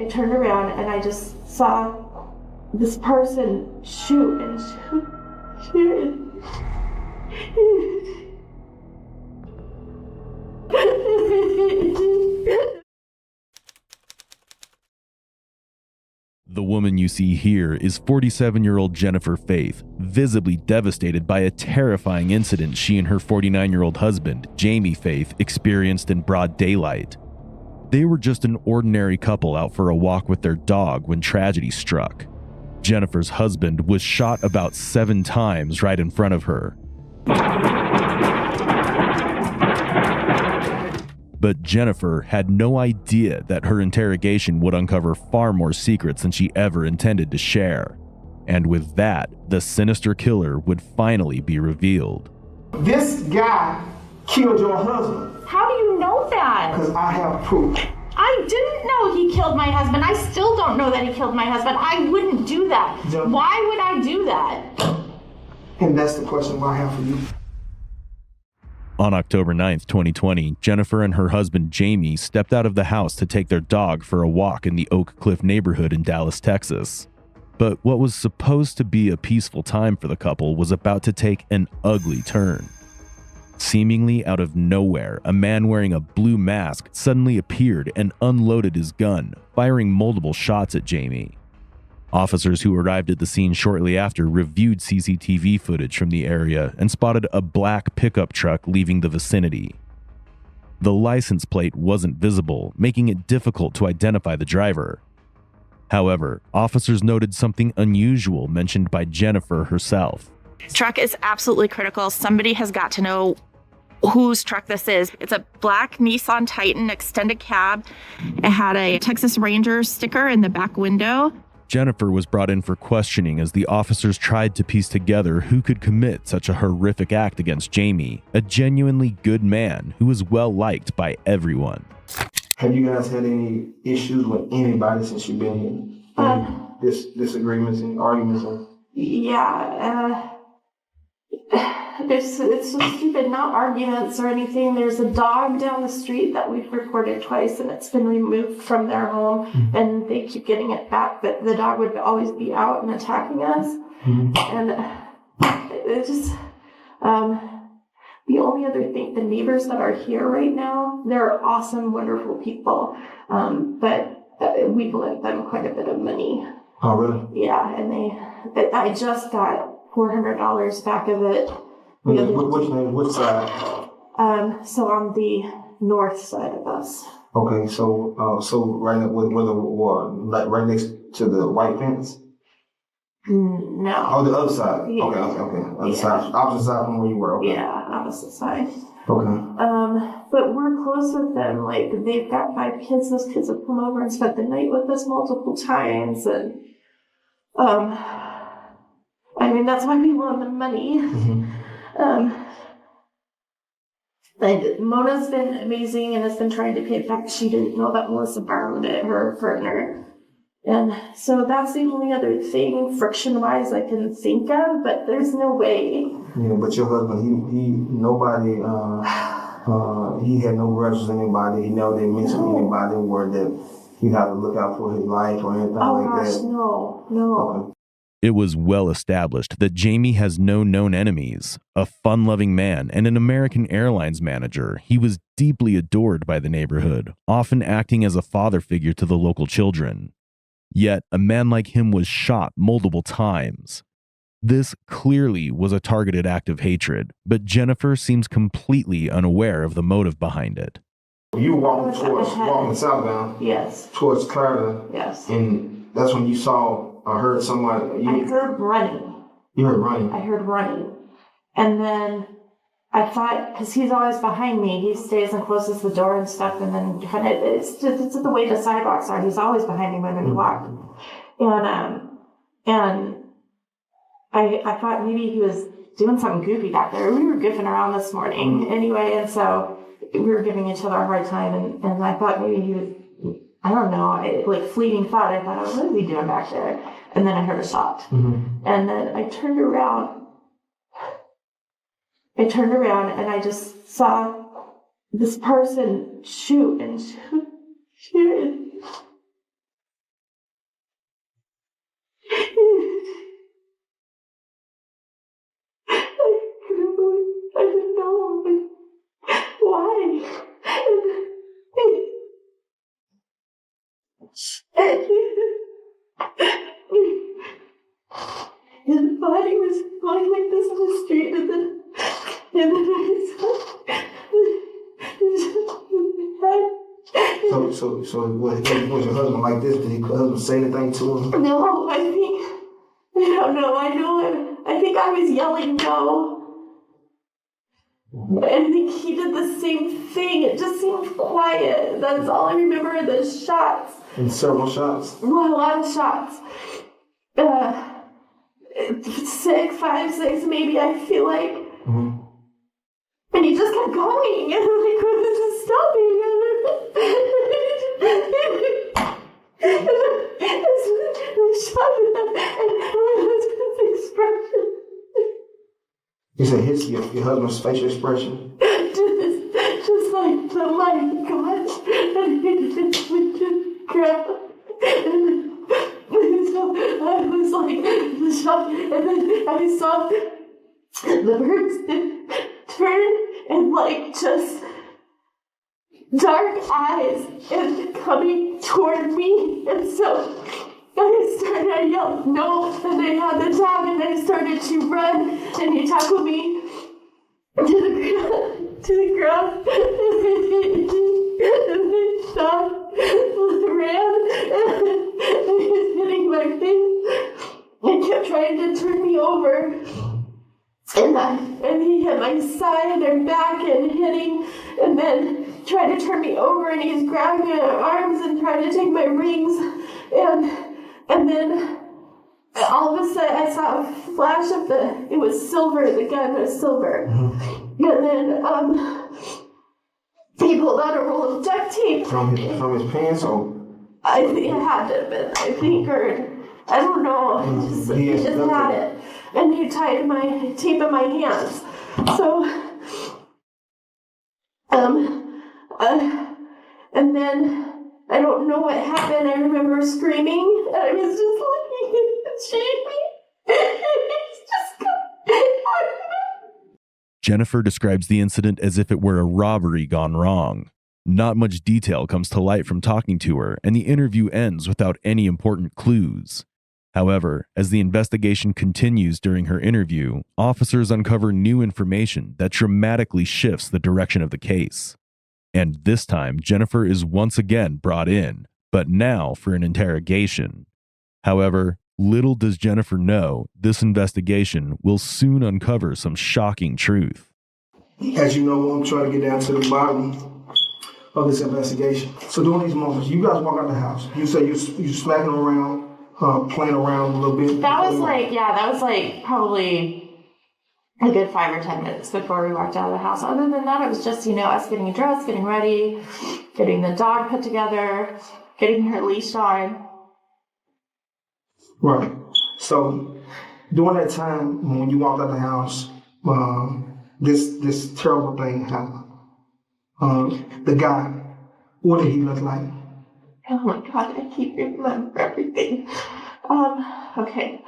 I turned around and I just saw this person shoot and shoot. The woman you see here is 47-year-old Jennifer Faith, visibly devastated by a terrifying incident she and her 49-year-old husband, Jamie Faith, experienced in broad daylight. They were just an ordinary couple out for a walk with their dog when tragedy struck. Jennifer's husband was shot about 7 times right in front of her. But Jennifer had no idea that her interrogation would uncover far more secrets than she ever intended to share. And with that, the sinister killer would finally be revealed. This guy killed your husband. How do you know that? Because I have proof. I didn't know he killed my husband. I still don't know that he killed my husband. I wouldn't do that. Yeah. Why would I do that? And that's the question I have for you. On October 9th, 2020, Jennifer and her husband Jamie stepped out of the house to take their dog for a walk in the Oak Cliff neighborhood in Dallas, Texas. But what was supposed to be a peaceful time for the couple was about to take an ugly turn. Seemingly out of nowhere, a man wearing a blue mask suddenly appeared and unloaded his gun, firing multiple shots at Jamie. Officers who arrived at the scene shortly after reviewed CCTV footage from the area and spotted a black pickup truck leaving the vicinity. The license plate wasn't visible, making it difficult to identify the driver. However, officers noted something unusual mentioned by Jennifer herself. Truck is absolutely critical. Somebody has got to know whose truck this is. It's a black Nissan Titan extended cab. It had a Texas Ranger sticker in the back window. Jennifer was brought in for questioning as the officers tried to piece together who could commit such a horrific act against Jamie, a genuinely good man who was well liked by everyone. Have you guys had any issues with anybody since you've been here? Any disagreements and arguments? Yeah, it's so stupid, not arguments or anything. There's a dog down the street that we've reported twice and it's been removed from their home and they keep getting it back, but the dog would always be out and attacking us. And it just, the only other thing, the neighbors that are here right now, they're awesome, wonderful people, but we've lent them quite a bit of money. Oh, really? Yeah, and I just got $400 back of it. Which side? So on the north side of us. Okay, so right now, like right next to the white fence? No. Oh, the other side. Yeah. Okay. Other side, opposite side from where you were. Okay. Yeah, opposite side. Okay. But we're close with them. Like, they've got 5 kids. Those kids have come over and spent the night with us multiple times, and I mean, that's why we want the money. Like, Mona's been amazing and has been trying to pay it back. She didn't know that Melissa borrowed it, her partner. And so that's the only other thing, friction-wise, I can think of, but there's no way. Yeah, but your husband, he had no grudges with anybody. He never did mention anybody or that he'd have to look out for his life or anything like that. No. Okay. It was well established that Jamie has no known enemies. A fun-loving man and an American Airlines manager, he was deeply adored by the neighborhood, often acting as a father figure to the local children. Yet, a man like him was shot multiple times. This clearly was a targeted act of hatred, but Jennifer seems completely unaware of the motive behind it. You walking southbound? Yes. Towards Clarendon? Yes. And that's when you saw or heard somebody? I heard running. You heard running? I heard running. And then I thought, because he's always behind me, he stays and closes the door and stuff, and then kind of, it's the way the sidewalks are. He's always behind me when we walk. And I thought maybe he was doing something goofy back there. We were goofing around this morning anyway, and so we were giving each other a hard time, and I thought maybe he was, I don't know, like fleeting thought, I thought, what is he doing back there? And then I heard a shot. And then I turned around and I just saw this person shoot and shoot. then So was your husband like this? Did your husband say anything to him? No, I don't know. I think I was yelling no. I think he did the same thing. It just seemed quiet. That's all I remember are the shots. And several shots? Well, a lot of shots. 5, 6 maybe, I feel like. Mm-hmm. And he just kept going. And I'm like, this is stopping. And the shot and my husband's expression. You said your husband's facial expression? Just like the light gone. And he just went to grab. And so I was like, the shot. And then I saw the birds turn and like just dark eyes and coming toward me. And so I yelled no, and they had the dog, and I started to run, and he tackled me to the ground, and they stopped, ran, and he was hitting my face, and kept trying to turn me over. And he hit my side and back and hitting, and then tried to turn me over, and he's grabbing my arms and trying to take my rings, and then all of a sudden I saw a flash of it was silver, the gun was silver. Mm-hmm. And then he pulled out a roll of duct tape. From his pants, or? I think it had to have been, or I don't know. He just had it. And he tied my tape in my hands. So, and then I don't know what happened. I remember screaming, and I was just looking at Jamie. It's just Jennifer describes the incident as if it were a robbery gone wrong. Not much detail comes to light from talking to her, and the interview ends without any important clues. However, as the investigation continues during her interview, officers uncover new information that dramatically shifts the direction of the case. And this time, Jennifer is once again brought in, but now for an interrogation. However, little does Jennifer know, this investigation will soon uncover some shocking truth. As you know, I'm trying to get down to the bottom of this investigation. So during these moments, you guys walk out the house. You say you smacking around, playing around a little bit. That was like probably a good 5 or 10 minutes before we walked out of the house. Other than that, it was just, us getting dressed, getting ready, getting the dog put together, getting her leash on. Right. So during that time, when you walked out of the house, this terrible thing happened. The guy, what did he look like? Oh my God, I keep remembering everything. Okay.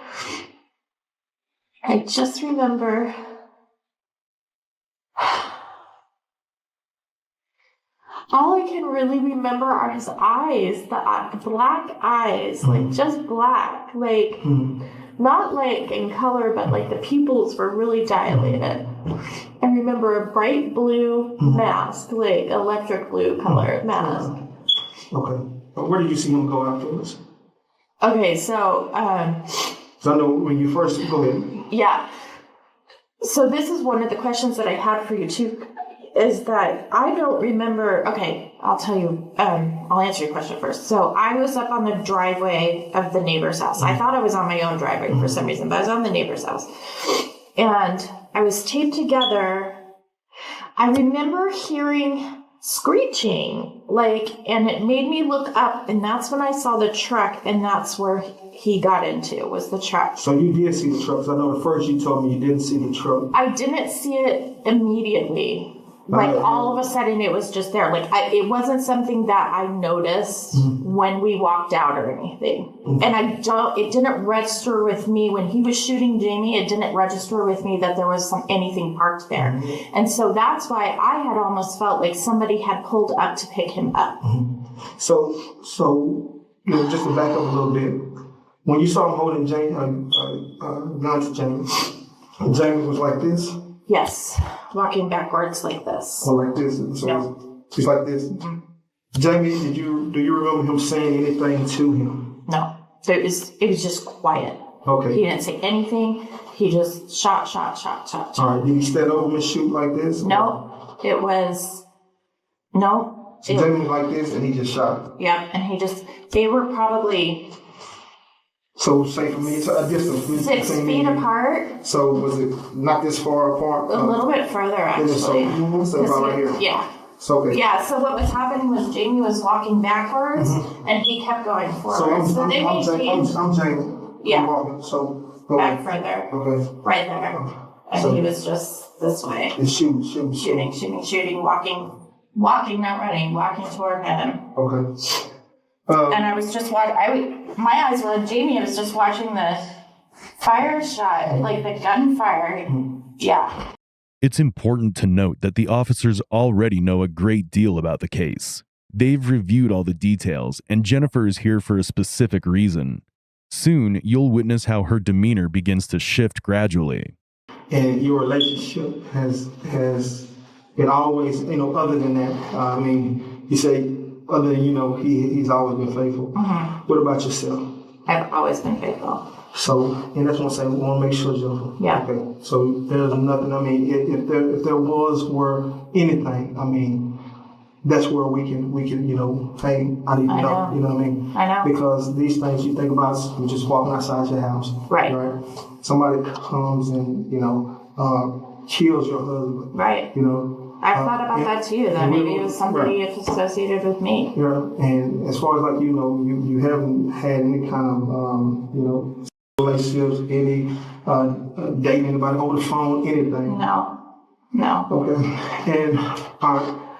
I just remember all I can really remember are his eyes, the black eyes, like just black, like not like in color, but like the pupils were really dilated. I remember a bright blue mask, like electric blue color mask. Okay. Where did you see him go afterwards? Okay, so So I know when you first go ahead. Yeah. So this is one of the questions that I had for you too, is that I don't remember. Okay, I'll tell you. I'll answer your question first. So I was up on the driveway of the neighbor's house. I thought I was on my own driveway for some reason, but I was on the neighbor's house, and I was taped together. I remember hearing screeching, and it made me look up, and that's when I saw the truck, and that's where he got into, was the truck. So you did see the truck, because I know at first you told me you didn't see the truck. I didn't see it immediately. All of a sudden it was just there. It wasn't something that I noticed when we walked out or anything. And it didn't register with me when he was shooting Jamie. It didn't register with me that there was anything parked there. And so that's why I had almost felt like somebody had pulled up to pick him up. So just to back up a little bit, when you saw him holding Jamie, gun to Jamie, Jamie was like this? Yes. walking backwards like this. Or like this? So No. It's like this? Mm-hmm. Jamie, do you remember him saying anything to him? No. So it was just quiet. Okay. He didn't say anything. He just shot. All right. Did he stand over him and shoot like this? No. It was, no. So Jamie was like this and he just shot. Yeah. And they were probably So say for me, it's a distance. 6 feet apart. So was it not this far apart? A little bit further, actually. So about right here. Yeah. So okay. Yeah, so what was happening was Jamie was walking backwards and he kept going forward. So I'm Jamie. Yeah. I'm walking. So go back ahead. further. Okay. Right there. And So- he was just this way. And shooting. Walking, not running, walking toward him. Okay. And I was just my eyes were on Jamie. I was just watching the fire shot, like the gunfire. Yeah. It's important to note that the officers already know a great deal about the case. They've reviewed all the details, and Jennifer is here for a specific reason. Soon, you'll witness how her demeanor begins to shift gradually. And your relationship has been always, other than that, I mean, you say, other than, he's always been faithful. Mm-hmm. What about yourself? I've always been faithful. So, and that's what I'm saying, we want to make sure, Jennifer. Yeah. Okay. So there's nothing, I mean, if there were anything, I mean, that's where we can, hey, I need to know, you know what I mean? I know. Because these things you think about, you're just walking outside your house. Right. Somebody comes and, kills your husband. Right. I've thought about that too, that maybe it was somebody associated with me. Yeah, and as far as you haven't had any kind of, relationships, any dating anybody over the phone, anything? No. Okay, and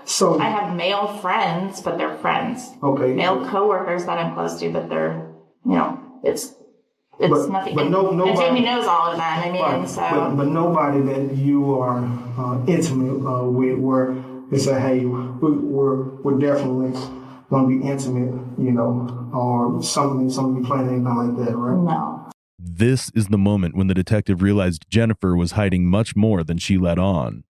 so I have male friends, but they're friends. Okay. Male coworkers that I'm close to, but they're, it's nothing. But nobody, and Jamie knows all of them. I mean, right, so. But nobody that you are intimate with, where they say, hey, we're definitely going to be intimate, or something playing anything like that, right? No. This is the moment when the detective realized Jennifer was hiding much more than she let on.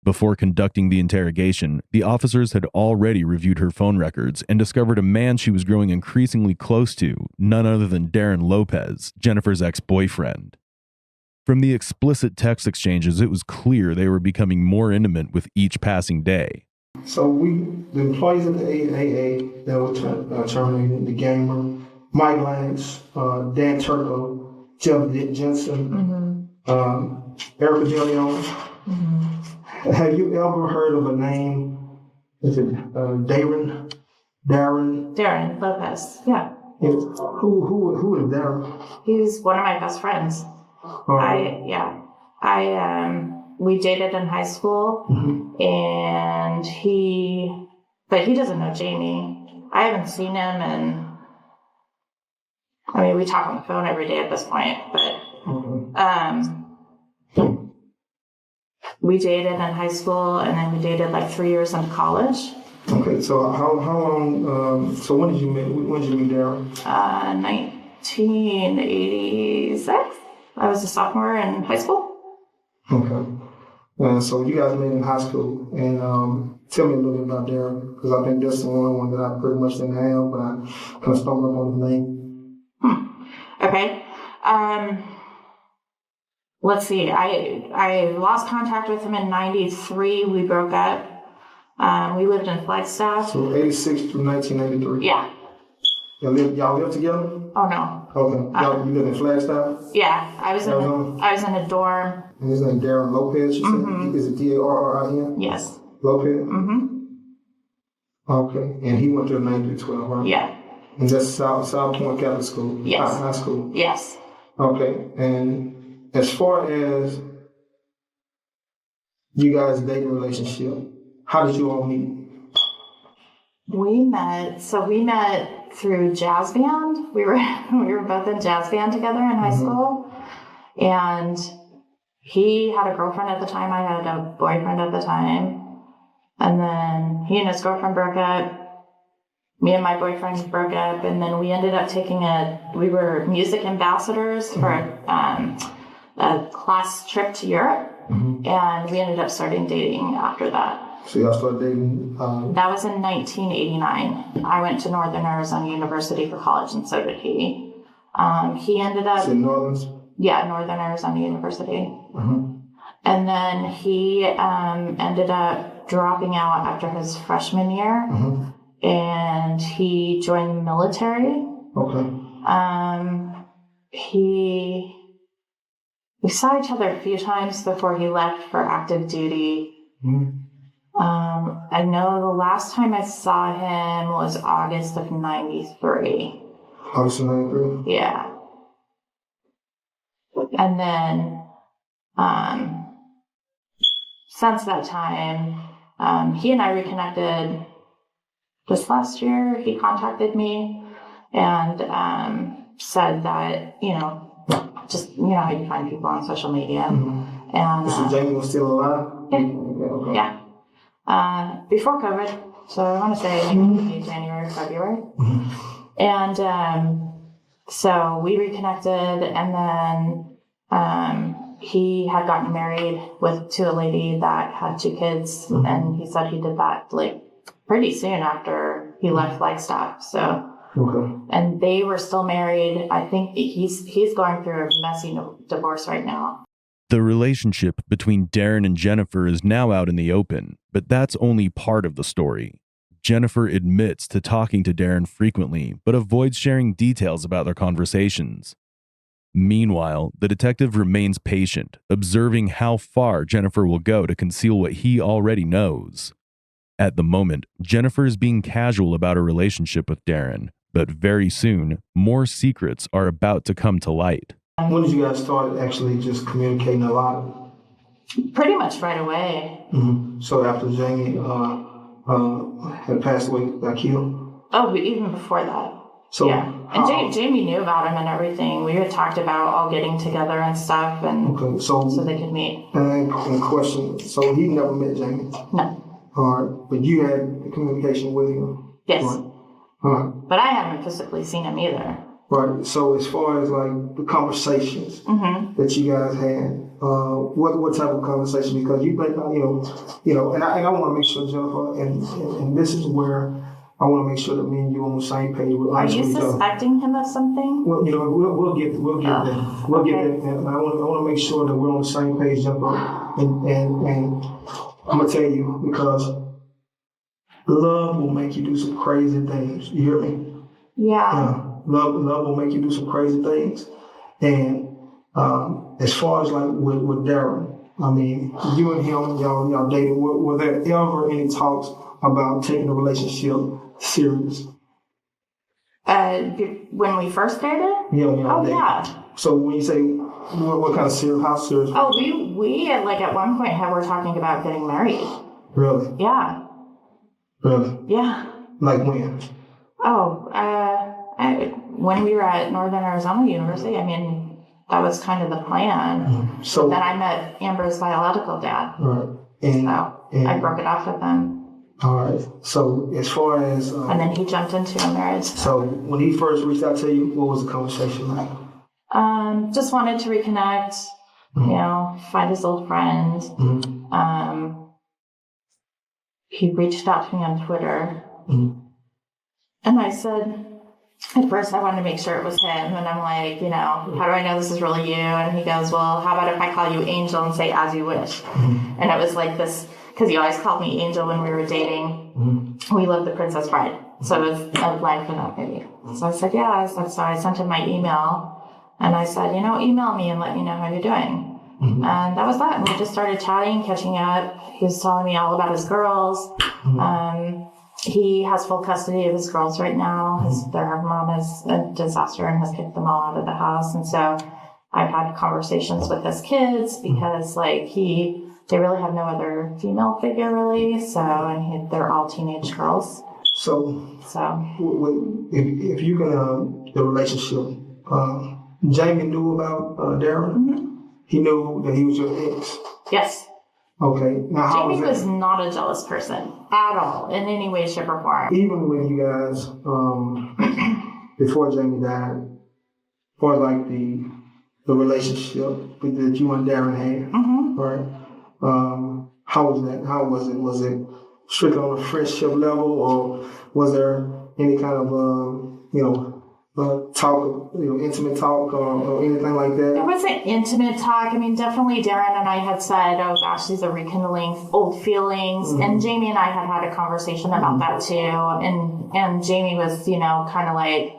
Before conducting the interrogation, the officers had already reviewed her phone records and discovered a man she was growing increasingly close to, none other than Darren Lopez, Jennifer's ex-boyfriend. From the explicit text exchanges, it was clear they were becoming more intimate with each passing day. So the employees of the AAA that were terminated, the gamer, Mike Lange, Dan Turco, Jeff Jensen, Erica DeLeon. Have you ever heard of a name? Is it Darren? Darren Lopez. Yeah. Who is Darren? He's one of my best friends. We dated in high school, and but he doesn't know Jamie. I haven't seen him, and I mean, we talk on the phone every day at this point, but we dated in high school, and then we dated like 3 years in college. Okay, so how long? So when did you meet Darren? 1986. I was a sophomore in high school. Okay. So you guys met in high school, and tell me a little bit about Darren, because I think that's the only one that I pretty much didn't have, but I kind of stumbled up on his name. Okay. Let's see. I lost contact with him in 93. We broke up. We lived in Flagstaff. So 86 through 1993. Yeah. Y'all live together? Oh no. Okay. You live in Flagstaff? Yeah. I was in a dorm. And his name Darren Lopez, you said? Is it Darrin? Yes. Lopez? Okay. And he went to the 9 through 12, right? Yeah. And that's South Point Catholic School? Yes. High school? Yes. Okay. And as far as you guys' dating relationship, how did you all meet? We met through jazz band. We were both in jazz band together in high school. And he had a girlfriend at the time. I had a boyfriend at the time. And then he and his girlfriend broke up. Me and my boyfriend broke up. And then we ended up we were music ambassadors for a class trip to Europe. and we ended up starting dating after that. So y'all started dating? That was in 1989. I went to Northern Arizona University for college, and so did he. He ended up... Northern Arizona University. And then he ended up dropping out after his freshman year, and he joined the military. We saw each other a few times before he left for active duty. I know the last time I saw him was August of 93. August of 93? Yeah. And then, since that time, he and I reconnected this last year. He contacted me and said that, just, how you find people on social media. And so Jamie was still alive? Yeah. Before COVID. So I want to say maybe January, February. And so we reconnected, and then he had gotten married to a lady that had 2 kids, and he said he did that pretty soon after he left Flagstaff. So, and they were still married. I think he's going through a messy divorce right now. The relationship between Darren and Jennifer is now out in the open, but that's only part of the story. Jennifer admits to talking to Darren frequently, but avoids sharing details about their conversations. Meanwhile, the detective remains patient, observing how far Jennifer will go to conceal what he already knows. At the moment, Jennifer is being casual about her relationship with Darren, but very soon, more secrets are about to come to light. When did you guys start actually just communicating a lot? Pretty much right away. So after Jamie had passed away, got killed? Oh, but even before that. So, yeah. And Jamie knew about him and everything. We had talked about all getting together and stuff, and so they could meet. And question, so he never met Jamie? No. All right, but you had the communication with him? Yes. Right. All right. But I haven't physically seen him either. Right. So as far as the conversations that you guys had, what type of conversation? Because you think, and I want to make sure, Jennifer, and this is where I want to make sure that me and you are on the same page. Are you suspecting him of something? Well, we'll get there. We'll get there. And I want to make sure that we're on the same page, Jennifer. And I'm gonna tell you, because love will make you do some crazy things. You hear me? Yeah. Love will make you do some crazy things. And as far as with Darren, I mean, you and him, y'all dated. Were there ever any talks about taking the relationship serious? When we first dated? Yeah. Yeah. So when you say what kind of serious? How serious? Oh, we at one point were talking about getting married. Really? Yeah. Really? Yeah. Like when? Oh, when we were at Northern Arizona University, I mean, that was kind of the plan. So then I met Amber's biological dad. Right. And I broke it off with him. All right. So as far as... and then he jumped into a marriage. So when he first reached out to you, what was the conversation like? Just wanted to reconnect, find his old friend. He reached out to me on Twitter. And I said, at first I wanted to make sure it was him. And I'm like, how do I know this is really you? And he goes, well, how about if I call you Angel and say as you wish? And it was like this, because he always called me Angel when we were dating. We loved The Princess Bride. So it was a line from that movie. So I said, yeah. So I sent him my email. And I said, email me and let me know how you're doing. And that was that. And we just started chatting, catching up. He was telling me all about his girls. He has full custody of his girls right now. Their mom is a disaster and has kicked them all out of the house. And so I've had conversations with his kids because they really have no other female figure really. So, and they're all teenage girls. So if you can, the relationship, Jamie knew about Darren? He knew that he was your ex? Yes. Okay. Now, how Jamie was not a jealous person at all, in any way, shape, or form. Even when you guys, before Jamie died, for the relationship that you and Darren had, right? How was that? How was it? Was it strictly on a friendship level, or was there any kind of, talk, intimate talk or anything like There that? wasn't intimate talk. I mean, definitely Darren and I had said, oh gosh, these are rekindling old feelings. Mm-hmm. And Jamie and I had a conversation about that too. And Jamie was, kind of like,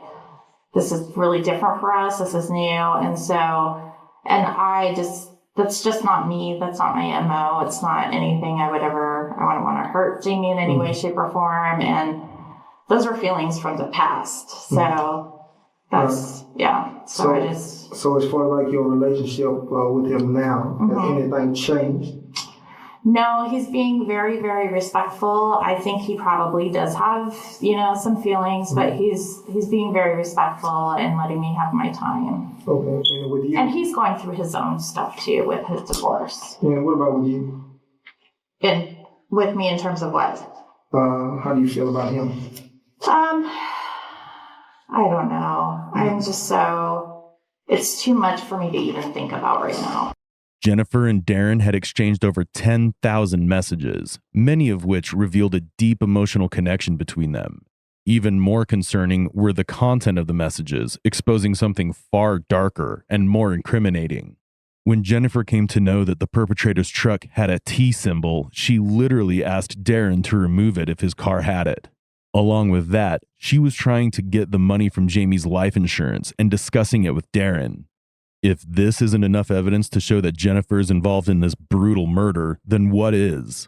this is really different for us. This is new. And that's just not me. That's not my MO. It's not anything I wouldn't want to hurt Jamie in any way, shape, or form. And those are feelings from the past. So that's, yeah. So I just. So as far as like your relationship with him now, has anything changed? No, he's being very, very respectful. I think he probably does have, some feelings, but he's being very respectful and letting me have my time. Okay, and with you? And he's going through his own stuff too with his divorce. And what about with you? And with me in terms of what? How do you feel about him? I don't know. I'm just it's too much for me to even think about right now. Jennifer and Darren had exchanged over 10,000 messages, many of which revealed a deep emotional connection between them. Even more concerning were the content of the messages, exposing something far darker and more incriminating. When Jennifer came to know that the perpetrator's truck had a T symbol, she literally asked Darren to remove it if his car had it. Along with that, she was trying to get the money from Jamie's life insurance and discussing it with Darren. If this isn't enough evidence to show that Jennifer is involved in this brutal murder, then what is?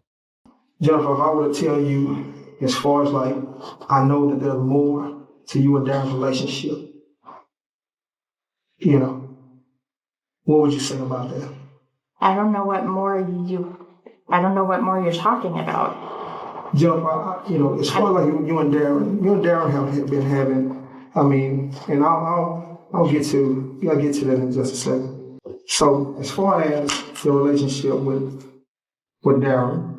Jennifer, if I were to tell you, as far as like, I know that there's more to you and Darren's relationship, what would you say about that? I don't know what more you're talking about. Jennifer, as far as like you and Darren have been having, and I'll get to that in just a second. So as far as your relationship with Darren,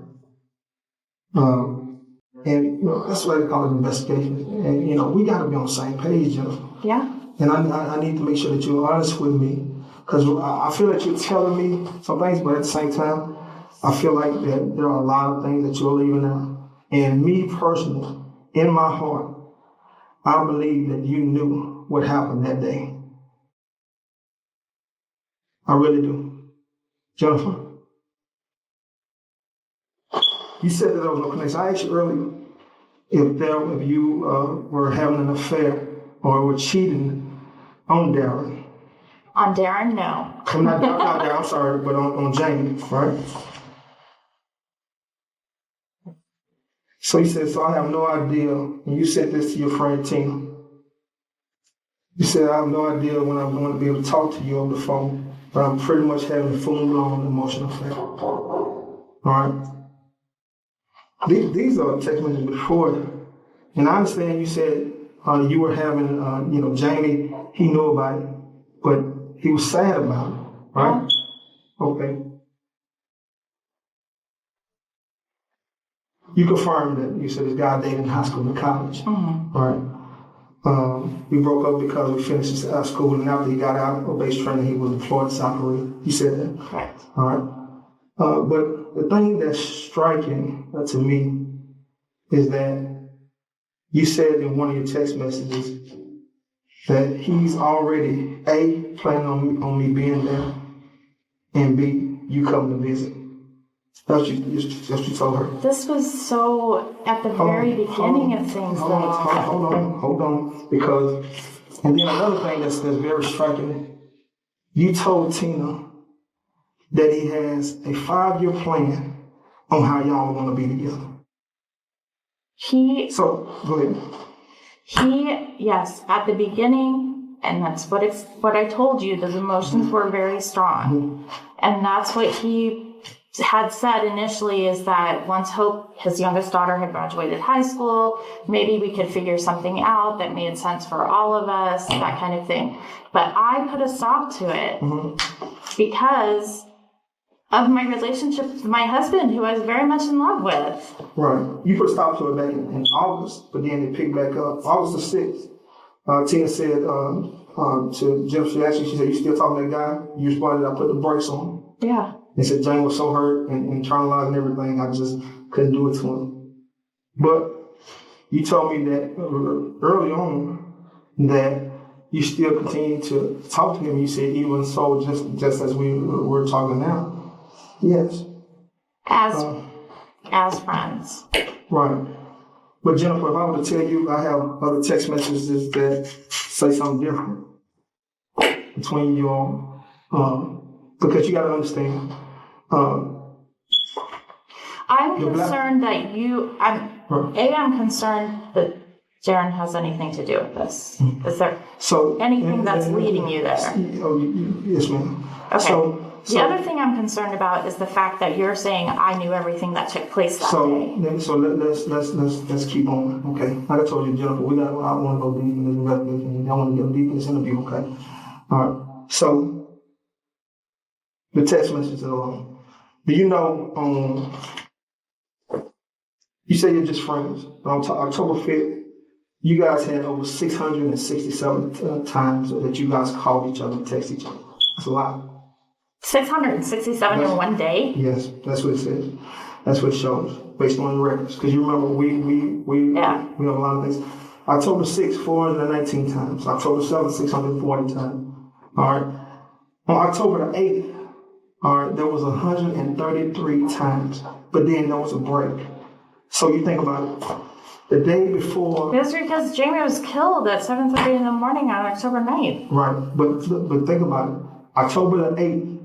that's what they call it, investigation. And we got to be on the same page, Jennifer. Yeah. And I need to make sure that you're honest with me, because I feel that you're telling me some things, but at the same time, I feel like that there are a lot of things that you're leaving out. And me personally, in my heart, I believe that you knew what happened that day. I really do. Jennifer, you said that there was no connection. I asked you earlier if you were having an affair or were cheating on Darren. On Darren, no. Not Darren, I'm sorry, but on Jamie, right? So you said, so I have no idea, and you said this to your friend Tina. You said, I have no idea when I'm going to be able to talk to you over the phone, but I'm pretty much having a full-blown emotional affair. All right? These are text messages before, and I understand you said you were having, Jamie, he knew about it, but he was sad about it, right? Okay. You confirmed that you said this guy dated in high school and college, right? We broke up because we finished his school, and after he got out of base training, he was employed in South Korea. You said that? Correct. All right. But the thing that's striking to me is that you said in one of your text messages that he's already, A, planning on me being there, and B, you coming to visit. That's what you told her. This was so at the very beginning of things, though. Hold on. Because, and then another thing that's very striking, you told Tina that he has a 5-year plan on how y'all are going to be together. So, go ahead. Yes, at the beginning, and that's what I told you, those emotions were very strong. And that's what he had said initially, is that once Hope, his youngest daughter, had graduated high school, maybe we could figure something out that made sense for all of us, that kind of thing. But I put a stop to it because of my relationship with my husband, who I was very much in love with. Right. You put a stop to it back in August, but then it picked back up. August the 6th, Tina said to Jeff, she said, you still talking to that guy? You responded, I put the brakes on. Yeah. They said Jane was so hurt and internalizing everything, I just couldn't do it to him. But you told me that early on that you still continue to talk to him. You said even so, just as we're talking now. Yes. As friends. Right. But Jennifer, if I were to tell you I have other text messages that say something different between you all, because you got to understand. I'm concerned that I'm concerned that Darren has anything to do with this. Is there anything that's leading you there? Oh, yes, ma'am. Okay. So the other thing I'm concerned about is the fact that you're saying I knew everything that took place that day. So let's keep on. Okay. Like I told you, Jennifer, I want to go deep in this investigation. I want to get deep in this interview. Okay. All right. So the text messages alone. Do you know? You say you're just friends. On October 5th, you guys had over 667 times that you guys called each other and text each other. That's a lot. 667 in one day? Yes, that's what it says. That's what it shows, based on the records. Because you remember, we have a lot of things. October 6th, 419 times. October 7th, 640 times. All right. On October the 8th, all right, there was 133 times. But then there was a break. So you think about it. The day before. It was because Jamie was killed at 7:30 in the morning on October 9th. Right, but think about it. October the 8th,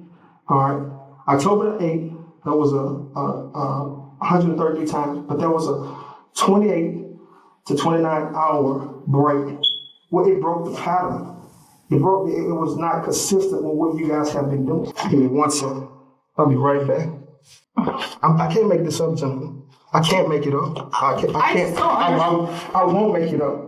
all right. October the 8th, there was a 133 times, but there was a 28 to 29 hour break where it broke the pattern. It was not consistent with what you guys have been doing. Give me 1 second. I'll be right back. I can't make this up, gentlemen. I can't make it up. I can't. I won't make it up.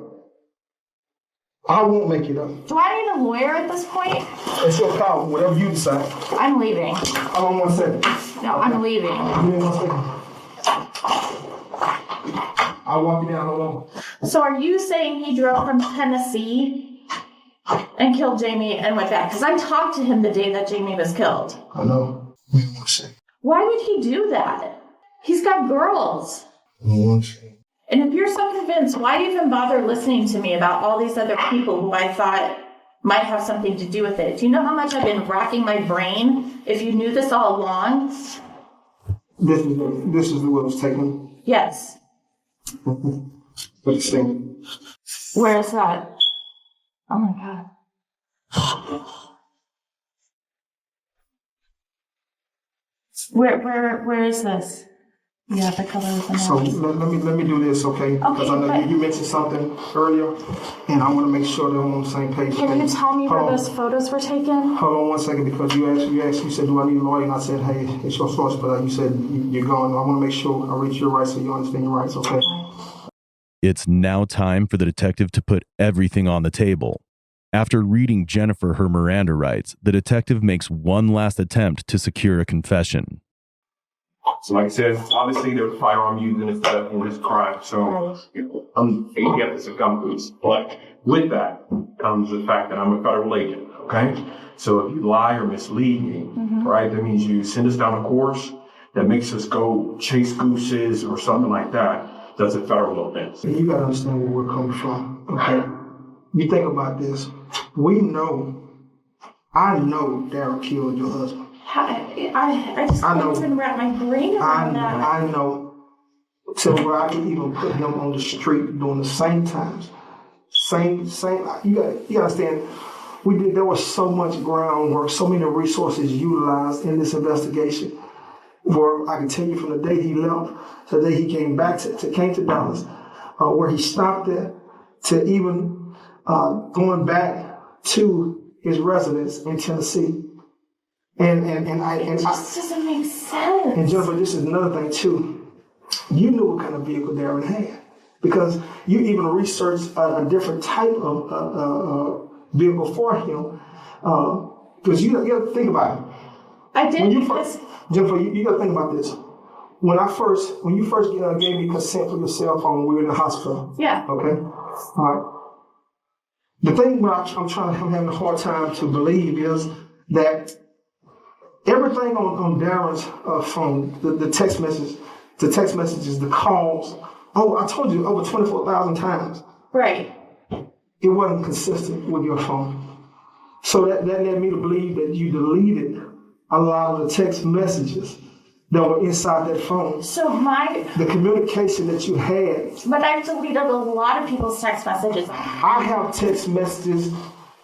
I won't make it up. Do I need a lawyer at this point? It's your call, whatever you decide. I'm leaving. Hold on 1 second. No, I'm leaving. Give me 1 second. I'll walk you down, hold on. So are you saying he drove from Tennessee and killed Jamie and went back? Because I talked to him the day that Jamie was killed. I know. Give me 1 second. Why would he do that? He's got girls. Give me 1 second. And if you're so convinced, why even bother listening to me about all these other people who I thought might have something to do with it? Do you know how much I've been racking my brain if you knew this all along? This is the way it was taken. Yes. But it's saying. Where is that? Oh my God. Where is this? Yeah, the color of the So let me do this, okay? Because I know you mentioned something earlier, and I want to make sure that I'm on the same page. Can you tell me where those photos were taken? Hold on 1 second, because you said, do I need a lawyer? And I said, hey, it's your source, but you said you're going. I want to make sure I reach your rights so you understand your rights, okay? It's now time for the detective to put everything on the table. After reading Jennifer her Miranda rights, the detective makes one last attempt to secure a confession. So like I said, obviously there was a firearm used in this crime, so I'm against this accomplice. But with that comes the fact that I'm a federal agent, okay? So if you lie or mislead me, right, that means you send us down a course that makes us go chase gooses or something like that. That's a federal offense. You gotta understand where we're coming from, okay? You think about this. I know Darren killed your husband. I just can't even wrap my brain around that. I know. To where I can even put him on the street during the same times. Same. You gotta understand. There was so much groundwork, so many resources utilized in this investigation. Where I can tell you from the day he left to the day he came back came to Dallas, where he stopped at, to even going back to his residence in Tennessee. It just doesn't make sense. And Jennifer, this is another thing too. You knew what kind of vehicle Darren had because you even researched a different type of vehicle for him. Because you got to think about it. I did. Jennifer, you got to think about this. When you first gave me consent for your cell phone, we were in the hospital. Yeah. Okay. All right. The thing I'm having a hard time to believe is that everything on Darren's phone, the text messages, the calls. Oh, I told you over 24,000 times. Right. It wasn't consistent with your phone. So that led me to believe that you deleted a lot of the text messages that were inside that phone. So the communication that you had. But I've deleted a lot of people's text messages. I have text messages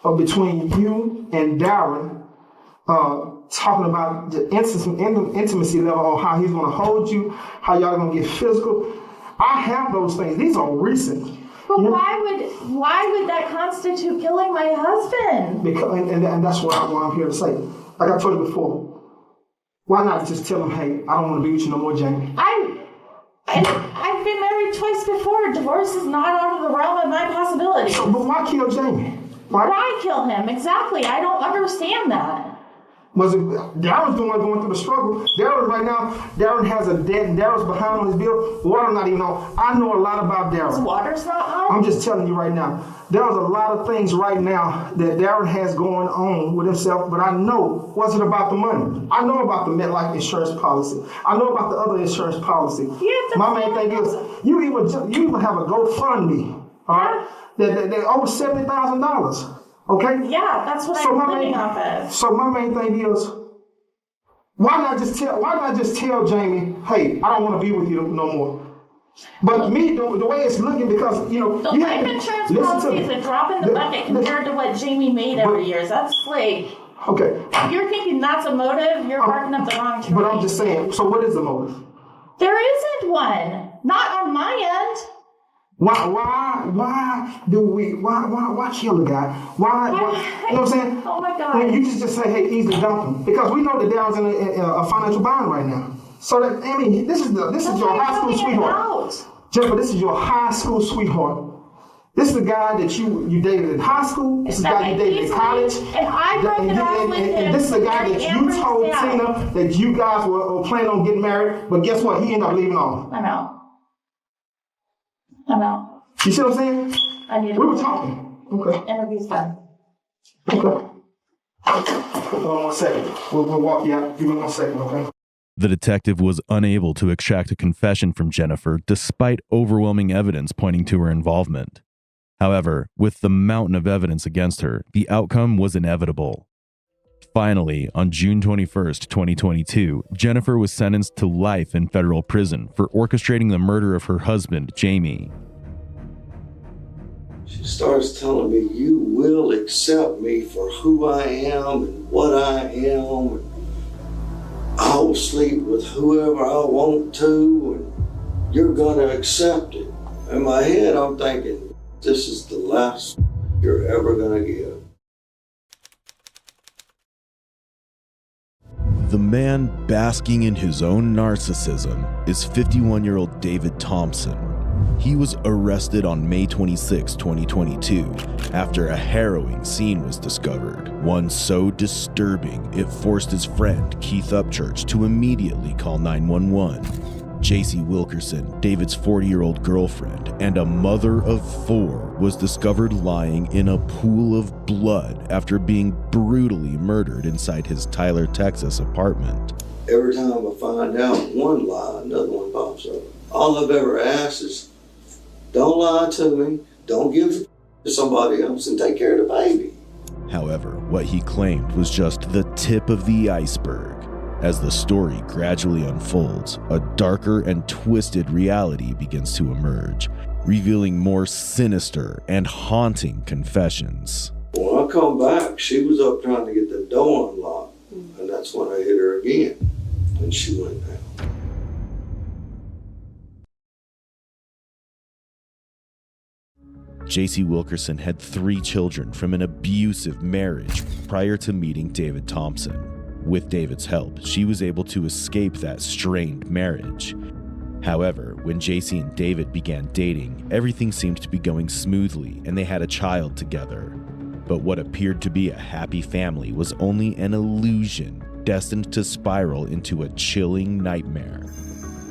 between you and Darren talking about the intimacy level, or how he's going to hold you, how y'all going to get physical. I have those things. These are recent. But why would that constitute killing my husband? Because, and that's what I'm here to say. Like I told you before, why not just tell him, hey, I don't want to be with you no more, Jamie? I've been married twice before. Divorce is not out of the realm of my possibility. So, but why kill Jamie? Why kill him? Exactly. I don't understand that. Was it Darren's the one going through the struggle? Darren has a debt, and Darren's behind on his bill. Water not even on. I know a lot about His Darren. water's not on? I'm just telling you right now. There's a lot of things right now that Darren has going on with himself, but I know it wasn't about the money. I know about the MetLife insurance policy. I know about the other insurance policy. My main thing is, you even have a GoFundMe, all right? That over $70,000. Okay? Yeah, that's what I'm living off of. So my main thing is, why not just tell Jamie, hey, I don't want to be with you no more. But me, the way it's looking, because The life insurance policy is a drop in the bucket compared to what Jamie made every year. That's like, okay. if you're thinking that's a motive, you're barking up the wrong tree. But I'm just saying, so what is the motive? There isn't one. Not on my end. Why kill the guy? Why, you know what I'm saying? Oh my God. When you just say, hey, easily dump him. Because we know that Darren's in a financial bind right now. So that, I mean, this is your high school sweetheart. Jennifer, this is your high school sweetheart. This is the guy that you dated in high school. This is the guy you dated in college. And I broke it off with him. And this is the guy that you told Tina that you guys were planning on getting married. But guess what? He ended up leaving off. I'm out. You see what I'm saying? We were talking. Okay. Interview's done. Okay. Hold on 1 second. We'll walk you out. Give me 1 second, okay? The detective was unable to extract a confession from Jennifer despite overwhelming evidence pointing to her involvement. However, with the mountain of evidence against her, the outcome was inevitable. Finally, on June 21st, 2022, Jennifer was sentenced to life in federal prison for orchestrating the murder of her husband, Jamie. She starts telling me, you will accept me for who I am and what I am. And I will sleep with whoever I want to, and you're going to accept it. In my head, I'm thinking, this is the last you're ever going to give. The man basking in his own narcissism is 51-year-old David Thompson. He was arrested on May 26, 2022, after a harrowing scene was discovered, one so disturbing it forced his friend Keith Upchurch to immediately call 911. JC Wilkerson, David's 40-year-old girlfriend and a mother of 4, was discovered lying in a pool of blood after being brutally murdered inside his Tyler, Texas apartment. Every time I find out one lie, another one pops up. All I've ever asked is, don't lie to me, don't give it to somebody else, and take care of the baby. However, what he claimed was just the tip of the iceberg. As the story gradually unfolds, a darker and twisted reality begins to emerge, revealing more sinister and haunting confessions. When I come back, she was up trying to get the door unlocked, and that's when I hit her again, and she went down. JC Wilkerson had 3 children from an abusive marriage prior to meeting David Thompson. With David's help, she was able to escape that strained marriage. However, when JC and David began dating, everything seemed to be going smoothly and they had a child together. But what appeared to be a happy family was only an illusion, destined to spiral into a chilling nightmare.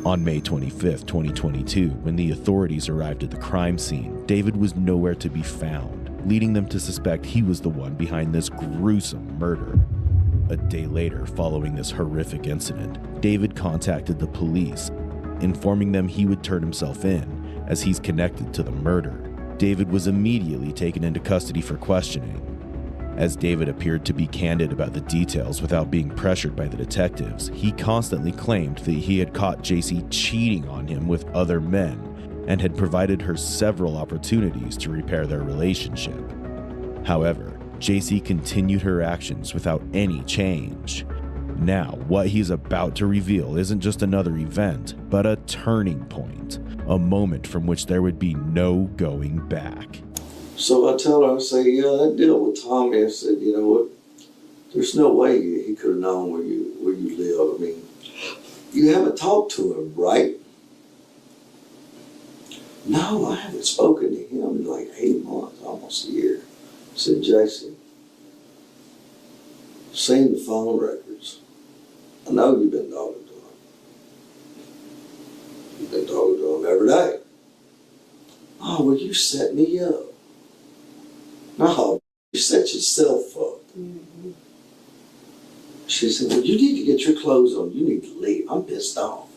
On May 25, 2022, when the authorities arrived at the crime scene, David was nowhere to be found, leading them to suspect he was the one behind this gruesome murder. A day later, following this horrific incident, David contacted the police, informing them he would turn himself in, as he's connected to the murder. David was immediately taken into custody for questioning. As David appeared to be candid about the details without being pressured by the detectives, he constantly claimed that he had caught JC cheating on him with other men and had provided her several opportunities to repair their relationship. However, JC continued her actions without any change. Now, what he's about to reveal isn't just another event, but a turning point, a moment from which there would be no going back. So I tell her, I say, yeah, that deal with Tommy, I said, you know what, there's no way he could have known where you live. I mean, you haven't talked to him, right? No, I haven't spoken to him in like 8 months, almost a year. I said, Jason, seen the phone records. I know you've been talking to him. You've been talking to him every day. Oh, well, you set me up. No, you set yourself up. Mm-hmm. She said, well, you need to get your clothes on. You need to leave. I'm pissed off.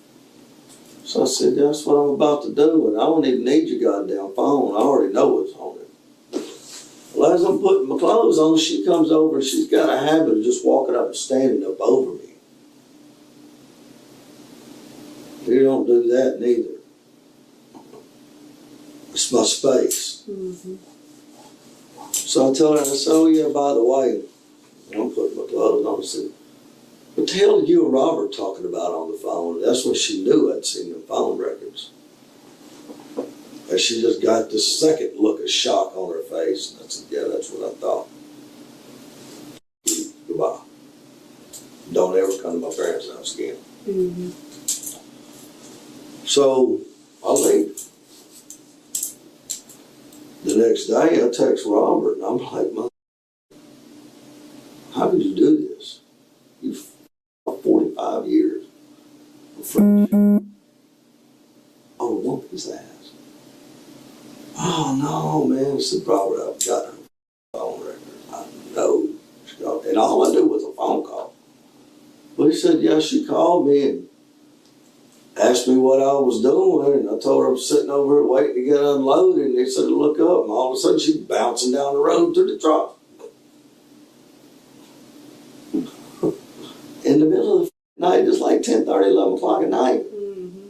So I said, that's what I'm about to do, and I don't even need your goddamn phone. I already know what's on it. Well, as I'm putting my clothes on, she comes over and she's got a habit of just walking up and standing up over me. You don't do that neither. It's my space. Mm-hmm. So I tell her, I said, oh yeah, by the way, I'm putting my clothes on. I said, what the hell did you and Robert talking about on the phone? That's when she knew I'd seen the phone records. And she just got this second look of shock on her face. And I said, yeah, that's what I thought. Goodbye. Don't ever come to my parents' house again. Mm-hmm. So I leave. The next day, I text Robert, and I'm like, how could you do this? You've 45 years of friendship. Oh, whoop his ass. Oh, no, man. I said, Robert, I've got her phone record. I know. And all I did was a phone call. Well, he said, yeah, she called me and asked me what I was doing, and I told her I'm sitting over here waiting to get unloaded, and they said to look up, and all of a sudden she's bouncing down the road to the truck. In the middle of the night, it's like 10:30, 11 o'clock at night. Mm-hmm.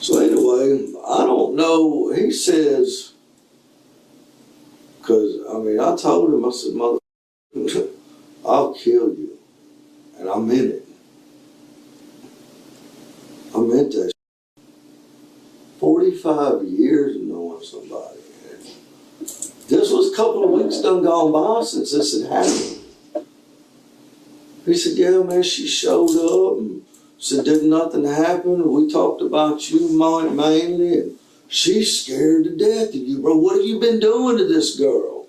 So anyway, I don't know, he says, because, I mean, I told him, I said, mother, I'll kill you. And I meant it. I meant that. 45 years of knowing somebody. This was a couple of weeks done gone by since this had happened. He said, yeah, man, she showed up and said, did nothing happen. We talked about you mainly, and she's scared to death of you, bro. What have you been doing to this girl?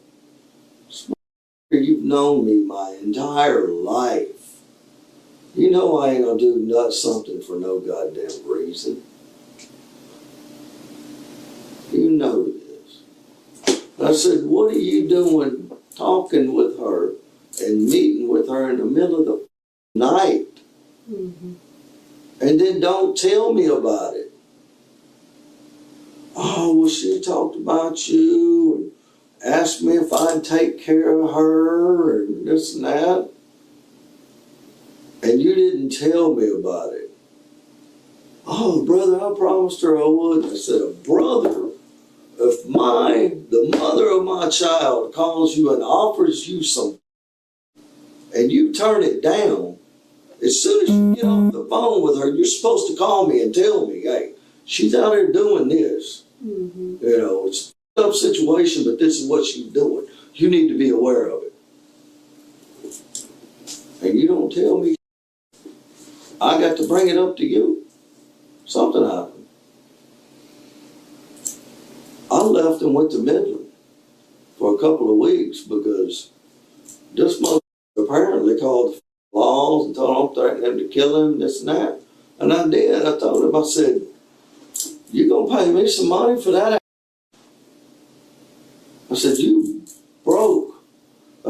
You've known me my entire life. You know I ain't gonna do something for no goddamn reason. You know this. I said, what are you doing talking with her and meeting with her in the middle of the night? Mm-hmm. And then don't tell me about it. Oh, well, she talked about you and asked me if I'd take care of her and this and that. And you didn't tell me about it. Oh, brother, I promised her I would. I said, brother, if the mother of my child calls you and offers you some, and you turn it down, as soon as you get off the phone with her, you're supposed to call me and tell me, hey, she's out here doing this. Mm-hmm. You know, it's a tough situation, but this is what she's doing. You need to be aware of it. And you don't tell me. I got to bring it up to you. Something happened. I left and went to Midland for a couple of weeks because this mother apparently called the laws and told them threatening him to kill him, this and that. And I did. I told him, I said, you gonna pay me some money for that? I said, you broke.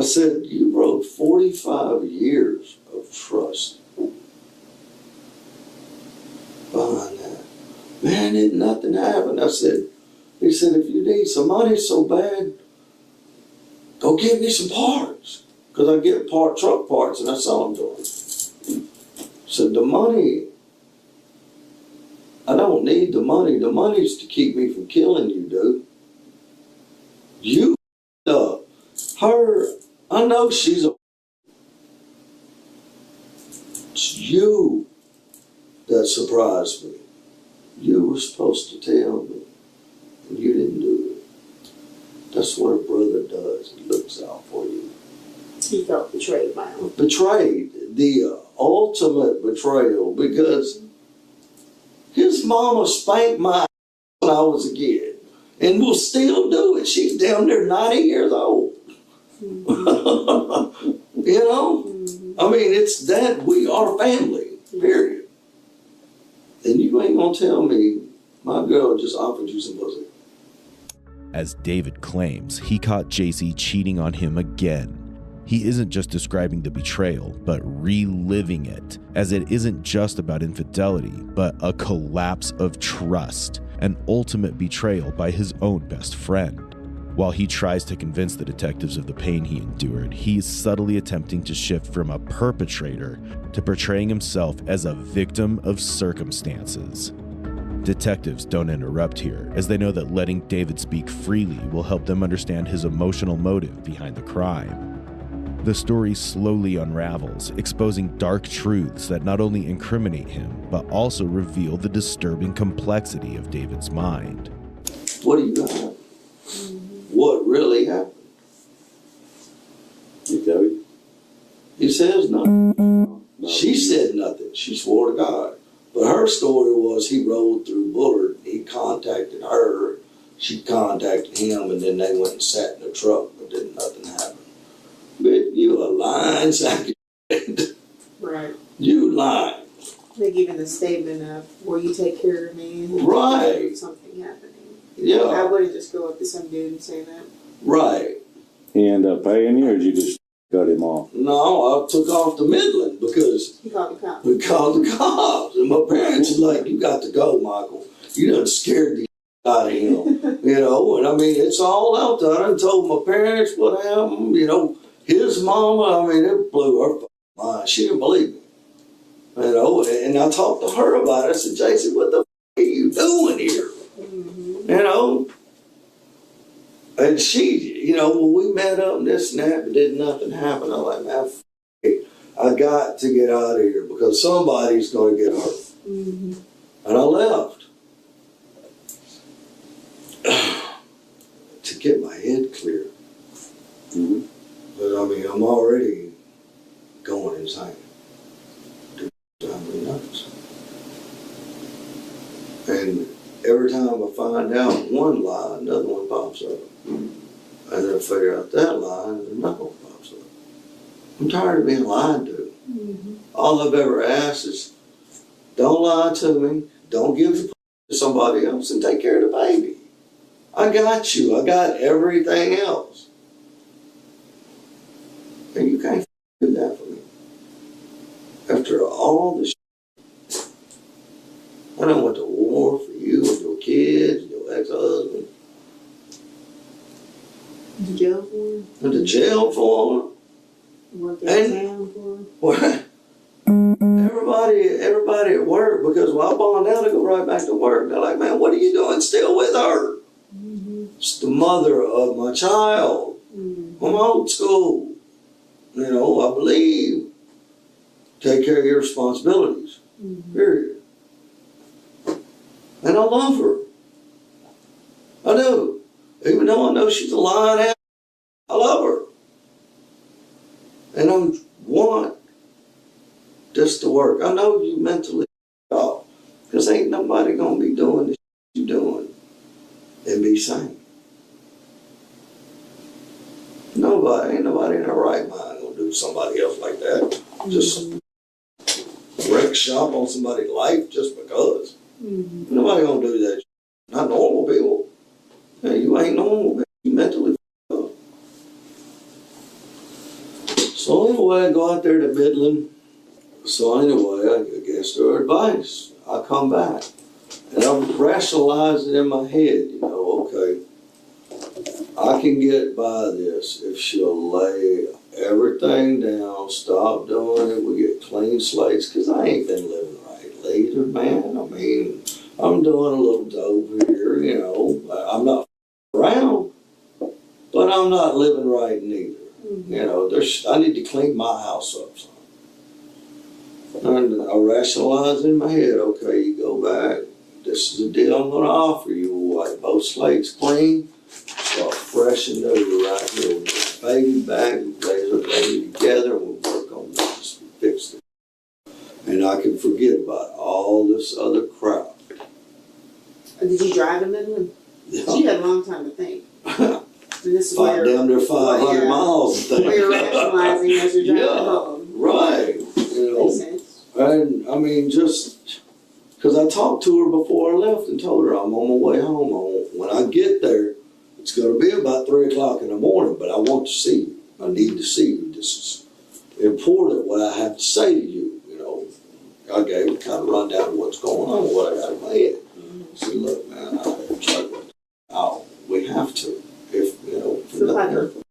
said, you wrote 45 years of trust behind that. Man, did nothing happen. I said, he said, if you need some money so bad, go give me some parts. Because I get truck parts and I sell them to him. So the money, I don't need the money. The money's to keep me from killing you, dude. You her, I know she's a, it's you that surprised me. You were supposed to tell me, and you didn't do it. That's what a brother does. He looks out for you. He felt betrayed by him. Betrayed, the ultimate betrayal, because his mama spanked my ass when I was a kid, and will still do it. She's down there 90 years old. Mm-hmm. You know? Mm-hmm. I mean, it's that we are family, period. And you ain't gonna tell me my girl just offered you some pussy. As David claims, he caught JC cheating on him again. He isn't just describing the betrayal, but reliving it, as it isn't just about infidelity, but a collapse of trust, an ultimate betrayal by his own best friend. While he tries to convince the detectives of the pain he endured, he's subtly attempting to shift from a perpetrator to portraying himself as a victim of circumstances. Detectives don't interrupt here, as they know that letting David speak freely will help them understand his emotional motive behind the crime. The story slowly unravels, exposing dark truths that not only incriminate him, but also reveal the disturbing complexity of David's mind. What do you have? What really happened? You tell you? He says nothing. She said nothing. She swore to God. But her story was he rode through Bullard. He contacted her. She contacted him, and then they went and sat in the truck, but then nothing happened. But you a lying sack of shit. Right. You lying. They giving the statement of, will you take care of me? And Right. something happening. I Yeah. wouldn't just go up to some dude and say that. Right. He ended up paying you, or did you just cut him off? No, I took off to Midland because He called the cops. we called the cops. And my parents were like, you got to go, Michael. You done scared the out of him. You know, and I mean, it's all out there. I done told my parents what happened. You know, his mama, I mean, it blew her mind. She didn't believe me. You know, and I talked to her about it. I said, Jason, what the are you doing here? Mm-hmm. You know? And she, you know, when we met up and this and that, but did nothing happen. I'm like, man, I got to get out of here because somebody's going to get hurt. Mm-hmm. And I left. To get my head clear. Mm-hmm. But I mean, I'm already going insane. Driving me nuts. And every time I find out one lie, another one pops up. And then I figure out that lie, and another one pops up. I'm tired of being lied to. Mm-hmm. All I've ever asked is, don't lie to me, don't give the to somebody else, and take care of the baby. I got you. I got everything else. And you can't do that for me. After all this shit, I done went to war for you and your kids and your ex-husband. Went to jail for him? Went to jail for him. Worked And- downtown for him? What? Everybody at work, because when I bond out, I go right back to work. They're like, man, what are you doing still with her? Mm-hmm. It's the mother of my child. Mm-hmm. I'm old school. You know, I believe take care of your responsibilities. Mm-hmm. Period. And I love her. I do. Even though I know she's a lying ass, I love her. And I want this to work. I know you mentally off, because ain't nobody gonna be doing the shit you doing and be sane. Ain't nobody in their right mind gonna do somebody else like that. Just wreck shop on somebody's life just because. Mm-hmm. Nobody gonna do that. Not normal people. Hey, you ain't normal, man. You mentally up. well, go out there to Midland. So anyway, I guess their advice. I come back. And I'm rationalizing in my head, okay, I can get by this if she'll lay everything down, stop doing it, we get clean slates, because I ain't been living right either, man. I mean, I'm doing a little dope here, I'm not around, but I'm not living right neither. I need to clean my house up. And I rationalize in my head, okay, you go back, this is the deal I'm going to offer you. We'll wipe both slates clean, start fresh and new right here. We'll get the baby back, raise our baby together, and we'll work on this and fix it. And I can forget about all this other crap. Did you drive to Midland? Yeah. So you had a long time to think. And this is where Down there 500 miles, I think. where you're rationalizing as you're driving home. Right. Makes sense. And I mean, just because I talked to her before I left and told her I'm on my way home. When I get there, it's going to be about 3 o'clock in the morning, but I want to see you. I need to see you. This is important what I have to say to you. I gave her kind of rundown of what's going on, what I got in my head. I said, look, man, I'm struggling. We have to, for nothing.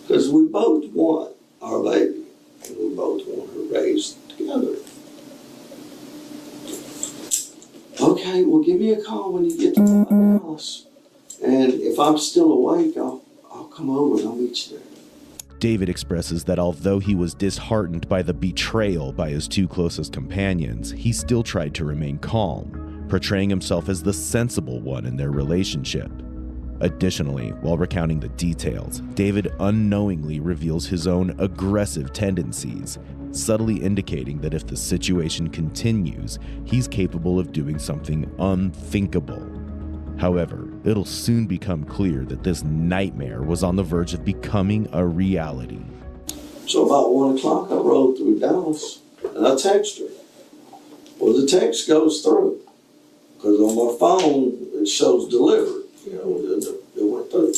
Because we both want our baby, and we both want her raised together. Okay, well, give me a call when you get to Dallas. And if I'm still awake, I'll come over and I'll meet you there. David expresses that although he was disheartened by the betrayal by his two closest companions, he still tried to remain calm, portraying himself as the sensible one in their relationship. Additionally, while recounting the details, David unknowingly reveals his own aggressive tendencies, subtly indicating that if the situation continues, he's capable of doing something unthinkable. However, it'll soon become clear that this nightmare was on the verge of becoming a reality. So about 1 o'clock, I rode through Dallas, and I texted her. Well, the text goes through, because on my phone, it shows delivered. It went through.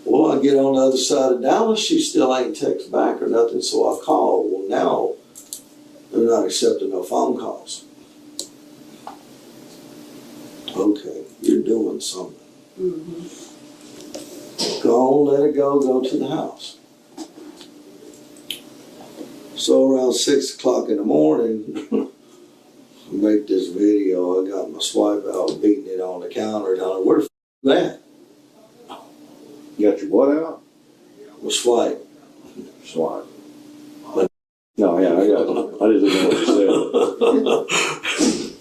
Well, I get on the other side of Dallas, she still ain't text back or nothing, so I call. Well, now, they're not accepting no phone calls. Okay, you're doing something. Go on, let it go to the house. So around 6 o'clock in the morning, I make this video. I got my swipe out, beating it on the counter. Down where the f*** that? You got your what out? My swipe. Swipe. No, yeah, I got it. I just didn't know what you said.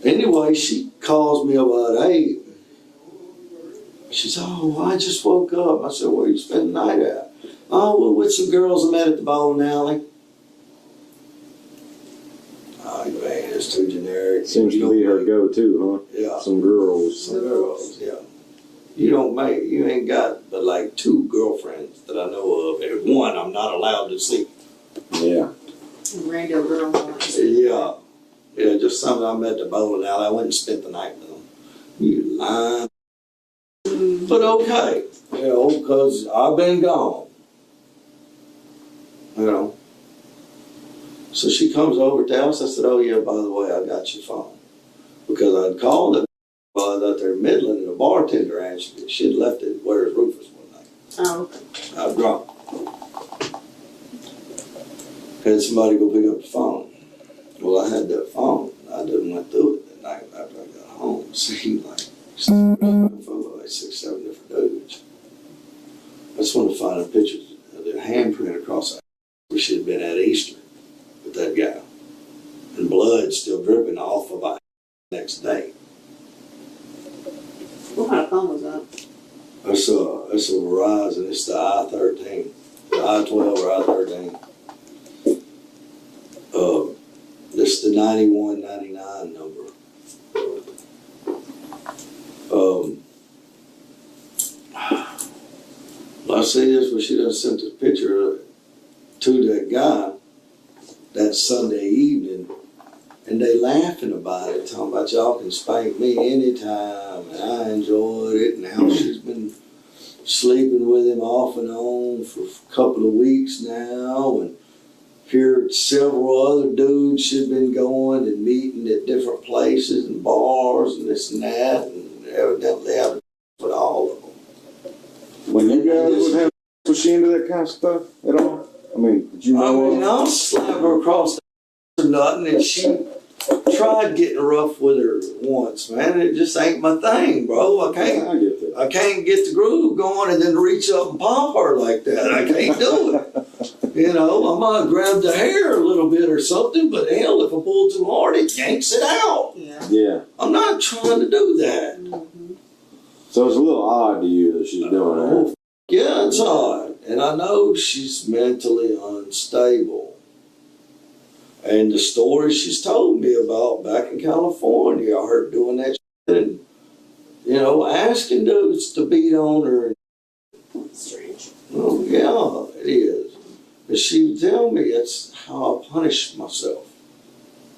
Anyway, she calls me about 8. She said, oh, I just woke up. I said, where you spend the night at? Oh, well, with some girls I met at the bowling alley. Oh, man, it's too generic. Seems to be her go-to, huh? Yeah. Some girls. Some girls, yeah. You ain't got but like 2 girlfriends that I know of, and 1 I'm not allowed to see. Yeah. Random girls. Yeah. Yeah, just something I met at the bowling alley. I went and spent the night with them. You lying. But okay, because I've been gone. So she comes over to Dallas. I said, oh yeah, by the way, I got your phone. Because I'd called it while I was out there in Midland, and a bartender answered it. She'd left it where's Rufus one night. Oh, okay. I was drunk. Had somebody go pick up the phone. Well, I had that phone. I done went through it that night after I got home. Seen like 6, 7 different dudes. I just wanted to find a picture of their handprint across the where she had been at Easter with that guy. And blood still dripping off of my next day. What kind of phone was that? That's a Verizon. It's the I-13. The I-12 or I-13. This is the 9199 number. I see this when she done sent this picture to that guy that Sunday evening, and they laughing about it, talking about y'all can spank me anytime, and I enjoyed it, and how she's been sleeping with him off and on for a couple of weeks now, and here several other dudes she'd been going and meeting at different places and bars and this and that, and evidently having with all of them. When you guys would have, was she into that kind of stuff at all? I mean, did you know? I'll slap her across the nothing, and she tried getting rough with her once, man. It just ain't my thing, bro. I can't get the groove going and then reach up and pop her like that. I can't do it. You know, I might grab the hair a little bit or something, but hell, if I pull too hard, it yanks it out. Yeah. I'm not trying to do that. Mm-hmm. So it's a little odd to you that she's doing that. Yeah, it's odd. And I know she's mentally unstable. And the stories she's told me about back in California, I heard doing that shit and, you know, asking dudes to beat on her. Strange. Oh, yeah, it is. And she would tell me that's how I punish myself.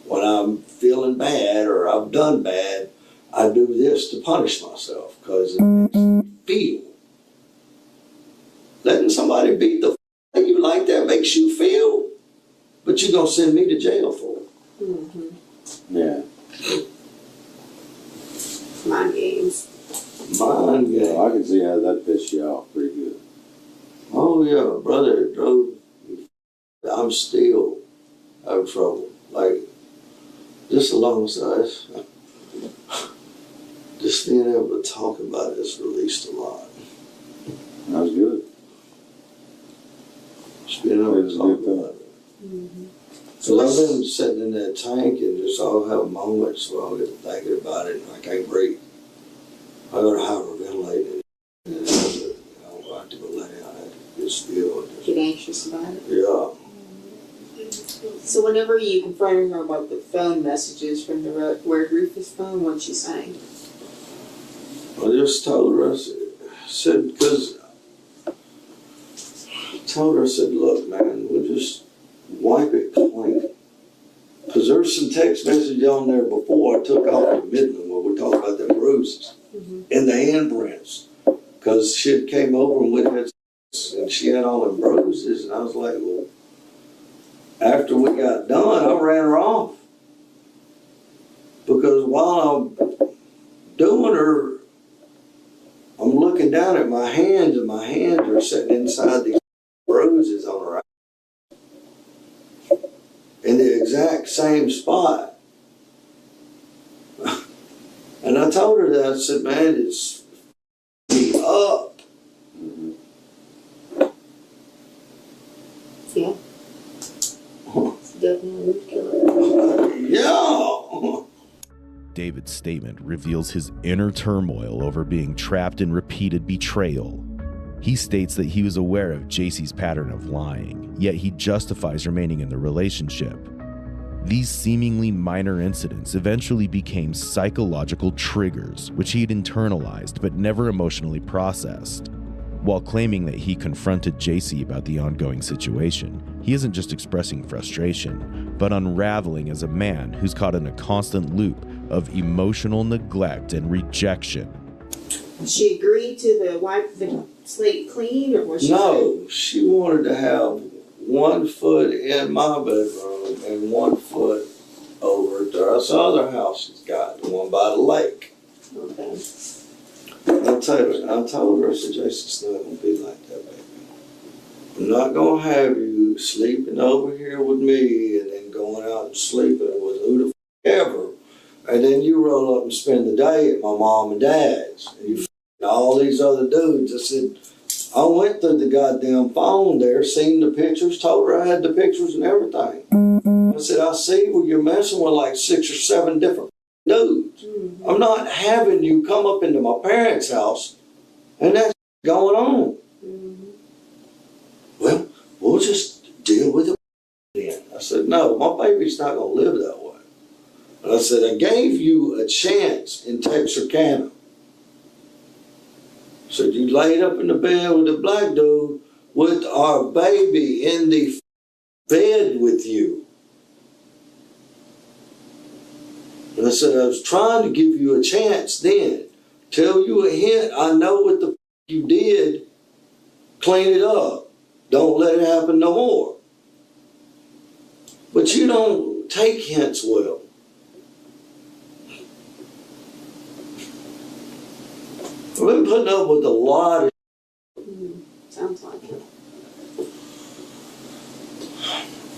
When I'm feeling bad or I've done bad, I do this to punish myself because it makes me feel. Letting somebody beat the f*** you like that makes you feel, but you're going to send me to jail for it. Mm-hmm. Yeah. Mind games. Mind game. Well, I can see how that pissed you off pretty good. Oh, yeah, brother, it drove me. I'm still having trouble. Like, just alongside us, just being able to talk about it's released a lot. That was good. Just being able to talk about it. Mm-hmm. So I've been sitting in that tank and just I'll have moments where I'll get thinking about it and I can't breathe. I go to hyperventilate and I have to go lay down and just feel it. Get anxious about it. Yeah. So whenever you confronted her about the phone messages from the Red Rufus phone, what'd she say? I just told her, I said, because I told her, I said, look, man, we'll just wipe it clean. Because there's some text message on there before I took off to Midland where we talked about them bruises and the handprints. Because she had came over and we had, and she had all them bruises, and I was like, well, after we got done, I ran her off. Because while I'm doing her, I'm looking down at my hands, and my hands are sitting inside these bruises on her eye. In the exact same spot. And I told her that, I said, man, it's me up. Yeah. It's definitely a root killer. Yeah. David's statement reveals his inner turmoil over being trapped in repeated betrayal. He states that he was aware of JC's pattern of lying, yet he justifies remaining in the relationship. These seemingly minor incidents eventually became psychological triggers, which he had internalized but never emotionally processed. While claiming that he confronted JC about the ongoing situation, he isn't just expressing frustration, but unraveling as a man who's caught in a constant loop of emotional neglect and rejection. She agreed to wipe the slate clean, or was she? No, she wanted to have 1 foot in my bedroom and 1 foot over at the other house she's got, the one by the lake. Okay. I told her, I said, Jason, it's not going to be like that, baby. I'm not going to have you sleeping over here with me and then going out and sleeping with who the f*** ever. And then you roll up and spend the day at my mom and dad's. And you all these other dudes. I said, I went through the goddamn phone there, seen the pictures, told her I had the pictures and everything. I said, I see where you're messing with like 6 or 7 different dudes. I'm not having you come up into my parents' house and that's going on. Well, we'll just deal with it then. I said, no, my baby's not going to live that way. And I said, I gave you a chance in Texarkana. I said, you laid up in the bed with the black dude with our baby in the bed with you. And I said, I was trying to give you a chance then. Tell you a hint, I know what the you did, clean it up. Don't let it happen no more. But you don't take hints well. I've been putting up with a lot of. Sounds like it.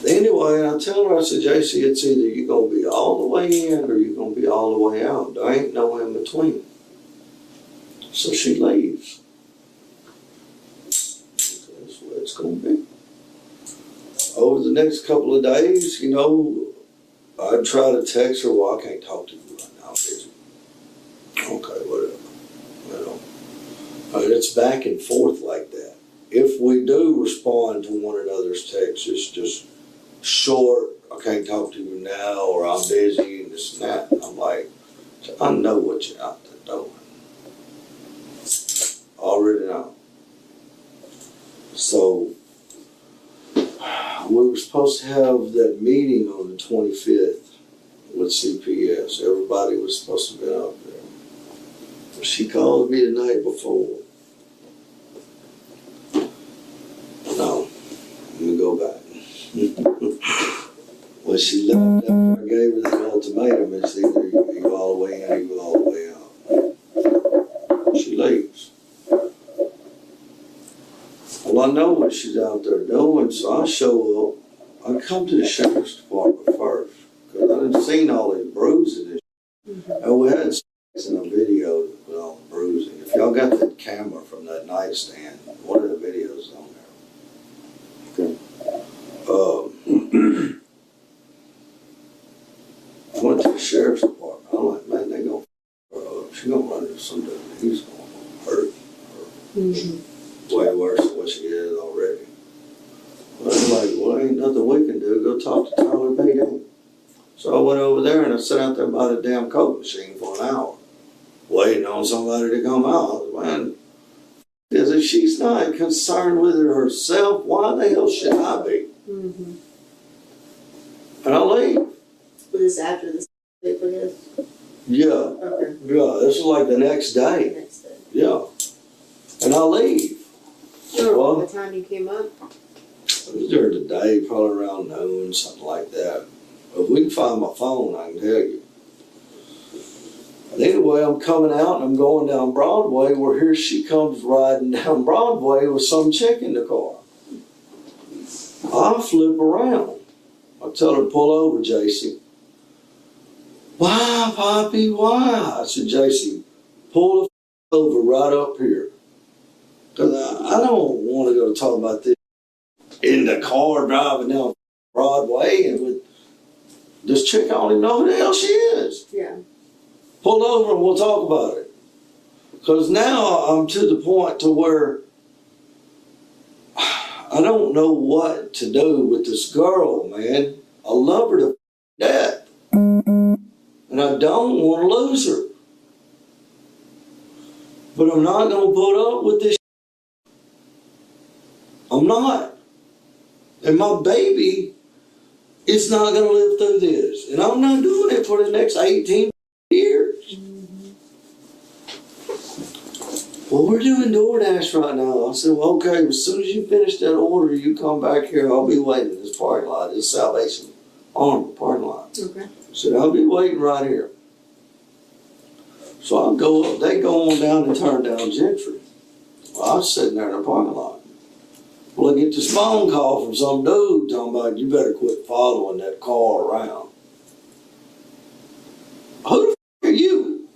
Anyway, I tell her, I said, JC, it's either you're going to be all the way in or you're going to be all the way out. There ain't no in between. So she leaves. That's what it's going to be. Over the next couple of days, you know, I'd try to text her, well, I can't talk to you right now, I'm busy. Okay, whatever. You know, it's back and forth like that. If we do respond to one another's texts, it's just short, I can't talk to you now, or I'm busy, and this and that. And I'm like, I know what you're out there doing. Already know. So, we were supposed to have that meeting on the 25th with CPS. Everybody was supposed to be out there. She called me the night before. No, let me go back. When she left after I gave her the ultimatum, it's either you go all the way in or you go all the way out. She leaves. Well, I know what she's out there doing, so I show up. I come to the sheriff's department first, because I done seen all these bruises and shit. And we had sex in a video with all the bruising. If y'all got that camera from that nightstand, one of the videos on there. Okay. I went to the sheriff's department. I'm like, man, they gonna f her up. She gonna run into some dude. He's gonna hurt her. Way worse than what she is already. Well, I'm like, well, ain't nothing we can do. Go talk to Tyler PD. So I went over there and I sat out there by the damn coke machine for an hour, waiting on somebody to come out. Man, because if she's not concerned with her herself, why the hell should I be? And I leave. Was this after the paper is? Yeah. Okay. Yeah, this is like the next day. Next day. Yeah. And I leave. Sure. Well, What time you came up? It was during the day, probably around noon, something like that. If we can find my phone, I can tell you. But anyway, I'm coming out and I'm going down Broadway, where here she comes riding down Broadway with some chick in the car. I flip around. I tell her to pull over, JC. Why, Poppy, why? I said, JC, pull the over right up here. Because I don't want to go talk about this in the car driving down Broadway and with this chick, I don't even know who the hell she is. Yeah. Pull over and we'll talk about it. Because now I'm to the point to where I don't know what to do with this girl, man. I love her to death. And I don't want to lose her. But I'm not going to put up with this. I'm not. And my baby is not going to live through this. And I'm not doing it for the next 18 years. Well, we're doing DoorDash right now. I said, well, okay, as soon as you finish that order, you come back here. I'll be waiting in this parking lot, this Salvation Army parking lot. Okay. I said, I'll be waiting right here. So I go up, they go on down and turn down Gentry. Well, I was sitting there in the parking lot. Well, I get this phone call from some dude talking about, you better quit following that car around. Who the f*** are you?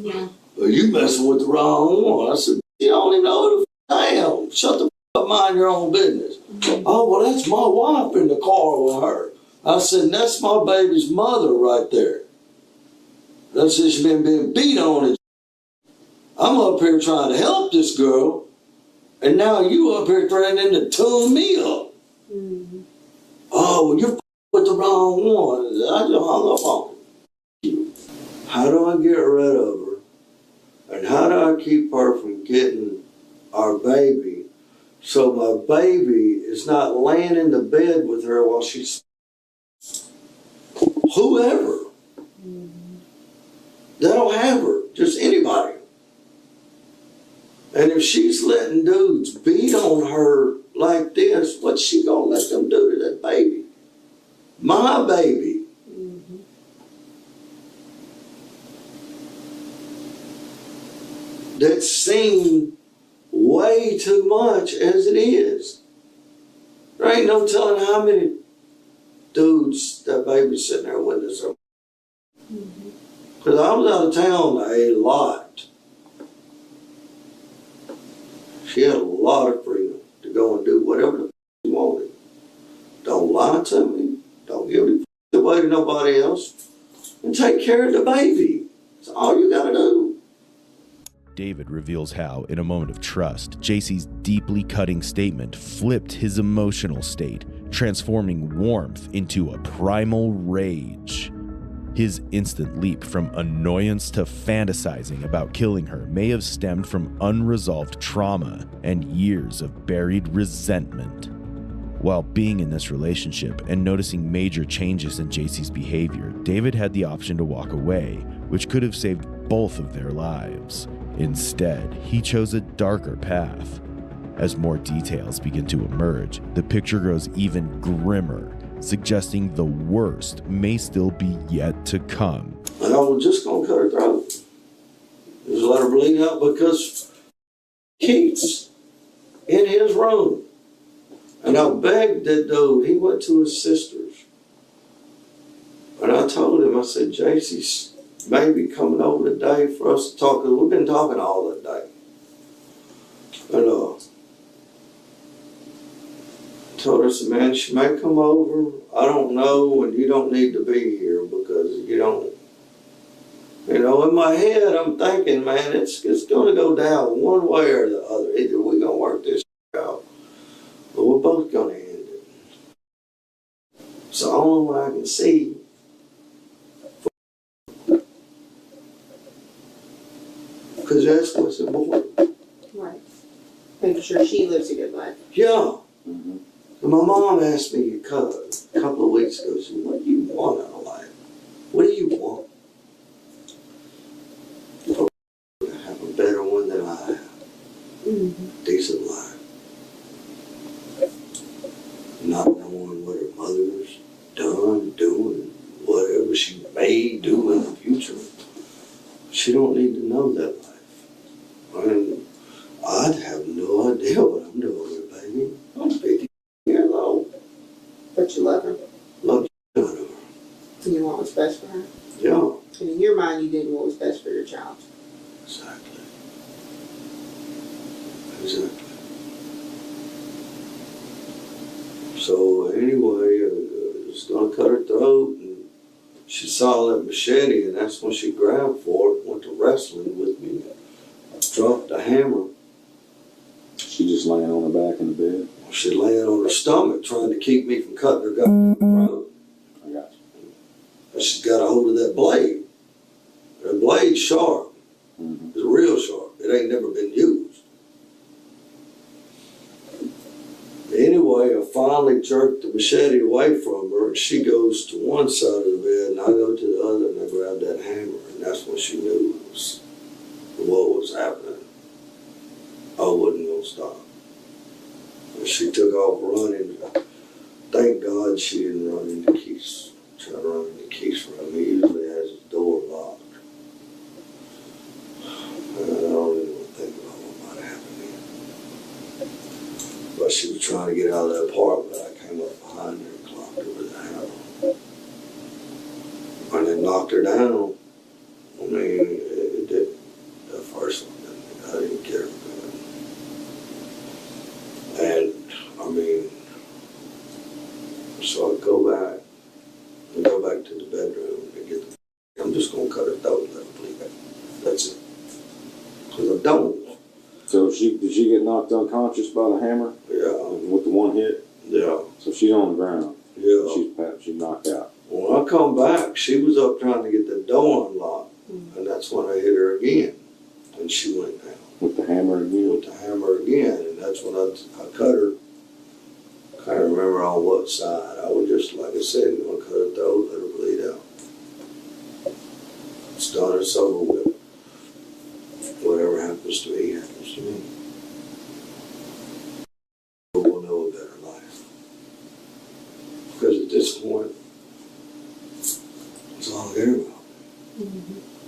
Yeah. Well, you messing with the wrong one. I said, you don't even know who the f*** I am. Shut the f*** up, mind your own business. Oh, well, that's my wife in the car with her. I said, that's my baby's mother right there. That's just been being beat on it. I'm up here trying to help this girl, and now you up here threatening to tune me up. Oh, well, you're with the wrong one. I just hung up on you. How do I get rid of her? And how do I keep her from getting our baby so my baby is not laying in the bed with her while she's whoever? That'll have her, just anybody. And if she's letting dudes beat on her like this, what's she gonna let them do to that baby? My baby. Mm-hmm. That's seen way too much as it is. There ain't no telling how many dudes that baby's sitting there witnessing. Because I was out of town a lot. She had a lot of freedom to go and do whatever the she wanted. Don't lie to me. Don't give it away to nobody else. And take care of the baby. That's all you gotta do. David reveals how, in a moment of trust, JC's deeply cutting statement flipped his emotional state, transforming warmth into a primal rage. His instant leap from annoyance to fantasizing about killing her may have stemmed from unresolved trauma and years of buried resentment. While being in this relationship and noticing major changes in JC's behavior, David had the option to walk away, which could have saved both of their lives. Instead, he chose a darker path. As more details begin to emerge, the picture grows even grimmer, suggesting the worst may still be yet to come. And I was just gonna cut her throat. Just let her bleed out because Keith's in his room. And I begged that dude, he went to his sister's. And I told him, I said, JC's maybe coming over today for us to talk, because we've been talking all that day. And told her, I said, man, she may come over. I don't know, and you don't need to be here because you don't. You know, in my head, I'm thinking, man, it's going to go down one way or the other. Either we're going to work this out, or we're both going to end it. So the only way I can see. Because that's what's important. Right. Making sure she lives a good life. Yeah. Mm-hmm. And my mom asked me a couple of weeks ago, she said, what do you want out of life? What do you want? To have a better one than I have. Mm-hmm. Decent life. Not knowing what her mother's done, doing, whatever she may do in the future. She don't need to know that life. And I'd have no idea what I'm doing with her, baby. I'm 50 years old. But you love her. Love the out of her. And you want what's best for her. Yeah. And in your mind, you did what was best for your child. Exactly. Exactly. So anyway, just gonna cut her throat, and she saw that machete, and that's when she grabbed for it, went to wrestling with me, dropped the hammer. She just laying on her back in the bed? She laying on her stomach trying to keep me from cutting her goddamn throat. I got you. And she's got a hold of that blade. That blade's sharp. Mm-hmm. It's real sharp. It ain't never been used. Anyway, I finally jerked the machete away from her, and she goes to one side of the bed, and I go to the other, and I grab that hammer, and that's when she knew what was happening. I wasn't going to stop. And she took off running. Thank God she didn't run into Keith's. Try to run into Keith's room. He usually has his door locked. And I don't even think about what might happen then. But she was trying to get out of that apartment. I came up behind her and clocked her with a hammer. When it knocked her down, I mean, it did. The first one, I didn't care. And, I mean, so I go back to the bedroom and get the, I'm just going to cut her throat and let her bleed out. That's it. Because I don't. So did she get knocked unconscious by the hammer? Yeah. With the one hit? Yeah. So she's on the ground? Yeah. She's knocked out. When I come back, she was up trying to get the door unlocked. And that's when I hit her again. And she went down. With the hammer again? With the hammer again. And that's when I cut her. I can't remember on what side. I was just, like I said, going to cut her throat, let her bleed out. It's done, it's over with. Whatever happens to me, happens to me. point. That's all I care about.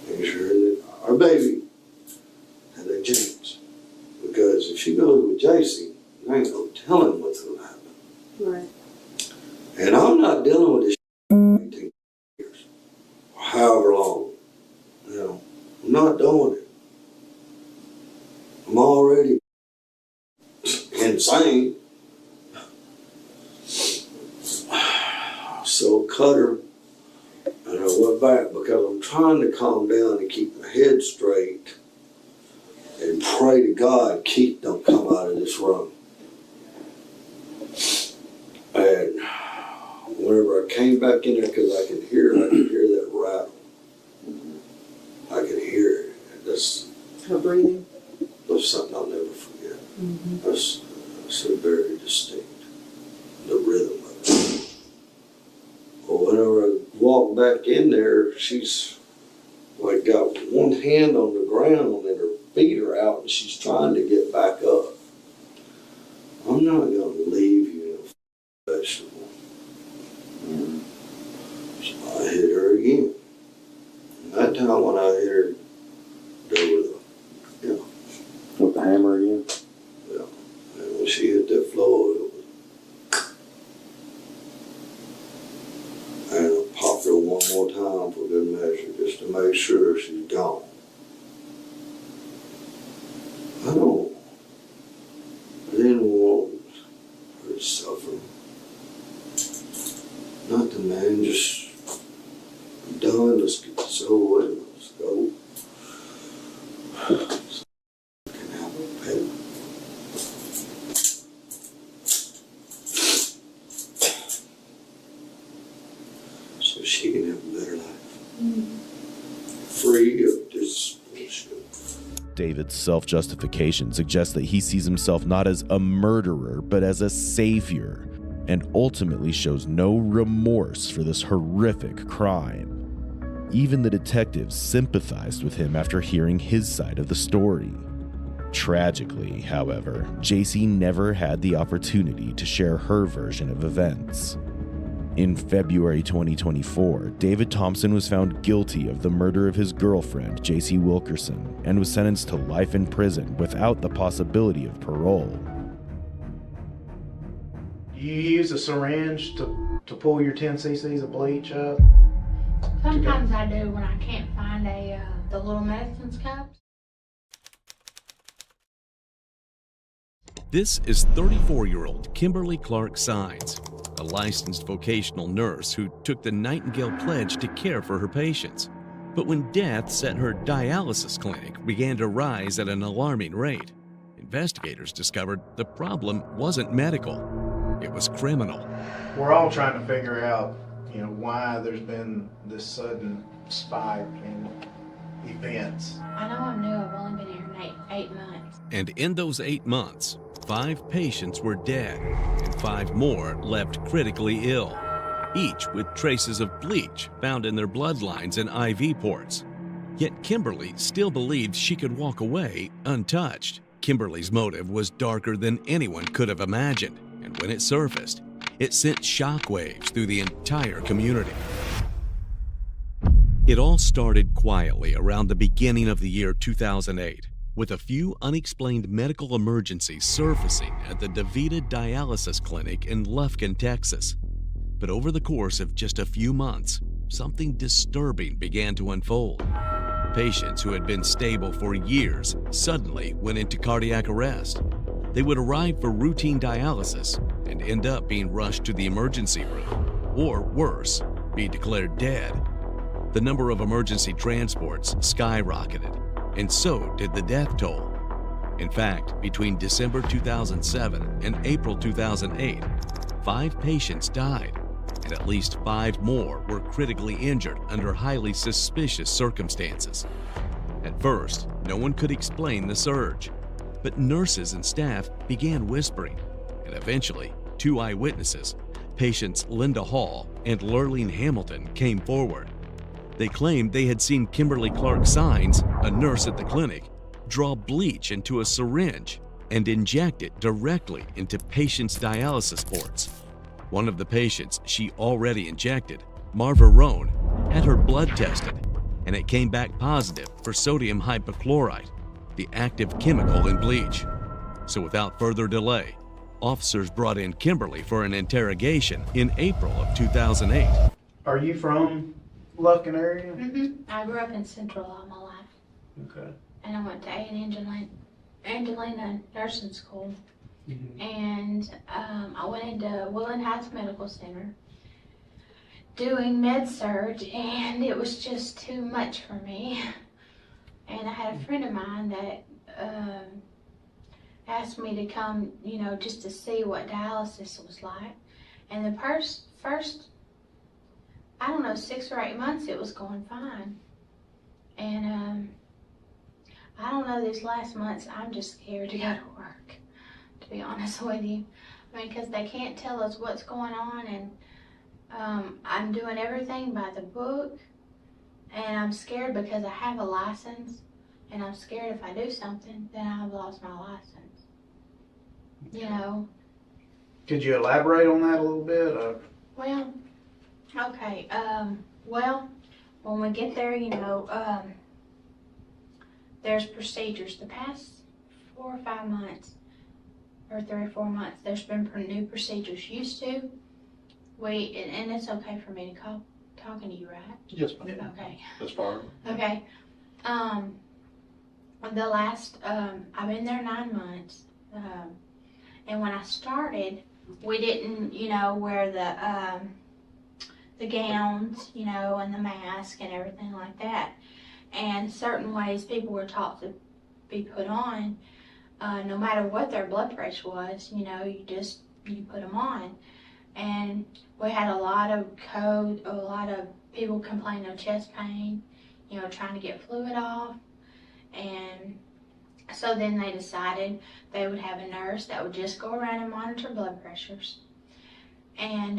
Make sure that our baby had a chance. Because if she goes with JC, there ain't no telling what's going to happen. Right. And I'm not dealing with this for 18 years, or however long. You know, I'm not doing it. I'm already insane. So I cut her, and I went back because I'm trying to calm down and keep my head straight and pray to God Keith don't come out of this room. And whenever I came back in there, because I could hear that rattle. I could hear it. Her breathing. That's something I'll never forget. That's so very distinct. The rhythm of it. Well, whenever I walked back in there, she's like got one hand on the ground and her feet are out and she's trying to get back up. I'm not going to leave you in a vegetable. So I hit her again. And that time when I hit her, there was With the hammer again? yeah. And when she hit that floor, it was. And I popped her one more time for good measure, just to make sure she's gone. I didn't want her to suffer. Nothing, man, just I'm done. Let's get this over with. Let's go. Can have a pet. So she can have a better life. Free of this bullshit. David's self-justification suggests that he sees himself not as a murderer, but as a savior, and ultimately shows no remorse for this horrific crime. Even the detectives sympathized with him after hearing his side of the story. Tragically, however, JC never had the opportunity to share her version of events. In February 2024, David Thompson was found guilty of the murder of his girlfriend, JC Wilkerson, and was sentenced to life in prison without the possibility of parole. You use a syringe to pull your 10 cc's of bleach up? Sometimes I do when I can't find the little medicine cups. This is 34-year-old Kimberly Clark Sines, a licensed vocational nurse who took the Nightingale Pledge to care for her patients. But when deaths at her dialysis clinic began to rise at an alarming rate, investigators discovered the problem wasn't medical, it was criminal. We're all trying to figure out, why there's been this sudden spike in events. I know I'm new, I've only been here 8 months. And in those 8 months, 5 patients were dead and 5 more left critically ill, each with traces of bleach found in their bloodlines and IV ports. Yet Kimberly still believed she could walk away untouched. Kimberly's motive was darker than anyone could have imagined, and when it surfaced, it sent shockwaves through the entire community. It all started quietly around the beginning of the year 2008, with a few unexplained medical emergencies surfacing at the DaVita Dialysis Clinic in Lufkin, Texas. But over the course of just a few months, something disturbing began to unfold. Patients who had been stable for years suddenly went into cardiac arrest. They would arrive for routine dialysis and end up being rushed to the emergency room, or worse, be declared dead. The number of emergency transports skyrocketed, and so did the death toll. In fact, between December 2007 and April 2008, 5 patients died, and at least 5 more were critically injured under highly suspicious circumstances. At first, no one could explain the surge, but nurses and staff began whispering, and eventually, 2 eyewitnesses, patients Linda Hall and Lurleen Hamilton, came forward. They claimed they had seen Kimberly Clark Sines, a nurse at the clinic, draw bleach into a syringe and inject it directly into patients' dialysis ports. One of the patients she already injected, Marva Roan, had her blood tested, and it came back positive for sodium hypochlorite, the active chemical in bleach. So without further delay, officers brought in Kimberly for an interrogation in April of 2008. Are you from Lufkin area? I grew up in Central all my life. Okay. And I went to Angelina Nursing School. And I went into Woodland Heights Medical Center doing med surg, and it was just too much for me. And I had a friend of mine that asked me to come, you know, just to see what dialysis was like. And the first, I don't know, 6 or 8 months, it was going fine. And I don't know, these last months, I'm just scared to go to work, to be honest with you. I mean, because they can't tell us what's going on, and I'm doing everything by the book, and I'm scared because I have a license, and I'm scared if I do something, then I've lost my license. You know? Could you elaborate on that a little bit? Well, okay, well, when we get there, you know, there's procedures. The past 4 or 5 months, or 3 or 4 months, there's been new procedures. Used to, and it's okay for me to call talking to you, right? Yes, ma'am. Okay. That's fine. Okay. The last, I've been there 9 months, and when I started, we didn't, you know, wear the gowns, you know, and the mask and everything like that. And certain ways people were taught to be put on, no matter what their blood pressure was, you know, you put them on. And we had a lot of people complaining of chest pain, you know, trying to get fluid off. And so then they decided they would have a nurse that would just go around and monitor blood pressures. And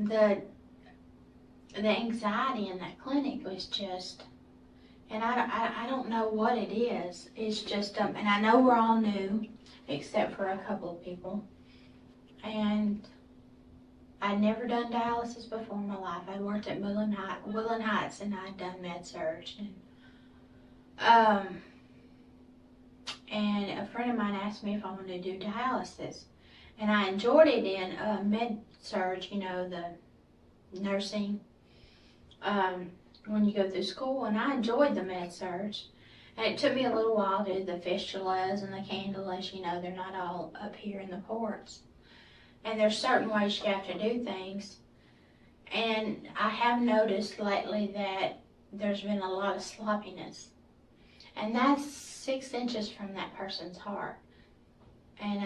the anxiety in that clinic was just, and I don't know what it is. It's just, and I know we're all new, except for a couple of people. And I'd never done dialysis before in my life. I'd worked at Woodland Heights, and I'd done med surg. And a friend of mine asked me if I wanted to do dialysis. And I enjoyed it in med surg, you know, the nursing, when you go through school, and I enjoyed the med surg. And it took me a little while to do the fistulas and the cannulas, you know, they're not all up here in the ports. And there's certain ways you have to do things. And I have noticed lately that there's been a lot of sloppiness. And that's 6 inches from that person's heart. And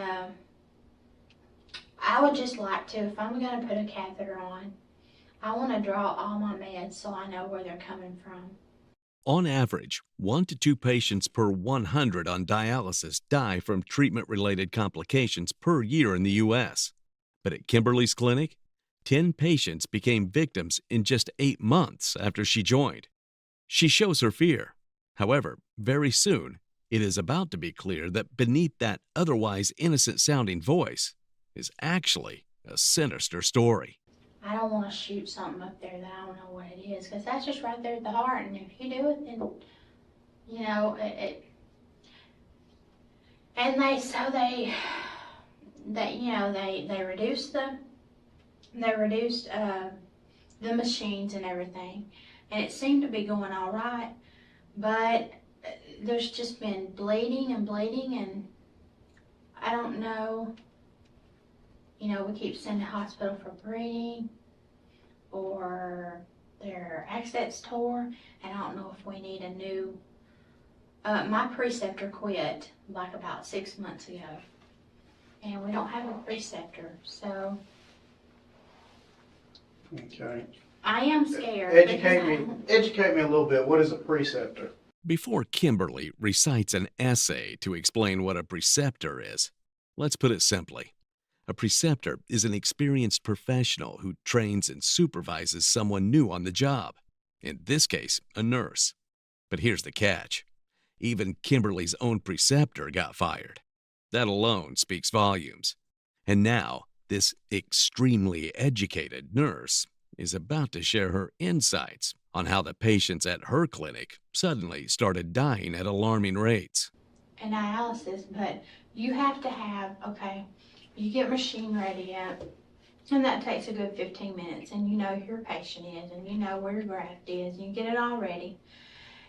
I would just like to, if I'm going to put a catheter on, I want to draw all my meds so I know where they're coming from. On average, 1 to 2 patients per 100 on dialysis die from treatment-related complications per year in the U.S. But at Kimberly's clinic, 10 patients became victims in just 8 months after she joined. She shows her fear. However, very soon, it is about to be clear that beneath that otherwise innocent-sounding voice is actually a sinister story. I don't want to shoot something up there that I don't know what it is, because that's just right there at the heart, and if you do it, then, you know, and they reduced the machines and everything, and it seemed to be going all right, but there's just been bleeding, and I don't know. You know, we keep sending to hospital for bleeding, or their access tore, and I don't know if we need a new, my preceptor quit like about 6 months ago, and we don't have a preceptor, so. Okay. I am scared. Educate me a little bit. What is a preceptor? Before Kimberly recites an essay to explain what a preceptor is, let's put it simply. A preceptor is an experienced professional who trains and supervises someone new on the job, in this case, a nurse. But here's the catch. Even Kimberly's own preceptor got fired. That alone speaks volumes. And now, this extremely educated nurse is about to share her insights on how the patients at her clinic suddenly started dying at alarming rates. And dialysis, but you have to have, you get machine ready up, and that takes a good 15 minutes, and you know who your patient is, and you know where your graft is, and you get it all ready.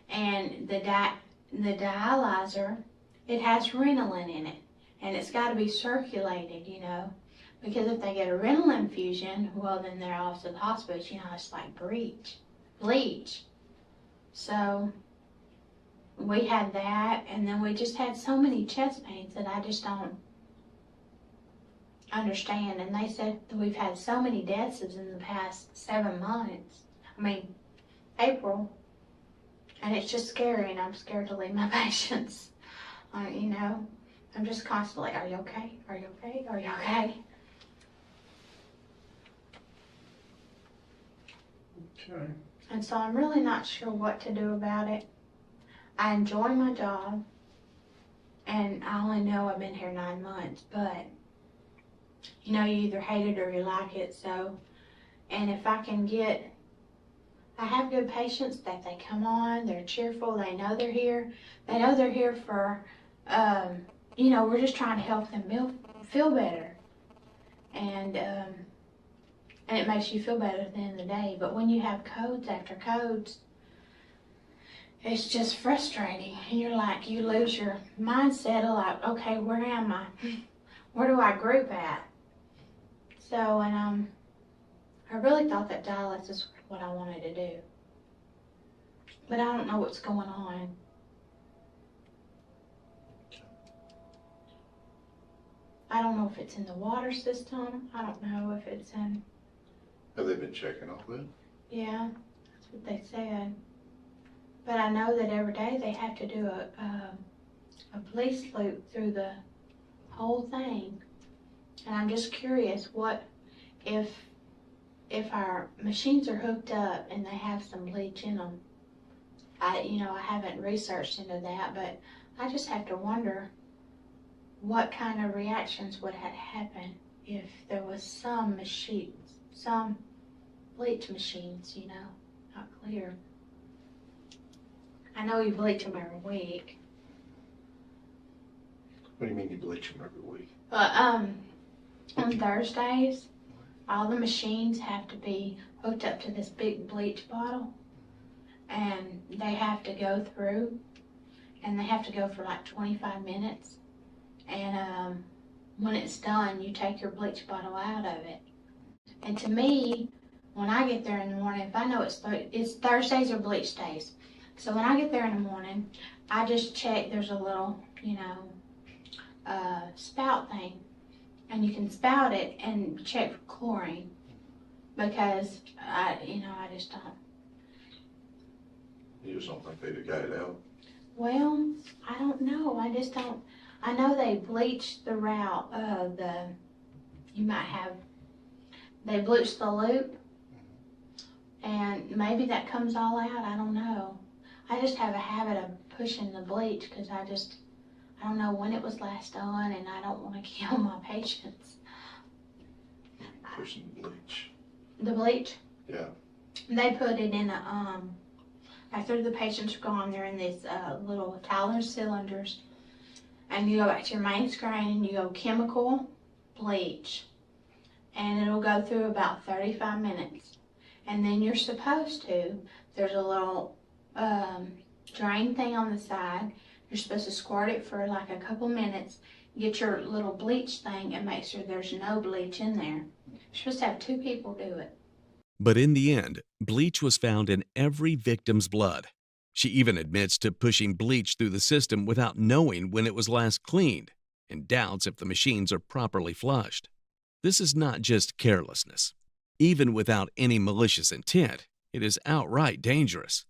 And the dialyzer, it has Ritalin in it, and it's got to be circulated, because if they get a Ritalin infusion, well, then they're off to the hospital. It's like bleach. So we had that, and then we just had so many chest pains that I just don't understand. And they said that we've had so many deaths in the past 7 months. April. And it's just scary, and I'm scared to leave my patients. I'm just constantly, are you okay? Are you okay? Are you okay? Okay. And so I'm really not sure what to do about it. I enjoy my job, and I only know I've been here 9 months, but you either hate it or you like it. So, and if I can I have good patients that they come on, they're cheerful, they know they're here. They know they're here for, we're just trying to help them feel better. And it makes you feel better at the end of the day. But when you have codes after codes, it's just frustrating. And you're like, you lose your mindset of like, okay, where am I? Where do I group at? So, and I really thought that dialysis was what I wanted to do. But I don't know what's going on. I don't know if it's in the water system. I don't know if it's in... Have they been checking all that? Yeah, that's what they said. But I know that every day they have to do a police loop through the whole thing. And I'm just curious, what if our machines are hooked up and they have some bleach in them? I haven't researched into that, but I just have to wonder what kind of reactions would happen if there was some bleach machines, not clear. I know you bleach them every week. What do you mean you bleach them every week? But on Thursdays, all the machines have to be hooked up to this big bleach bottle, and they have to go through, and they have to go for like 25 minutes. And when it's done, you take your bleach bottle out of it. And to me, when I get there in the morning, if I know it's Thursdays or bleach days, so when I get there in the morning, I just check. There's a little, spout thing, and you can spout it and check for chlorine, because I just don't. You just don't think they'd have got it out? Well, I don't know. I just don't. I know they bleach the route of they bleach the loop, and maybe that comes all out. I don't know. I just have a habit of pushing the bleach because I don't know when it was last done, and I don't want to kill my patients. Pushing the bleach. The bleach? Yeah. They put it in after the patients are gone, they're in these little Tyler cylinders. And you go back to your main screen and you go chemical, bleach. And it'll go through about 35 minutes. And then there's a little drain thing on the side. You're supposed to squirt it for like a couple minutes, get your little bleach thing, and make sure there's no bleach in there. You're supposed to have 2 people do it. But in the end, bleach was found in every victim's blood. She even admits to pushing bleach through the system without knowing when it was last cleaned, and doubts if the machines are properly flushed. This is not just carelessness. Even without any malicious intent, it is outright dangerous.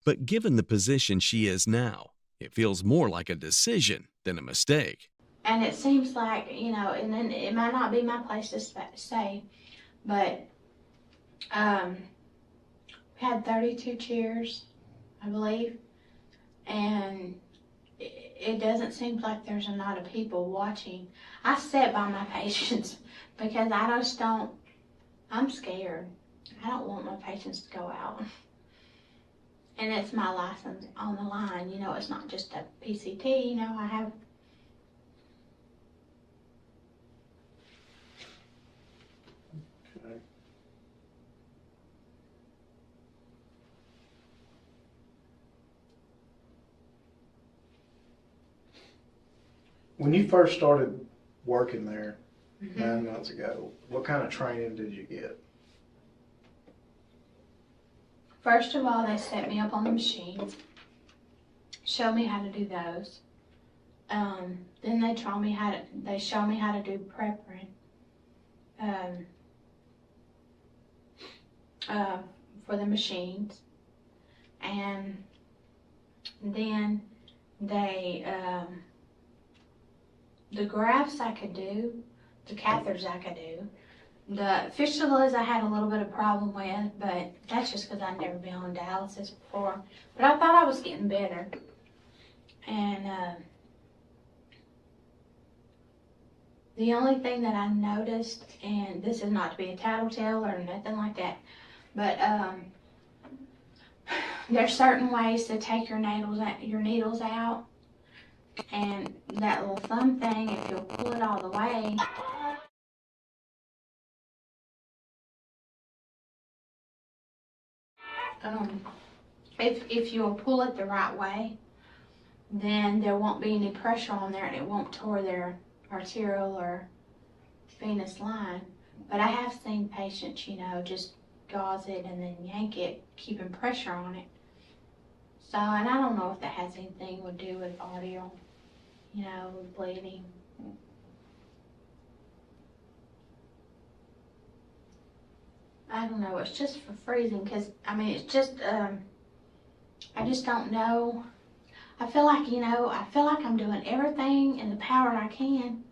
But given the position she is now, it feels more like a decision than a mistake. And it seems like, and then it might not be my place to say, but we had 32 chairs, I believe, and it doesn't seem like there's a lot of people watching. I sit by my patients because I just don't, I'm scared. I don't want my patients to go out. And it's my license on the line. You know, it's not just a PCT, you know, I have. Okay. When you first started working there 9 months ago, what kind of training did you get? First of all, they set me up on the machines, show me how to do those. Then they show me how to do preparing for the machines, and then they the grafts I could do, the catheters I could do. The fistulas I had a little bit of problem with, but that's just because I'd never been on dialysis before. But I thought I was getting better. And the only thing that I noticed, and this is not to be a tattletale or nothing like that, but there's certain ways to take your needles out. And that little thumb thing, if you'll pull it all the way, if you'll pull it the right way, then there won't be any pressure on there and it won't tear their arterial or venous line. But I have seen patients, you know, just gauze it and then yank it, keeping pressure on it. So, and I don't know if that has anything to do with arterial, you know, bleeding. I don't know, it's just for freezing, because, I mean, it's just, I just don't know. I feel like, you know, I'm doing everything in the power I can.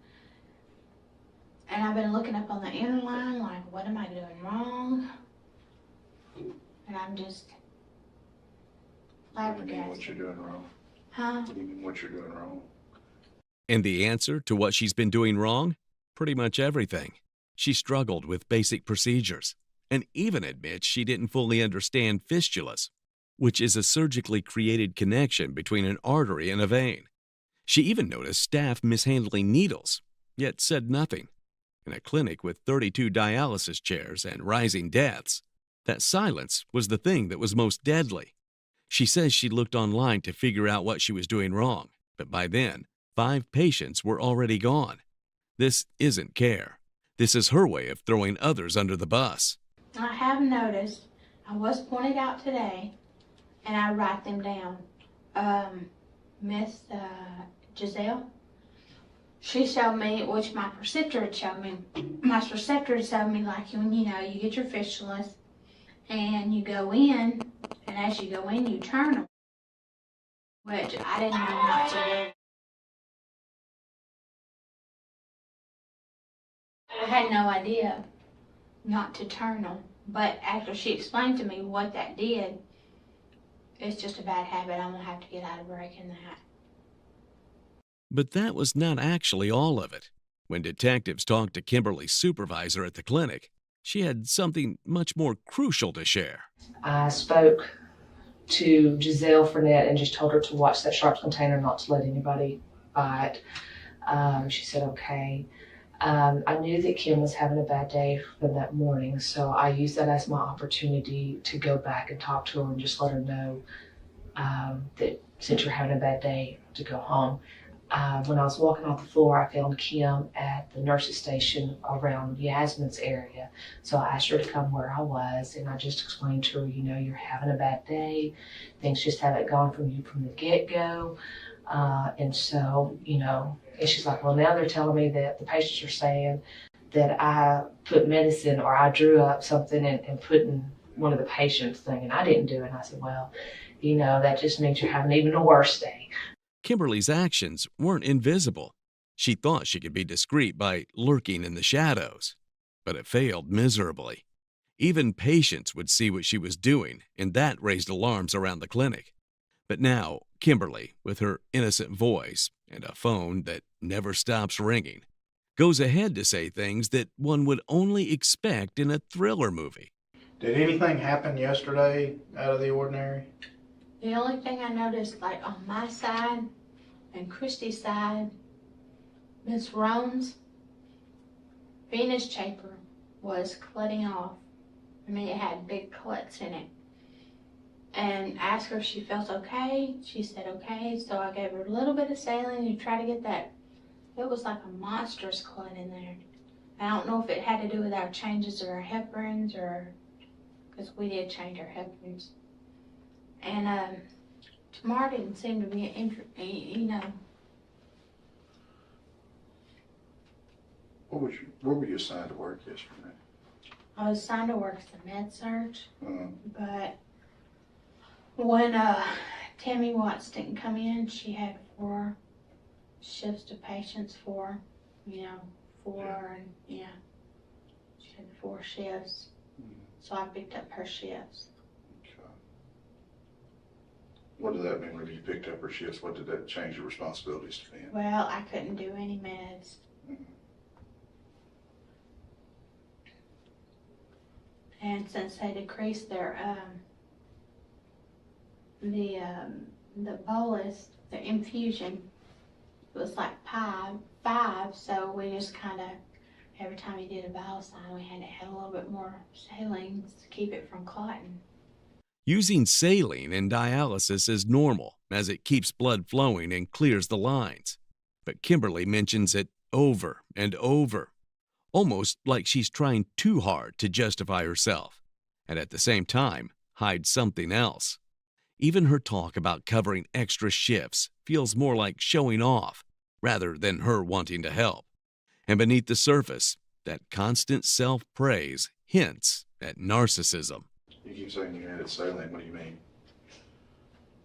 And I've been looking up on the inner line, like, what am I doing wrong? And I'm just What do you mean flabbergasted. what you're doing wrong? Huh? What do you mean what you're doing wrong? And the answer to what she's been doing wrong? Pretty much everything. She struggled with basic procedures and even admits she didn't fully understand fistulas, which is a surgically created connection between an artery and a vein. She even noticed staff mishandling needles, yet said nothing. In a clinic with 32 dialysis chairs and rising deaths, that silence was the thing that was most deadly. She says she looked online to figure out what she was doing wrong, but by then, 5 patients were already gone. This isn't care. This is her way of throwing others under the bus. I have noticed, I was pointed out today, and I write them down. Miss Giselle, she showed me, which my preceptor had showed me. My preceptor had showed me, like, when you know, you get your fistulas, and you go in, and as you go in, you turn them, which I didn't know not to do. I had no idea not to turn them, but after she explained to me what that did, it's just a bad habit. I'm gonna have to get out of breaking that. But that was not actually all of it. When detectives talked to Kimberly's supervisor at the clinic, she had something much more crucial to share. I spoke to Giselle Fournette and just told her to watch that sharps container, not to let anybody buy it. She said, okay. I knew that Kim was having a bad day from that morning, so I used that as my opportunity to go back and talk to her and just let her know that since you're having a bad day, to go home. When I was walking off the floor, I found Kim at the nurse's station around Yasmin's area. So I asked her to come where I was, and I just explained to her, you know, you're having a bad day. Things just haven't gone from you from the get-go. And so, you know, and she's like, well, now they're telling me that the patients are saying that I put medicine or I drew up something and put in one of the patients' thing, and I didn't do it. And I said, well, you know, that just means you're having even a worse day. Kimberly's actions weren't invisible. She thought she could be discreet by lurking in the shadows, but it failed miserably. Even patients would see what she was doing, and that raised alarms around the clinic. But now, Kimberly, with her innocent voice and a phone that never stops ringing, goes ahead to say things that one would only expect in a thriller movie. Did anything happen yesterday out of the ordinary? The only thing I noticed, like on my side and Christy's side, Miss Roan's Venus chamber was cutting off. I mean, it had big cuts in it. And asked her if she felt okay. She said okay, so I gave her a little bit of saline to try to get that. It was like a monstrous cut in there. I don't know if it had to do with our changes of our heparins or, because we did change our heparins. And tomorrow didn't seem to be, you know. Where were you assigned to work yesterday? I was assigned to work as a med surge, but when Tammy Watts didn't come in, she had 4 shifts to patients, 4, and yeah, she had 4 shifts. So I picked up her shifts. Okay. What did that mean when you picked up her shifts? What did that change your responsibilities to be? Well, I couldn't do any meds. And since they decreased their the bolus, the infusion, it was like 5, so we just kind of, every time he did a vital sign, we had to have a little bit more saline to keep it from clotting. Using saline in dialysis is normal, as it keeps blood flowing and clears the lines. But Kimberly mentions it over and over, almost like she's trying too hard to justify herself, and at the same time, hide something else. Even her talk about covering extra shifts feels more like showing off rather than her wanting to help. And beneath the surface, that constant self-praise hints at narcissism. You keep saying you added saline. What do you mean?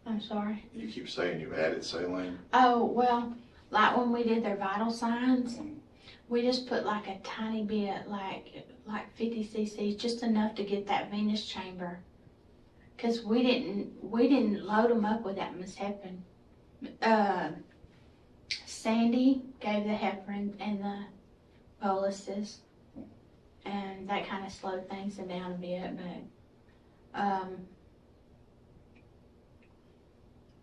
I'm sorry? You keep saying you added saline. Oh, well, like when we did their vital signs, we just put like a tiny bit, like 50 cc's, just enough to get that venous chamber. Because we didn't load them up with that Miss heparin. Sandy gave the heparin and the boluses, and that kind of slowed things down a bit,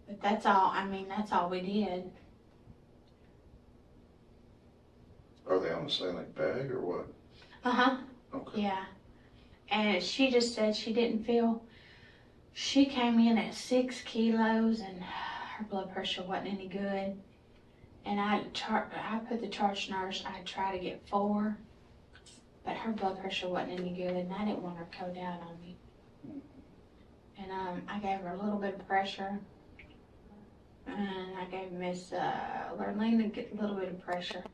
but that's all. I mean, that's all we did. Are they on the saline bag or what? Okay. Yeah. And she just said she didn't feel. She came in at 6 kilos and her blood pressure wasn't any good. And I put the charge nurse, I tried to get 4, but her blood pressure wasn't any good and I didn't want her to go down on me. And I gave her a little bit of pressure. And I gave Miss Lurleen a little bit of pressure.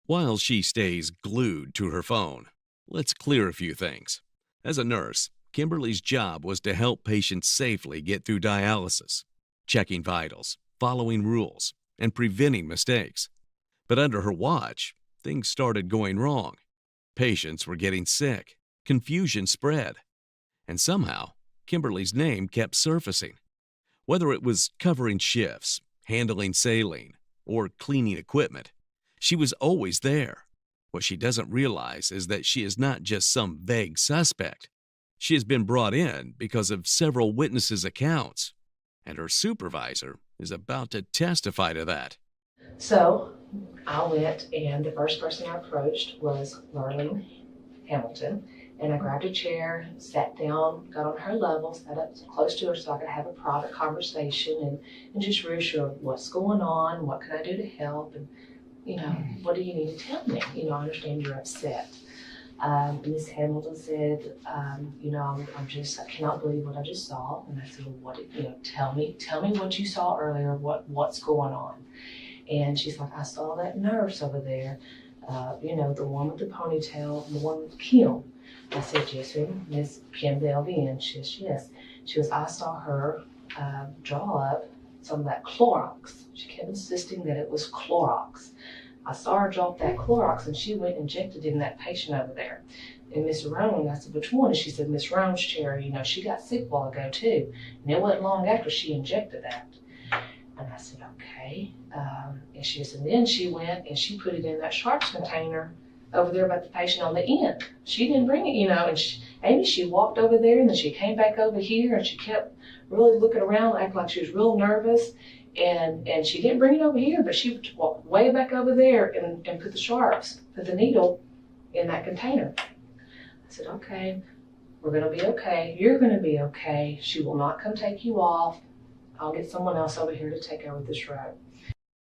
While she stays glued to her phone, let's clear a few things. As a nurse, Kimberly's job was to help patients safely get through dialysis, checking vitals, following rules, and preventing mistakes. But under her watch, things started going wrong. Patients were getting sick, confusion spread, and somehow Kimberly's name kept surfacing. Whether it was covering shifts, handling saline, or cleaning equipment, she was always there. What she doesn't realize is that she is not just some vague suspect. She has been brought in because of several witnesses' accounts, and her supervisor is about to testify to that. So I went, and the first person I approached was Lurleen Hamilton, and I grabbed a chair, sat down, got on her level, sat up close to her so I could have a private conversation and just reassure what's going on, what can I do to help, and what do you need to tell me? I understand you're upset. Ms. Hamilton said, I cannot believe what I just saw. And I said, well, tell me what you saw earlier, what's going on? And she's like, I saw that nurse over there, the one with the ponytail, the one with Kim. I said, yes, ma'am, Miss Kim Delvian. She says, yes. She goes, I saw her draw up some of that Clorox. She kept insisting that it was Clorox. I saw her drop that Clorox and she went and injected in that patient over there. And Miss Roan, I said, which one? And she said, Miss Roan's chair, you know, she got sick a while ago too. And it wasn't long after she injected that. And I said, okay. And she said, and then she went and she put it in that sharps container over there by the patient on the end. She didn't bring it, you know, and Amy, she walked over there and then she came back over here and she kept really looking around, acting like she was real nervous. And she didn't bring it over here, but she walked way back over there and put the sharps, put the needle in that container. I said, okay, we're gonna be okay. You're gonna be okay. She will not come take you off. I'll get someone else over here to take over this road.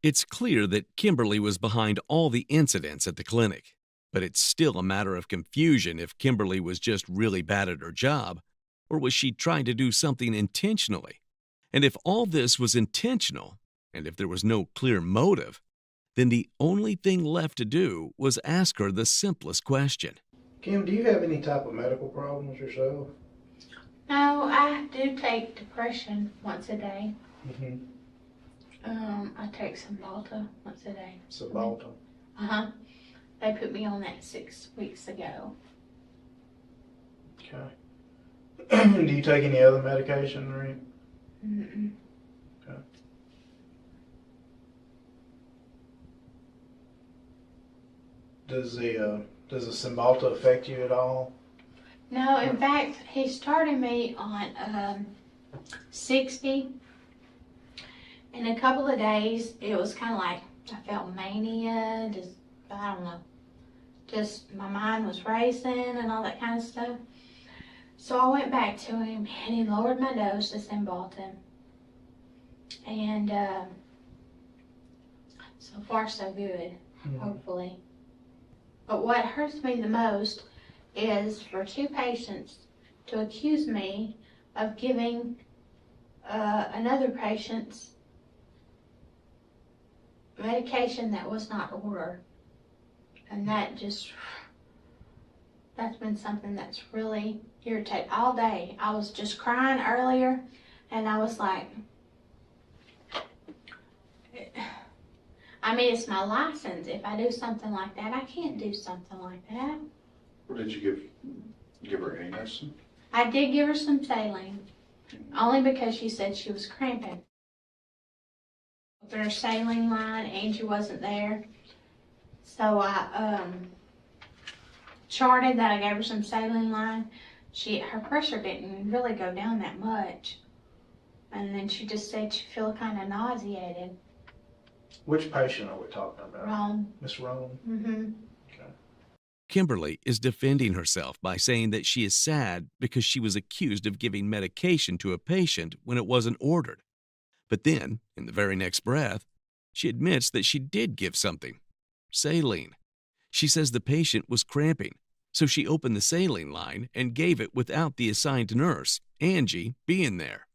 It's clear that Kimberly was behind all the incidents at the clinic, but it's still a matter of confusion if Kimberly was just really bad at her job, or was she trying to do something intentionally? And if all this was intentional, and if there was no clear motive, then the only thing left to do was ask her the simplest question. Kim, do you have any type of medical problems yourself? No, I do take depression once a day. Mm-hmm. I take Cymbalta once a day. Cymbalta? Uh-huh. They put me on that 6 weeks ago. Okay. Do you take any other medication or anything? Mm-mm. Okay. Does the Cymbalta affect you at all? No, in fact, he started me on 60. In a couple of days, it was kind of like I felt mania, just, I don't know, just my mind was racing and all that kind of stuff. So I went back to him and he lowered my dose to Cymbalta. And so far so good, hopefully. But what hurts me the most is for 2 patients to accuse me of giving another patient's medication that was not ordered. And that's been something that's really irritated all day. I was just crying earlier and I was like, I mean, it's my license. If I do something like that, I can't do something like that. What did you give her any medicine? I did give her some saline, only because she said she was cramping. With her saline line, Angie wasn't there. So I charted that I gave her some saline line. Her pressure didn't really go down that much. And then she just said she felt kind of nauseated. Which patient are we talking about? Roan. Miss Roan? Mm-hmm. Okay. Kimberly is defending herself by saying that she is sad because she was accused of giving medication to a patient when it wasn't ordered. But then, in the very next breath, she admits that she did give something. Saline. She says the patient was cramping, so she opened the saline line and gave it without the assigned nurse, Angie, being there.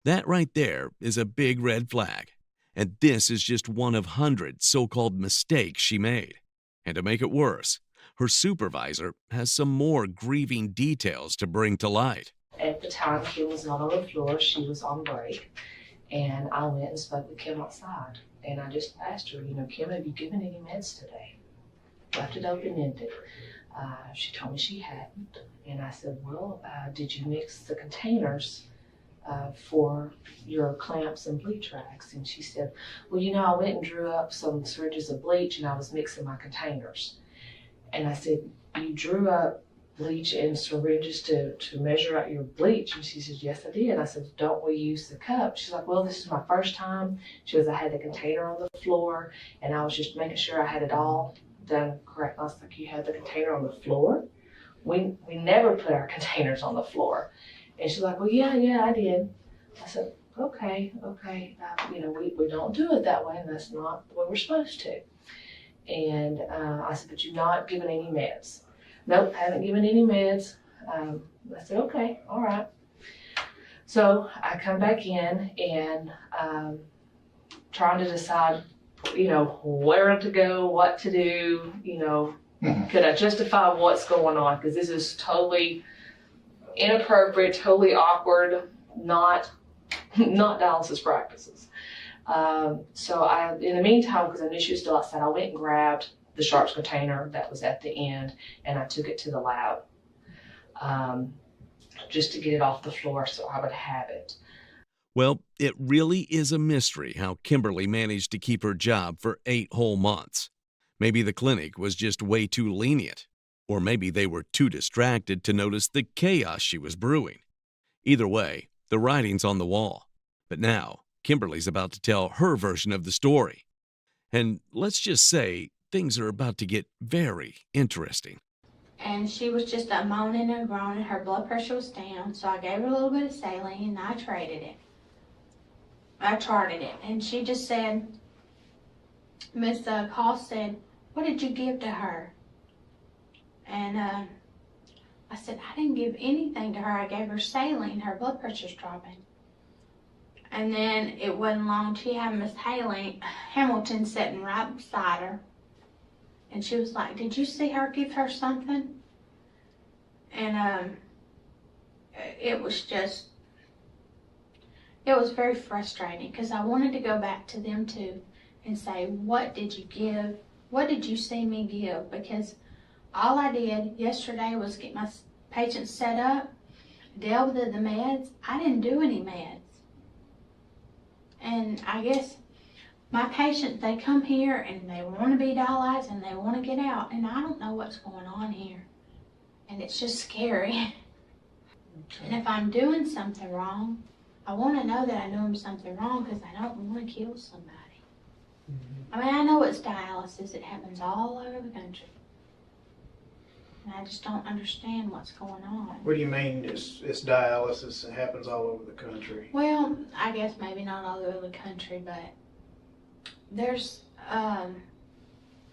That right there is a big red flag. And this is just one of hundreds so-called mistakes she made. And to make it worse, her supervisor has some more grieving details to bring to light. At the time, Kim was not on the floor. She was on break. And I went and spoke with Kim outside. And I just asked her, Kim, have you given any meds today? Left it open-ended. She told me she hadn't. And I said, well, did you mix the containers for your clamps and bleach racks? And she said, well, I went and drew up some syringes of bleach and I was mixing my containers. And I said, you drew up bleach and syringes to measure out your bleach? And she said, yes, I did. I said, don't we use the cup? She's like, well, this is my first time. She goes, I had the container on the floor and I was just making sure I had it all done correct. I was like, you had the container on the floor? We never put our containers on the floor. And she's like, well, yeah, I did. I said, okay. We don't do it that way, and that's not the way we're supposed to. And I said, but you've not given any meds? Nope, haven't given any meds. I said, okay, all right. So I come back in and trying to decide, where to go, what to do, could I justify what's going on? Because this is totally inappropriate, totally awkward, not dialysis practices. So in the meantime, because I knew she was still outside, I went and grabbed the sharps container that was at the end, and I took it to the lab, just to get it off the floor so I would have it. Well, it really is a mystery how Kimberly managed to keep her job for 8 whole months. Maybe the clinic was just way too lenient, or maybe they were too distracted to notice the chaos she was brewing. Either way, the writing's on the wall. But now, Kimberly's about to tell her version of the story. And let's just say things are about to get very interesting. And she was just moaning and groaning. Her blood pressure was down, so I gave her a little bit of saline and I charted it. And she just said, Miss Paul said, "What did you give to her?" And I said, "I didn't give anything to her. I gave her saline. Her blood pressure's dropping." And then it wasn't long. She had Miss Hamilton sitting right beside her. And she was like, "Did you see her give her something?" And it was very frustrating because I wanted to go back to them too and say, "What did you give? What did you see me give?" Because all I did yesterday was get my patients set up, deal with the meds. I didn't do any meds. And I guess my patients, they come here and they want to be dialyzed and they want to get out. And I don't know what's going on here. And it's just scary. Okay. And if I'm doing something wrong, I want to know that I'm doing something wrong because I don't want to kill somebody. Mm-hmm. I mean, I know it's dialysis. It happens all over the country. And I just don't understand what's going on. What do you mean it's dialysis? It happens all over the country? Well, I guess maybe not all over the country, but there's,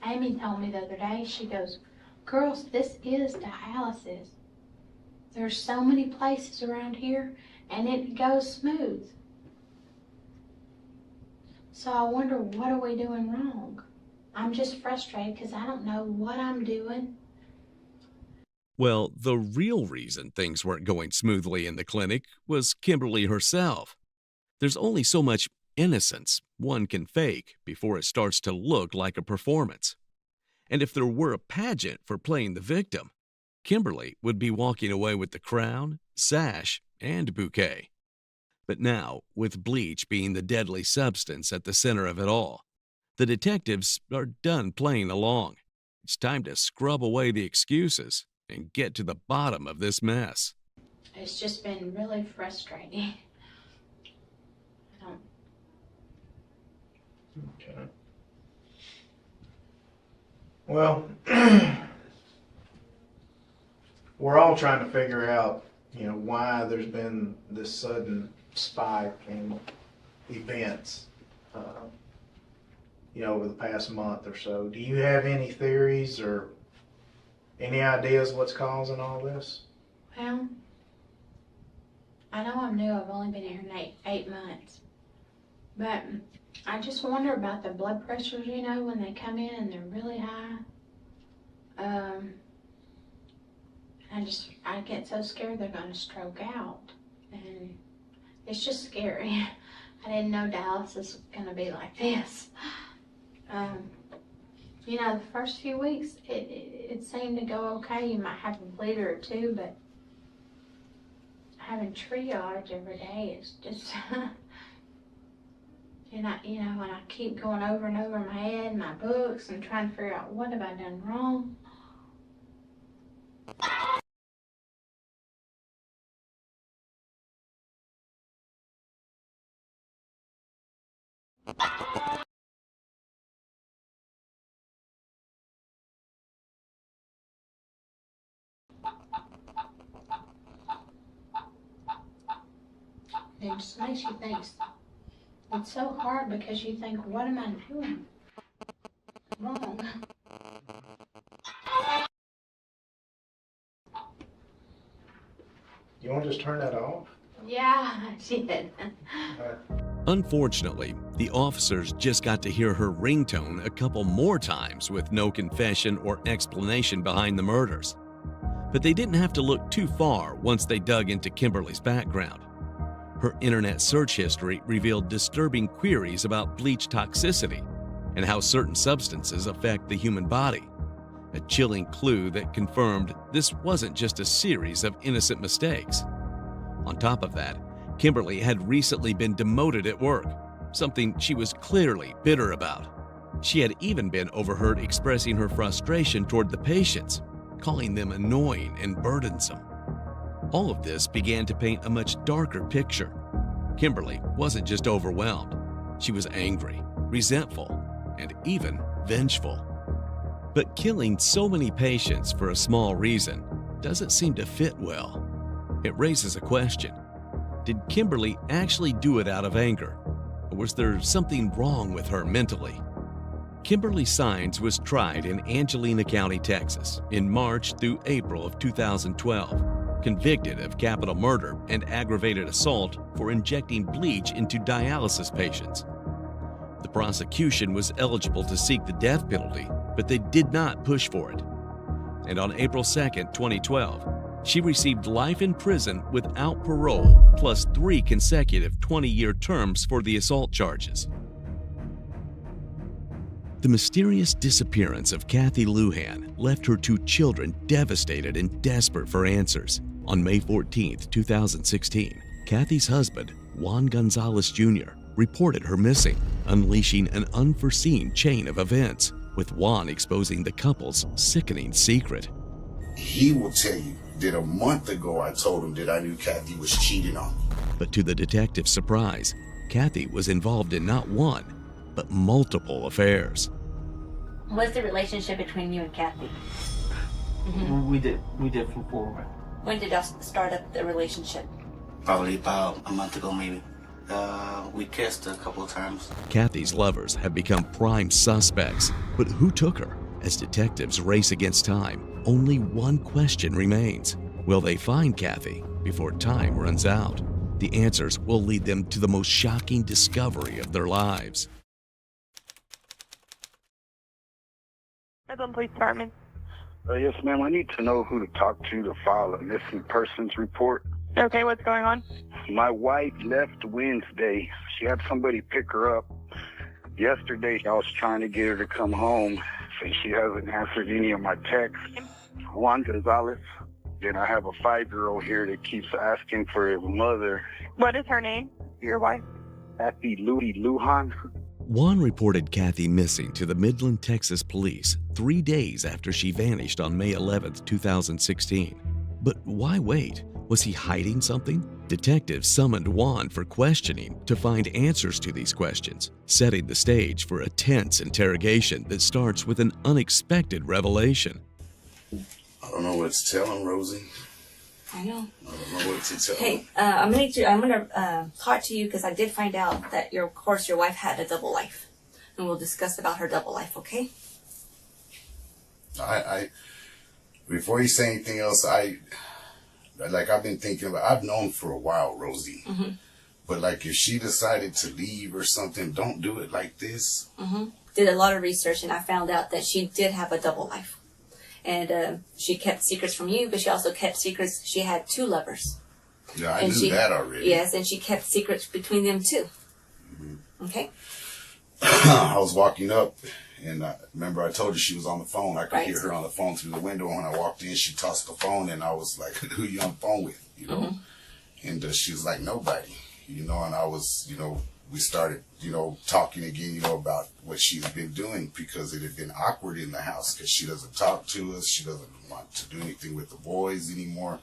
Amy told me the other day, she goes, "Girls, this is dialysis. There's so many places around here and it goes smooth." So I wonder, what are we doing wrong? I'm just frustrated because I don't know what I'm doing. Well, the real reason things weren't going smoothly in the clinic was Kimberly herself. There's only so much innocence one can fake before it starts to look like a performance. And if there were a pageant for playing the victim, Kimberly would be walking away with the crown, sash, and bouquet. But now, with bleach being the deadly substance at the center of it all, the detectives are done playing along. It's time to scrub away the excuses and get to the bottom of this mess. It's just been really frustrating. Okay. Well, we're all trying to figure out, why there's been this sudden spike in events, over the past month or so. Do you have any theories or any ideas what's causing all this? Well, I know I'm new. I've only been here 8 months. But I just wonder about the blood pressures, when they come in and they're really high. I get so scared they're going to stroke out. And it's just scary. I didn't know dialysis was going to be like this. The first few weeks, it seemed to go okay. You might have a bleeder or two, but having triage every day is just... And I keep going over and over in my head, my books, and trying to figure out what have I done wrong. It just makes you think. It's so hard because you think, what am I doing wrong? You want to just turn that off? Yeah, she did. Unfortunately, the officers just got to hear her ringtone a couple more times with no confession or explanation behind the murders. But they didn't have to look too far once they dug into Kimberly's background. Her internet search history revealed disturbing queries about bleach toxicity and how certain substances affect the human body. A chilling clue that confirmed this wasn't just a series of innocent mistakes. On top of that, Kimberly had recently been demoted at work, something she was clearly bitter about. She had even been overheard expressing her frustration toward the patients, calling them annoying and burdensome. All of this began to paint a much darker picture. Kimberly wasn't just overwhelmed. She was angry, resentful, and even vengeful. But killing so many patients for a small reason doesn't seem to fit well. It raises a question. Did Kimberly actually do it out of anger? Or was there something wrong with her mentally? Kimberly Sines was tried in Angelina County, Texas, in March through April of 2012, convicted of capital murder and aggravated assault for injecting bleach into dialysis patients. The prosecution was eligible to seek the death penalty, but they did not push for it. And on April 2, 2012, she received life in prison without parole, plus 3 consecutive 20-year terms for the assault charges. The mysterious disappearance of Kathy Lujan left her 2 children devastated and desperate for answers. On May 14, 2016, Kathy's husband, Juan Gonzalez Jr., reported her missing, unleashing an unforeseen chain of events, with Juan exposing the couple's sickening secret. He will tell you that a month ago I told him that I knew Kathy was cheating on me. But to the detective's surprise, Kathy was involved in not one, but multiple affairs. What's the relationship between you and Kathy? We did for 4. When did y'all start up the relationship? Probably about a month ago, maybe. We kissed a couple of times. Kathy's lovers have become prime suspects, but who took her? As detectives race against time, only one question remains. Will they find Kathy before time runs out? The answers will lead them to the most shocking discovery of their lives. Redland Police Department. Yes, ma'am. I need to know who to talk to file a missing persons report. Okay, what's going on? My wife left Wednesday. She had somebody pick her up. Yesterday, I was trying to get her to come home, and she hasn't answered any of my texts. Juan Gonzalez. Then I have a 5-year-old here that keeps asking for his mother. What is her name? Your wife? Kathy Lujan. Juan reported Kathy missing to the Midland, Texas police 3 days after she vanished on May 11, 2016. But why wait? Was he hiding something? Detectives summoned Juan for questioning to find answers to these questions, setting the stage for a tense interrogation that starts with an unexpected revelation. I don't know what to tell him, Rosie. I know. I don't know what to tell him. Hey, I'm gonna talk to you because I did find out that your wife had a double life, and we'll discuss about her double life. Okay? I before you say anything else, I've been thinking about. I've known for a while, Rosie. Mm-hmm. But if she decided to leave or something, don't do it like this. Mm-hmm. Did a lot of research, and I found out that she did have a double life. And she kept secrets from you, but she also kept secrets. She had 2 lovers. Yeah, I knew that already. Yes, and she kept secrets between them too. Mm-hmm. Okay. I was walking up, and remember I told you she was on the phone. I could Right. hear her on the phone through the window. When I walked in, she tossed the phone, and I was like, "Who you on the phone with?" You know. Mm-hmm. And she was like, "Nobody." You know, and I was, we started, talking again, about what she's been doing, because it had been awkward in the house because she doesn't talk to us. She doesn't want to do anything with the boys anymore.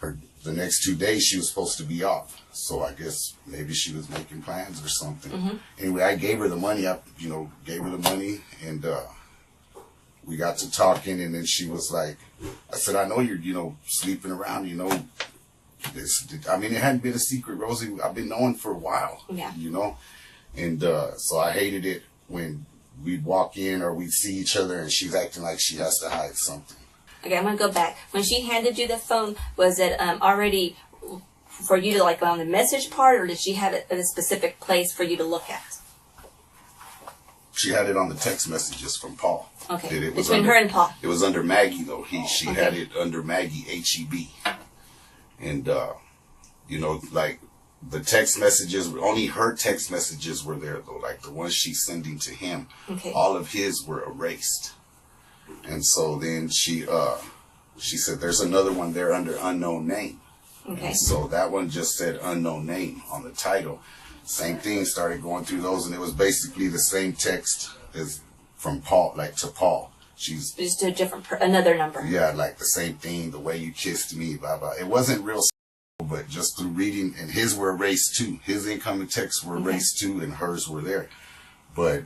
The next 2 days she was supposed to be off. So I guess maybe she was making plans or something. Mm-hmm. Anyway, I gave her the money. And we got to talking, and then she was like, I said, I know you're, sleeping around, it hadn't been a secret, Rosie. I've been knowing for a while, Yeah. And so I hated it when we'd walk in or we'd see each other and she's acting like she has to hide something. Okay, I'm gonna go back. When she handed you the phone, was it already for you to go on the message part, or did she have it at a specific place for you to look at? She had it on the text messages from Paul. Okay, It was between her and Paul. It was under Maggie, though. She had Okay. it under Maggie, HEB. And, The text messages, only her text messages were there though, like the ones she's sending to him. Okay. All of his were erased. And so then she said there's another one there under unknown name. Okay. And so that one just said unknown name on the title. Same thing, started going through those, and it was basically the same text as from Paul, like to Paul. She's just a different, another number. Yeah, like the same thing, the way you kissed me, blah, blah. It wasn't real, but just through reading, and his were erased too. His incoming texts were erased too, and hers were there. But,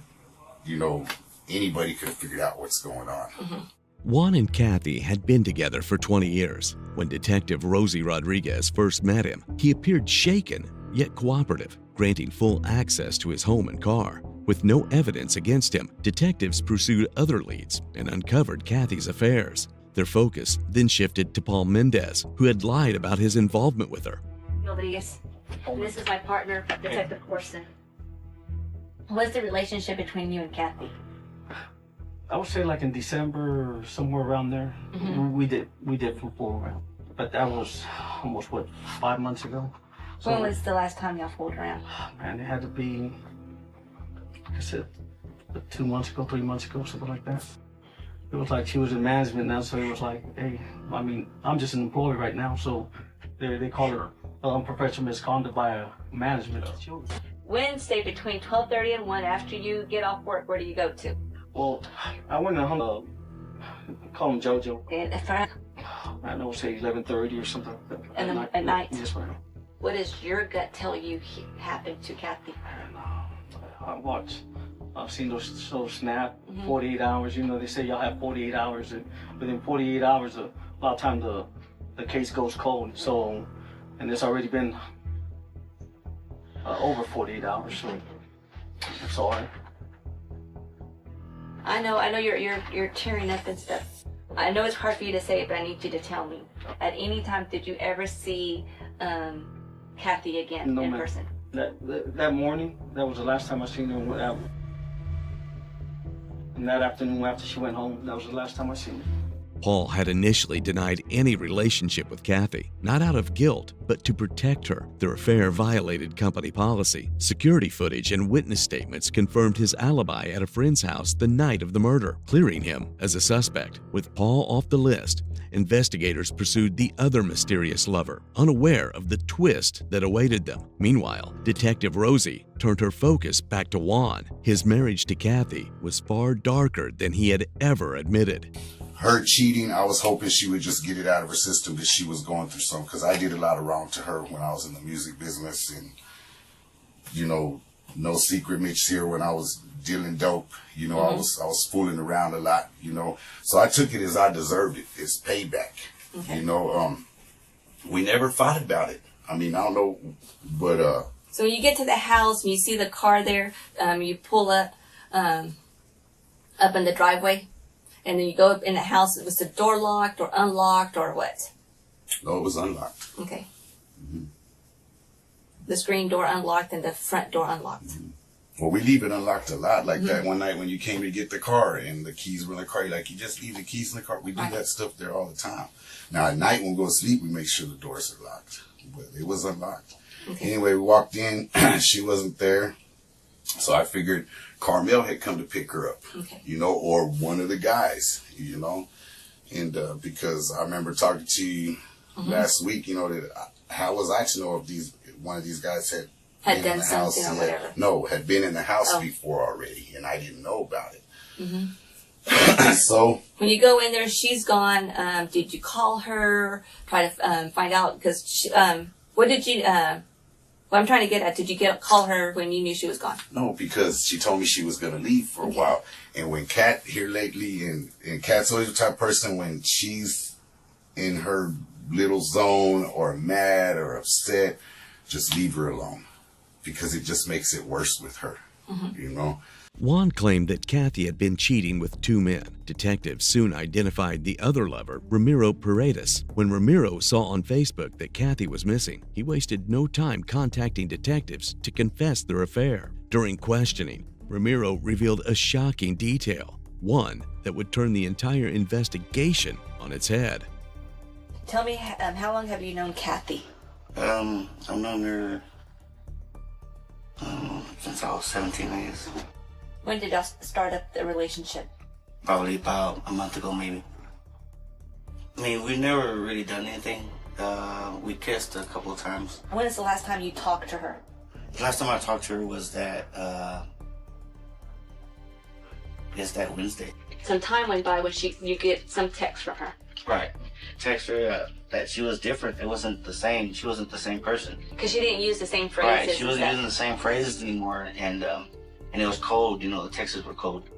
you know, anybody could have figured out what's going on. Juan and Kathy had been together for 20 years. When Detective Rosie Rodriguez first met him, he appeared shaken yet cooperative, granting full access to his home and car. With no evidence against him, detectives pursued other leads and uncovered Kathy's affairs. Their focus then shifted to Paul Mendez, who had lied about his involvement with her. Rodriguez, this is my partner, Detective Corson. What's the relationship between you and Kathy? I would say like in December or somewhere around there. We did fool around, but that was almost 5 months ago. So, when was the last time y'all fooled around? Man, it had to be, like I said, 2 months ago, 3 months ago, something like that. It was like she was in management now, so it was like, hey, I mean, I'm just an employee right now, so they call it unprofessional misconduct by a management. Wednesday between 12:30 and 1 after you get off work, where do you go to? Well, I went and hung call him JoJo. And I know, say 11:30 or something. At night? Yes, ma'am. What does your gut tell you happened to Kathy? I've seen those snap, 48 hours. You know, they say y'all have 48 hours, and within 48 hours, a lot of time the case goes cold. So, and it's already been over 48 hours. So, that's all right. I know you're tearing up and stuff. I know it's hard for you to say it, but I need you to tell me. At any time, did you ever see Kathy again in person? That morning, that was the last time I seen her. And that afternoon after she went home, that was the last time I seen her. Paul had initially denied any relationship with Kathy, not out of guilt, but to protect her. Their affair violated company policy. Security footage and witness statements confirmed his alibi at a friend's house the night of the murder, clearing him as a suspect. With Paul off the list, investigators pursued the other mysterious lover, unaware of the twist that awaited them. Meanwhile, Detective Rosie turned her focus back to Juan. His marriage to Kathy was far darker than he had ever admitted. Her cheating, I was hoping she would just get it out of her system that she was going through something, because I did a lot of wrong to her when I was in the music business, and, you know, no secret Mitch here when I was dealing dope, you know, I was fooling around a lot, you know, so I took it as I deserved it. It's payback, you know. We never fought about it. I mean, I don't know, but So when you get to the house and you see the car there, you pull up in the driveway. And then you go up in the house. Was the door locked or unlocked or what? No, it was unlocked. Okay. The screen door unlocked and the front door unlocked. Well, we leave it unlocked a lot. Like that one night when you came to get the car and the keys were in the car, you're like, you just leave the keys in the car. We do that stuff there all the time. Now, at night when we go to sleep, we make sure the doors are locked. But it was unlocked. Anyway, we walked in. She wasn't there. So I figured Carmel had come to pick her up, you know, or one of the guys, you know. And because I remember talking to you last week, you know, that how was I to know if one of these guys had been in the house? Or whatever. No, had been in the house before already, and I didn't know about it. So when you go in there, she's gone. Did you call her? Try to find out because what did you? What I'm trying to get at, did you call her when you knew she was gone? No, because she told me she was going to leave for a while. And when Kat here lately, and Kat's always the type of person when she's in her little zone or mad or upset, just leave her alone. Because it just makes it worse with her, you know? Juan claimed that Kathy had been cheating with 2 men. Detectives soon identified the other lover, Ramiro Paredes. When Ramiro saw on Facebook that Kathy was missing, he wasted no time contacting detectives to confess their affair. During questioning, Ramiro revealed a shocking detail, one that would turn the entire investigation on its head. Tell me, how long have you known Kathy? I've known her Since I was 17, I guess. When did y'all start up the relationship? Probably about a month ago, maybe. I mean, we never really done anything. We kissed a couple of times. When is the last time you talked to her? The last time I talked to her was that Wednesday. Some time went by when you get some text from her. Right. Text her that she was different. It wasn't the same. She wasn't the same person. Because she didn't use the same phrases. Right. She wasn't using the same phrases anymore, and it was cold. You know, the texts were cold.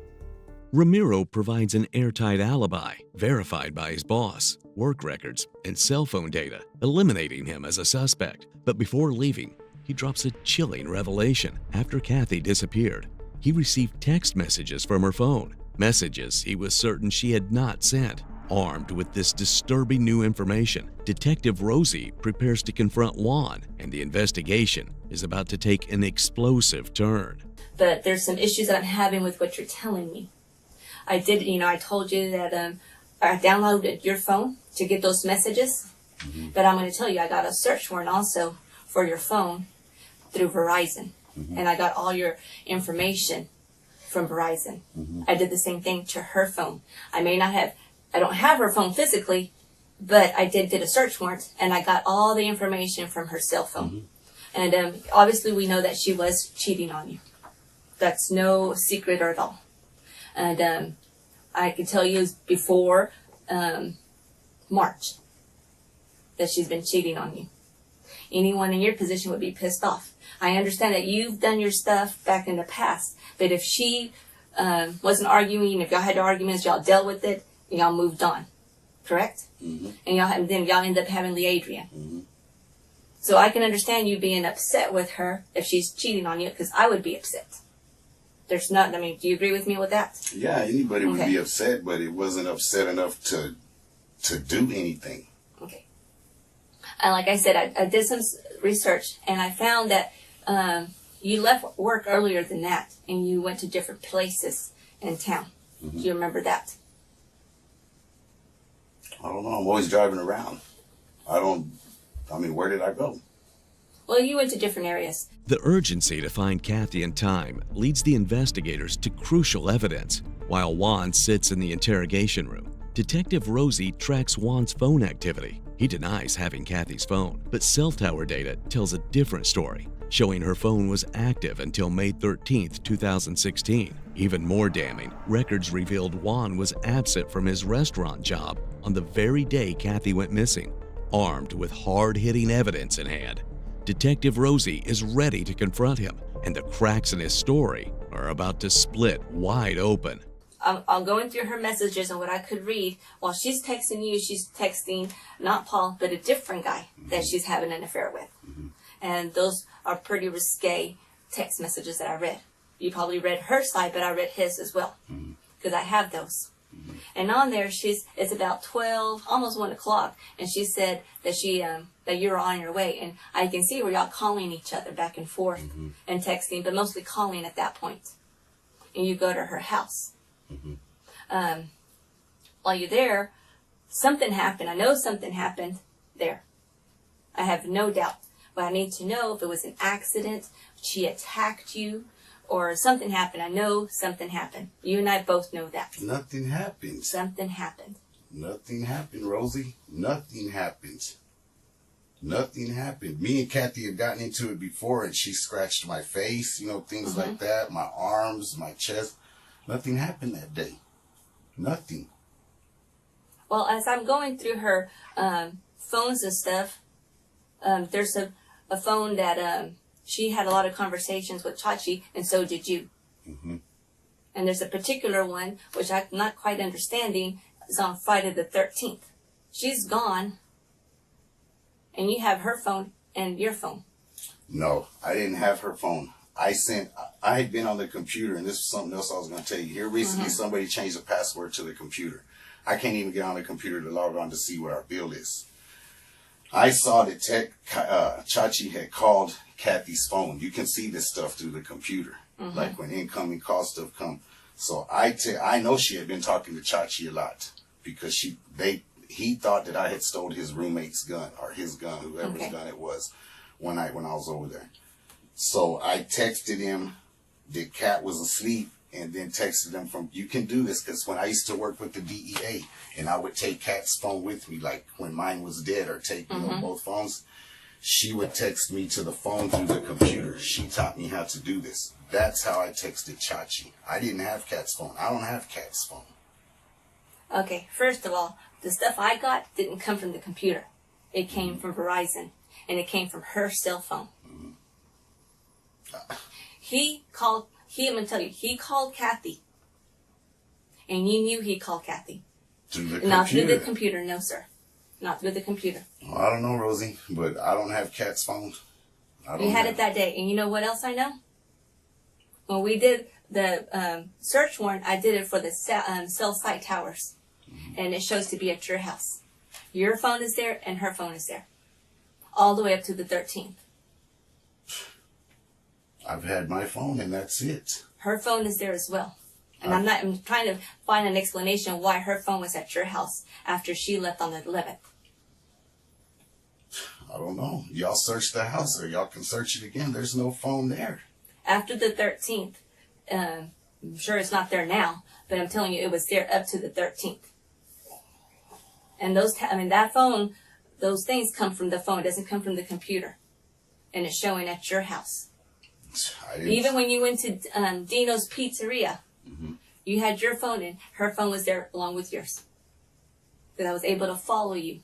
Ramiro provides an airtight alibi, verified by his boss, work records, and cell phone data, eliminating him as a suspect. But before leaving, he drops a chilling revelation. After Kathy disappeared, he received text messages from her phone, messages he was certain she had not sent. Armed with this disturbing new information, Detective Rosie prepares to confront Juan, and the investigation is about to take an explosive turn. But there's some issues that I'm having with what you're telling me. I told you that I downloaded your phone to get those messages. But I'm going to tell you, I got a search warrant also for your phone through Verizon. And I got all your information from Verizon. I did the same thing to her phone. I don't have her phone physically, but I did a search warrant, and I got all the information from her cell phone. And obviously we know that she was cheating on you. That's no secret at all. And I can tell you before March that she's been cheating on you. Anyone in your position would be pissed off. I understand that you've done your stuff back in the past, but if she wasn't arguing, if y'all had arguments, y'all dealt with it, and y'all moved on, correct? And then y'all end up having Lee Adrian. So I can understand you being upset with her if she's cheating on you, because I would be upset. Do you agree with me with that? Yeah, anybody would be upset, but it wasn't upset enough to do anything. Okay. And like I said, I did some research, and I found that you left work earlier than that, and you went to different places in town. Do you remember that? I don't know. I'm always driving around. Where did I go? Well, you went to different areas. The urgency to find Kathy in time leads the investigators to crucial evidence. While Juan sits in the interrogation room, Detective Rosie tracks Juan's phone activity. He denies having Kathy's phone, but cell tower data tells a different story, showing her phone was active until May 13th, 2016. Even more damning, records revealed Juan was absent from his restaurant job on the very day Kathy went missing. Armed with hard-hitting evidence in hand, Detective Rosie is ready to confront him, and the cracks in his story are about to split wide open. I'm going through her messages and what I could read. While she's texting you, she's texting not Paul, but a different guy that she's having an affair with. And those are pretty risque text messages that I read. You probably read her side, but I read his as well, because I have those. And on there, it's about 12, almost 1 o'clock, and she said that that you were on your way. And I can see where y'all calling each other back and forth and texting, but mostly calling at that point. And you go to her house. While you're there, something happened. I know something happened there. I have no doubt. But I need to know if it was an accident, she attacked you, or something happened. I know something happened. You and I both know that. Nothing happened. Something happened. Nothing happened, Rosie. Nothing happened. Nothing happened. Me and Kathy had gotten into it before, and she scratched my face, things like that, my arms, my chest. Nothing happened that day. Nothing. Well, as I'm going through her phones and stuff, there's a phone that she had a lot of conversations with Chachi, and so did you. And there's a particular one, which I'm not quite understanding, is on Friday the 13th. She's gone, and you have her phone and your phone. No, I didn't have her phone. I had been on the computer, and this is something else I was going to tell you. Here recently, somebody changed the password to the computer. I can't even get on the computer to log on to see what our bill is. I saw that Chachi had called Kathy's phone. You can see this stuff through the computer, like when incoming call stuff come. So I know she had been talking to Chachi a lot because he thought that I had stole his roommate's gun or his gun, whoever's gun it was, when I was over there. So I texted him that Cat was asleep, and then texted him from, you can do this, because when I used to work with the DEA, and I would take Cat's phone with me, like when mine was dead, or take, you know, both phones, she would text me to the phone through the computer. She taught me how to do this. That's how I texted Chachi. I didn't have Cat's phone. I don't have Cat's phone. Okay, first of all, the stuff I got didn't come from the computer. It came from Verizon, and it came from her cell phone. I'm going to tell you, he called Kathy. And you knew he called Kathy. Through the computer? Not through the computer, no, sir. Not through the computer. Well, I don't know, Rosie, but I don't have Cat's phone. You had it that day. And you know what else I know? When we did the search warrant, I did it for the cell site towers. And it shows to be at your house. Your phone is there, and her phone is there. All the way up to the 13th. I've had my phone, and that's it. Her phone is there as well. And I'm trying to find an explanation why her phone was at your house after she left on the 11th. I don't know. Y'all search the house, or y'all can search it again. There's no phone there. After the 13th, I'm sure it's not there now, but I'm telling you, it was there up to the 13th. And that phone, those things come from the phone. It doesn't come from the computer. And it's showing at your house. Even when you went to Dino's Pizzeria, you had your phone in. Her phone was there along with yours. Because I was able to follow you.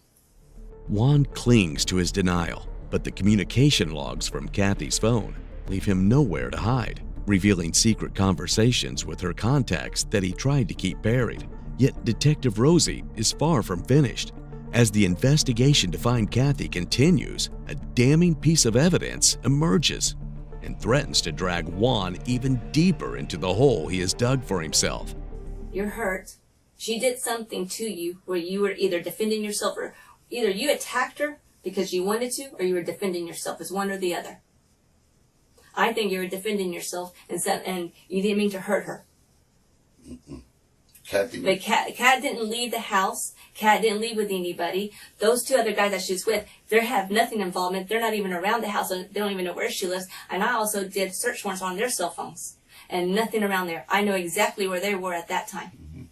Juan clings to his denial, but the communication logs from Kathy's phone leave him nowhere to hide, revealing secret conversations with her contacts that he tried to keep buried. Yet Detective Rosie is far from finished. As the investigation to find Kathy continues, a damning piece of evidence emerges and threatens to drag Juan even deeper into the hole he has dug for himself. You're hurt. She did something to you where you were either defending yourself, or either you attacked her because you wanted to, or you were defending yourself. It's one or the other. I think you were defending yourself, and you didn't mean to hurt her. Kathy. But Kat didn't leave the house. Kat didn't leave with anybody. Those two other guys that she's with, they have nothing involvement. They're not even around the house. They don't even know where she lives. And I also did search warrants on their cell phones. And nothing around there. I know exactly where they were at that time.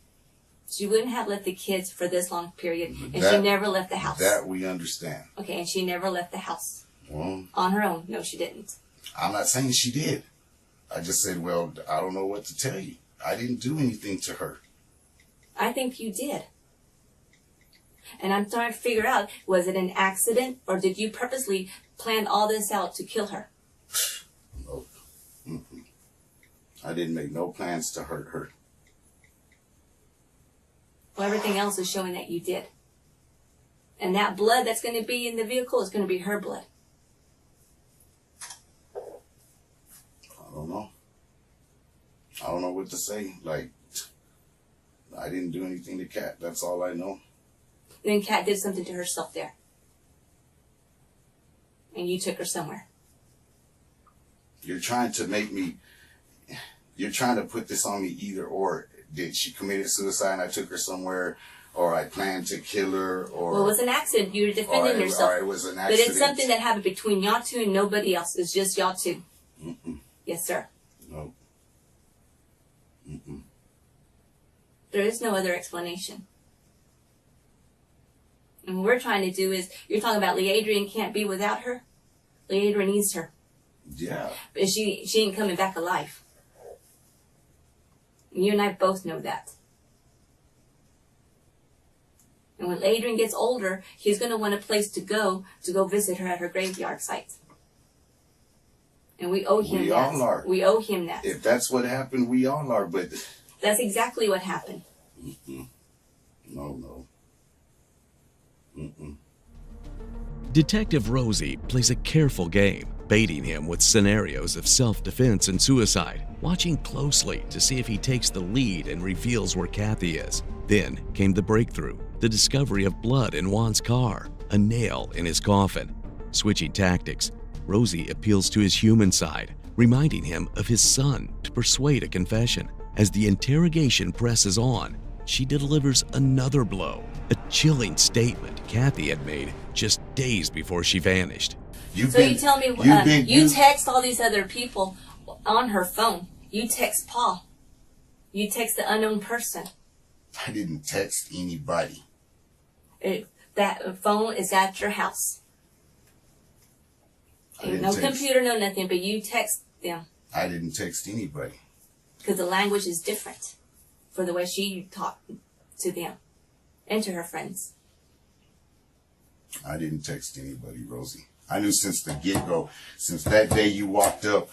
She wouldn't have left the kids for this long period. And she never left the house. That we understand. Okay, and she never left the house. Well, on her own. No, she didn't. I'm not saying she did. I just said, well, I don't know what to tell you. I didn't do anything to her. I think you did. And I'm trying to figure out, was it an accident, or did you purposely plan all this out to kill her? Nope. I didn't make no plans to hurt her. Well, everything else is showing that you did. And that blood that's going to be in the vehicle is going to be her blood. I don't know. I don't know what to say. Like, I didn't do anything to Kat. That's all I know. Then Kat did something to herself there. And you took her somewhere. You're trying to put this on me either or. Did she commit suicide and I took her somewhere, or I planned to kill her, or... Well, it was an accident. You were defending yourself. Or it was an accident. But it's something that happened between y'all two and nobody else. It's just y'all two. Yes, sir. No. There is no other explanation. And what we're trying to do is, you're talking about Leandrian can't be without her. Leandrian needs her. Yeah. But she ain't coming back alive. And you and I both know that. And when Adrian gets older, he's going to want a place to go visit her at her graveyard site. And we owe him that. We all are. We owe him that. If that's what happened, we all are, but... That's exactly what happened. No. Detective Rosie plays a careful game, baiting him with scenarios of self-defense and suicide, watching closely to see if he takes the lead and reveals where Kathy is. Then came the breakthrough, the discovery of blood in Juan's car, a nail in his coffin. Switching tactics, Rosie appeals to his human side, reminding him of his son to persuade a confession. As the interrogation presses on, she delivers another blow, a chilling statement Kathy had made just days before she vanished. You tell me you text all these other people on her phone. You text Paul. You text the unknown person. I didn't text anybody. That phone is at your house. No computer, no nothing, but you text them. I didn't text anybody. Because the language is different for the way she talked to them and to her friends. I didn't text anybody, Rosie. I knew since the get-go, since that day you walked up,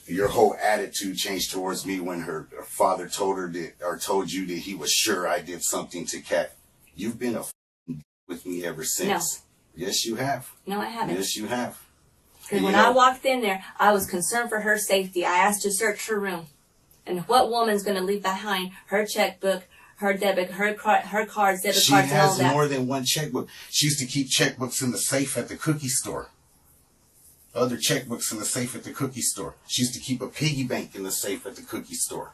your whole attitude changed towards me when her father told her that, or told you that he was sure I did something to Kat. You've been with me ever since. No. Yes, you have. No, I haven't. Yes, you have. Because when I walked in there, I was concerned for her safety. I asked to search her room. And what woman's going to leave behind her checkbook, her debit, her cards, debit cards, and all that? She has more than one checkbook. She used to keep checkbooks in the safe at the cookie store. Other checkbooks in the safe at the cookie store. She used to keep a piggy bank in the safe at the cookie store.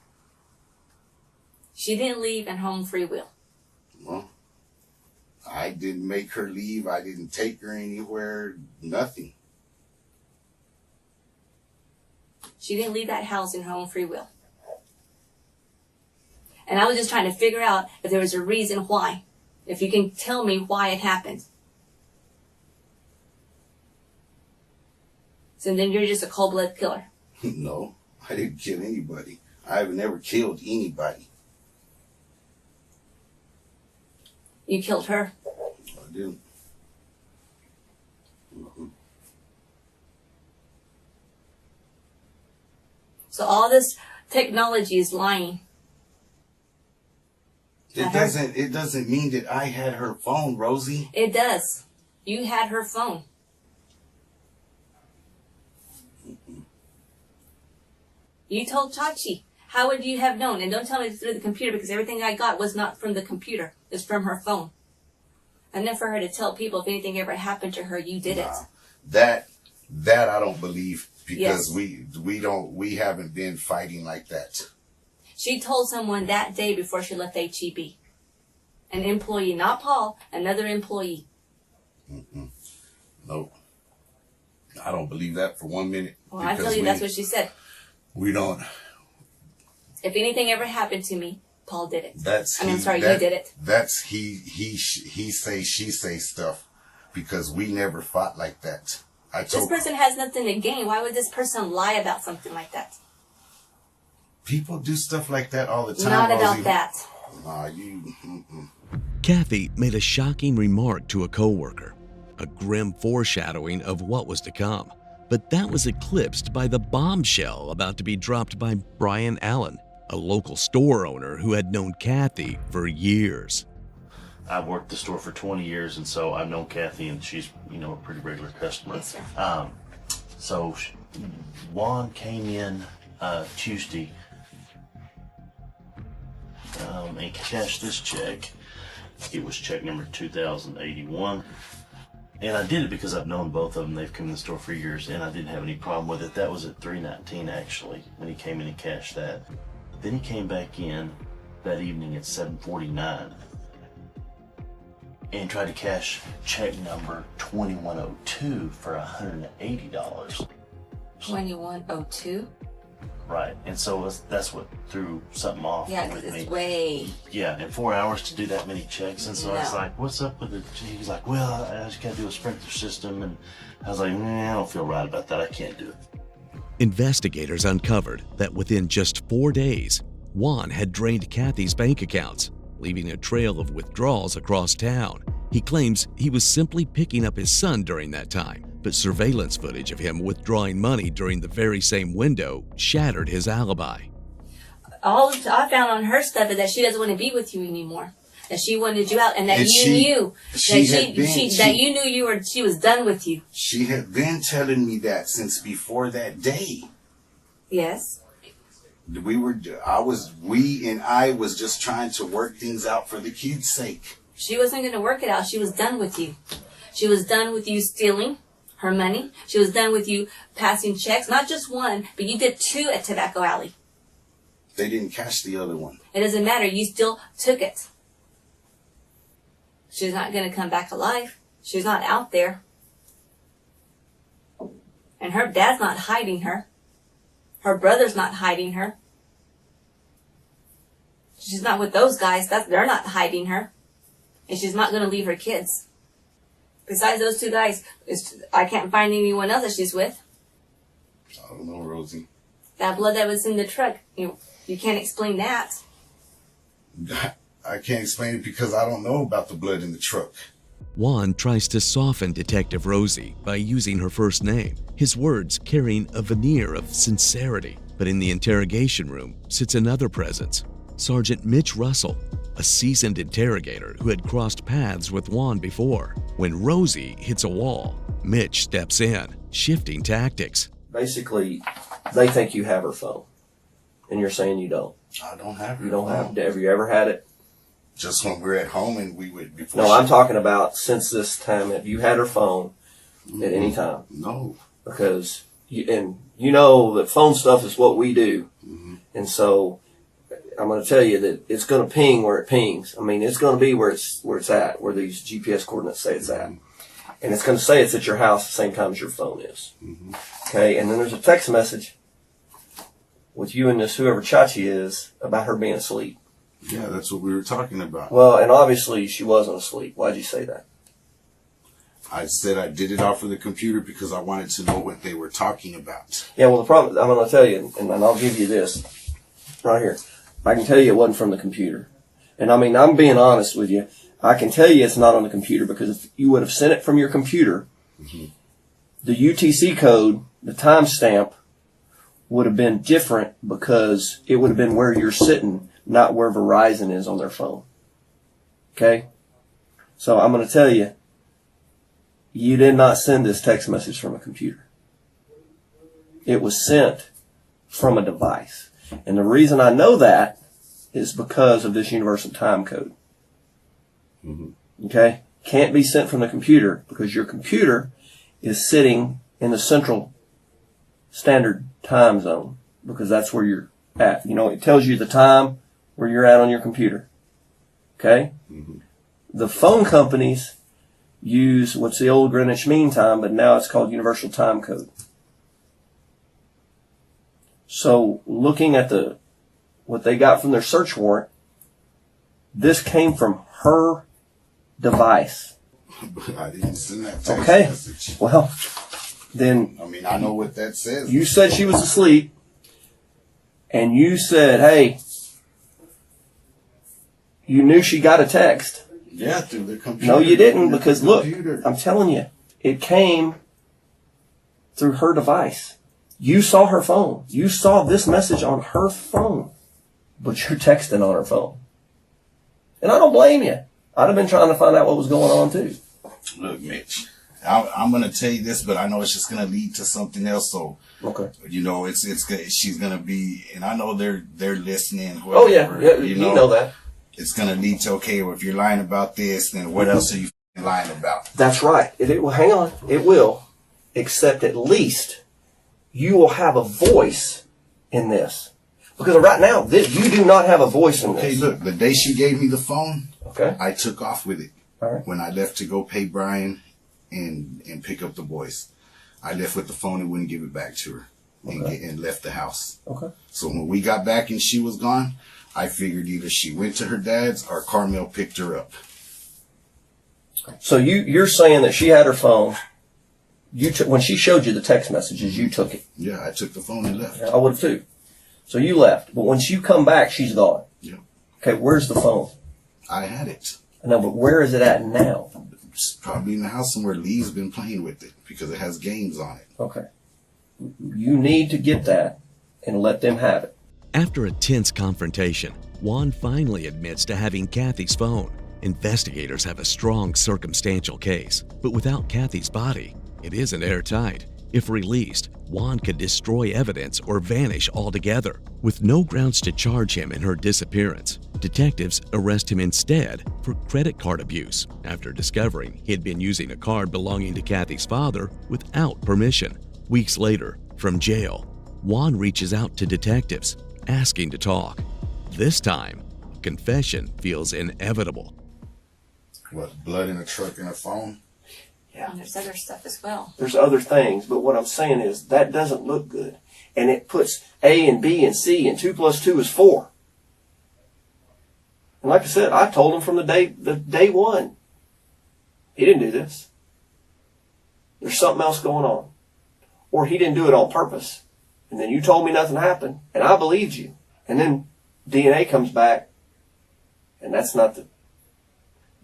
She didn't leave at home free will. Well, I didn't make her leave. I didn't take her anywhere. Nothing. She didn't leave that house in her own free will. And I was just trying to figure out if there was a reason why. If you can tell me why it happened. So then you're just a cold-blooded killer. No, I didn't kill anybody. I've never killed anybody. You killed her. I didn't. So all this technology is lying. It doesn't mean that I had her phone, Rosie. It does. You had her phone. You told Chachi. How would you have known? And don't tell me through the computer, because everything I got was not from the computer. It's from her phone. And then for her to tell people if anything ever happened to her, you did it. That I don't believe, because yes. we haven't been fighting like that. She told someone that day before she left HEB. An employee, not Paul, another employee. Nope. I don't believe that for 1 minute. Well, I tell you, that's what she said. We don't. If anything ever happened to me, Paul did it. You did it. That's he say, she say stuff, because we never fought like that. This person has nothing to gain. Why would this person lie about something like that? People do stuff like that all the time. Not about that. Kathy made a shocking remark to a coworker, a grim foreshadowing of what was to come. But that was eclipsed by the bombshell about to be dropped by Brian Allen, a local store owner who had known Kathy for years. I've worked the store for 20 years, and so I've known Kathy, and she's, a pretty regular customer. Yes, sir. So Juan came in Tuesday and cashed this check. It was check number 2081. And I did it because I've known both of them. They've come in the store for years, and I didn't have any problem with it. That was at 3:19 actually, when he came in and cashed that. Then he came back in that evening at 7:49 and tried to cash check number 2102 for $180. 2102? Right, and so that's what threw something off with me. Yeah, because it's way... Yeah, in 4 hours to do that many checks, and so I was like, what's up with it? He's like, well, I just gotta do a sprinkler system, and I was like, I don't feel right about that, I can't do it. Investigators uncovered that within just 4 days, Juan had drained Kathy's bank accounts, leaving a trail of withdrawals across town. He claims he was simply picking up his son during that time, but surveillance footage of him withdrawing money during the very same window shattered his alibi. All I found on her stuff is that she doesn't want to be with you anymore. That she wanted you out, and that she knew she was done with you. She had been telling me that since before that day. Yes. I was just trying to work things out for the kids' sake. She wasn't going to work it out. She was done with you. She was done with you stealing her money. She was done with you passing checks. Not just one, but you did 2 at Tobacco Alley. They didn't cash the other one. It doesn't matter. You still took it. She's not going to come back alive. She's not out there. And her dad's not hiding her. Her brother's not hiding her. She's not with those guys. They're not hiding her. And she's not going to leave her kids. Besides those two guys, I can't find anyone else that she's with. I don't know, Rosie. That blood that was in the truck, you can't explain that. I can't explain it because I don't know about the blood in the truck. Juan tries to soften Detective Rosie by using her first name, his words carrying a veneer of sincerity. But in the interrogation room sits another presence, Sergeant Mitch Russell, a seasoned interrogator who had crossed paths with Juan before. When Rosie hits a wall, Mitch steps in, shifting tactics. Basically, they think you have her phone, and you're saying you don't. I don't have her. You don't have it. Have you ever had it? Just when we're at home and we would before. No, I'm talking about since this time. Have you had her phone at any time? No. Because you know that phone stuff is what we do, and so I'm going to tell you that it's going to ping where it pings. I mean, it's going to be where it's at, where these GPS coordinates say it's at, and it's going to say it's at your house at the same time as your phone is. Okay, and then there's a text message with you and this whoever Chachi is about her being asleep. Yeah, that's what we were talking about. Well, and obviously she wasn't asleep. Why'd you say that? I said I did it off of the computer because I wanted to know what they were talking about. Yeah, well, the problem, I'm going to tell you, and I'll give you this right here. I can tell you it wasn't from the computer. And I mean, I'm being honest with you. I can tell you it's not on the computer because if you would have sent it from your computer, the UTC code, the timestamp, would have been different because it would have been where you're sitting, not where Verizon is on their phone. Okay? So I'm going to tell you, you did not send this text message from a computer. It was sent from a device. And the reason I know that is because of this universal time code. Okay? Can't be sent from the computer because your computer is sitting in the central standard time zone because that's where you're at. You know, it tells you the time where you're at on your computer. Okay? The phone companies use what's the old Greenwich Mean Time, but now it's called Universal Time Code. So looking at what they got from their search warrant, this came from her device. But I didn't send that text message. Well, then I mean, I know what that says. You said she was asleep, and you said, hey, you knew she got a text. Yeah, through the computer. No, you didn't, because look, I'm telling you, it came through her device. You saw her phone. You saw this message on her phone, but you're texting on her phone. And I don't blame you. I'd have been trying to find out what was going on too. Look, Mitch, I'm going to tell you this, but I know it's just going to lead to something else. So, okay, you know, it's she's going to be, and I know they're listening. Whatever, oh yeah, you know that. It's going to lead to, okay, well, if you're lying about this, then what else are you lying about? That's right. It will, hang on, it will, except at least you will have a voice in this. Because right now, you do not have a voice in this. Okay, look, the day she gave me the phone, okay, I took off with it. All right. When I left to go pay Brian and pick up the boys, I left with the phone and wouldn't give it back to her and left the house. Okay. So when we got back and she was gone, I figured either she went to her dad's or Carmel picked her up. So you're saying that she had her phone. When she showed you the text messages, you took it. Yeah, I took the phone and left. I would have too. So you left, but when you come back, she's gone. Yeah. Okay, where's the phone? I had it. No, but where is it at now? It's probably in the house somewhere. Lee's been playing with it because it has games on it. Okay. You need to get that and let them have it. After a tense confrontation, Juan finally admits to having Kathy's phone. Investigators have a strong circumstantial case, but without Kathy's body, it isn't airtight. If released, Juan could destroy evidence or vanish altogether. With no grounds to charge him in her disappearance, detectives arrest him instead for credit card abuse after discovering he had been using a card belonging to Kathy's father without permission. Weeks later, from jail, Juan reaches out to detectives, asking to talk. This time, confession feels inevitable. What, blood in a truck and a phone? Yeah. And there's other stuff as well. There's other things, but what I'm saying is that doesn't look good. And it puts A and B and C, and 2 plus 2 is 4. And like I said, I told him from the day one, he didn't do this. There's something else going on. Or he didn't do it on purpose. And then you told me nothing happened, and I believed you. And then DNA comes back, and that's not the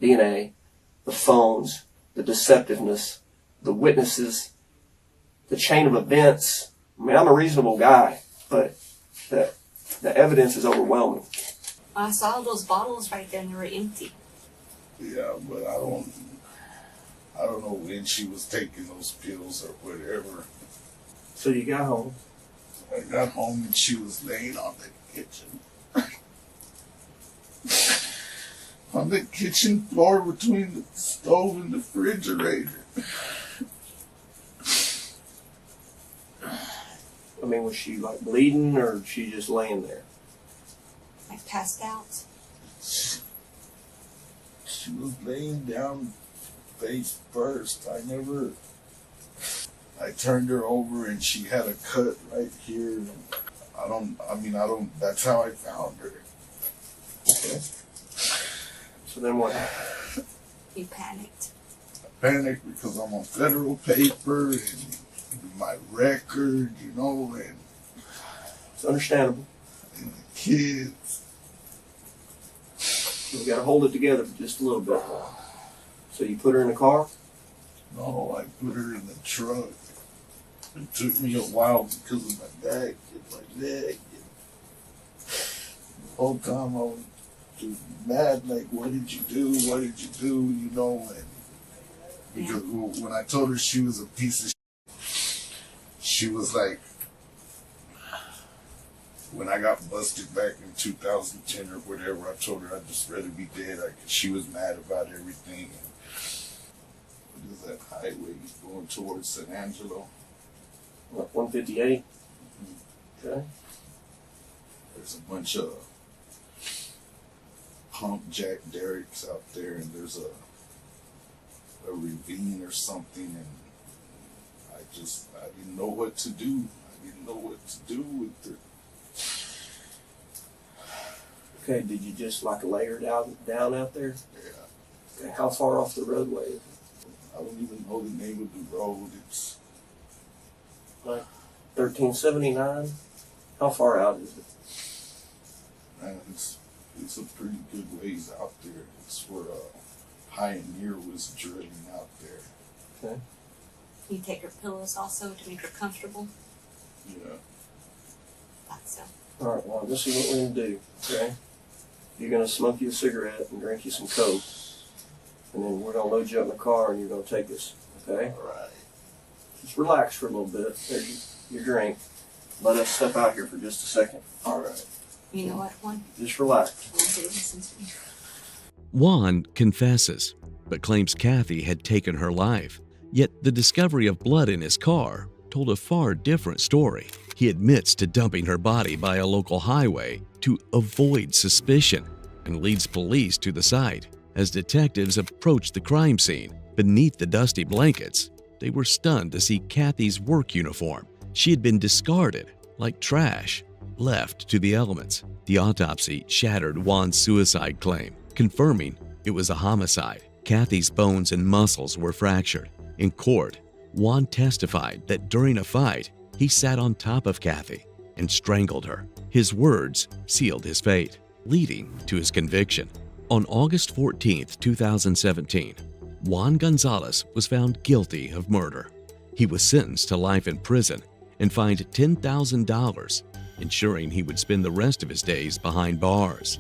DNA, the phones, the deceptiveness, the witnesses, the chain of events. I mean, I'm a reasonable guy, but the evidence is overwhelming. I saw those bottles right there and they were empty. Yeah, but I don't know when she was taking those pills or whatever. So you got home. I got home and she was laying on the kitchen. On the kitchen floor between the stove and the refrigerator. I mean, was she like bleeding or she just laying there? Like passed out. She was laying down face first. I turned her over and she had a cut right here. That's how I found her. Okay. So then what happened? You panicked. I panicked because I'm on federal paper and my record, and it's understandable. And the kids. We got to hold it together for just a little bit. So you put her in the car? No, I put her in the truck. It took me a while because of my back and my leg. The whole time I was just mad, like, what did you do? What did you do? And because when I told her she was a piece of shit, she was like, when I got busted back in 2010 or whatever, I told her I'd just rather be dead. She was mad about everything. What is that highway going towards San Angelo? What, 158? Okay. There's a bunch of pump jack derricks out there, and there's a ravine or something, and I didn't know what to do. I didn't know what to do with her. Okay, did you just like lay her down out there? Yeah. Okay, how far off the roadway is it? I don't even know the name of the road. It's like 1379? How far out is it? Man, it's a pretty good ways out there. It's where Pioneer was drilling out there. Okay. You take her pillows also to make her comfortable? Yeah. Thought so. All right, well, this is what we're going to do, okay? You're going to smoke you a cigarette and drink you some Coke, and then we're going to load you up in the car and you're going to take us, okay? All right. Just relax for a little bit. There's your drink. Let us step out here for just a second. All right. You know what, Juan? Just relax. Listen to me. Juan confesses, but claims Kathy had taken her life. Yet the discovery of blood in his car told a far different story. He admits to dumping her body by a local highway to avoid suspicion and leads police to the site. As detectives approached the crime scene, beneath the dusty blankets, they were stunned to see Kathy's work uniform. She had been discarded like trash, left to the elements. The autopsy shattered Juan's suicide claim, confirming it was a homicide. Kathy's bones and muscles were fractured. In court, Juan testified that during a fight, he sat on top of Kathy and strangled her. His words sealed his fate, leading to his conviction. On August 14, 2017, Juan Gonzalez was found guilty of murder. He was sentenced to life in prison and fined $10,000, ensuring he would spend the rest of his days behind bars.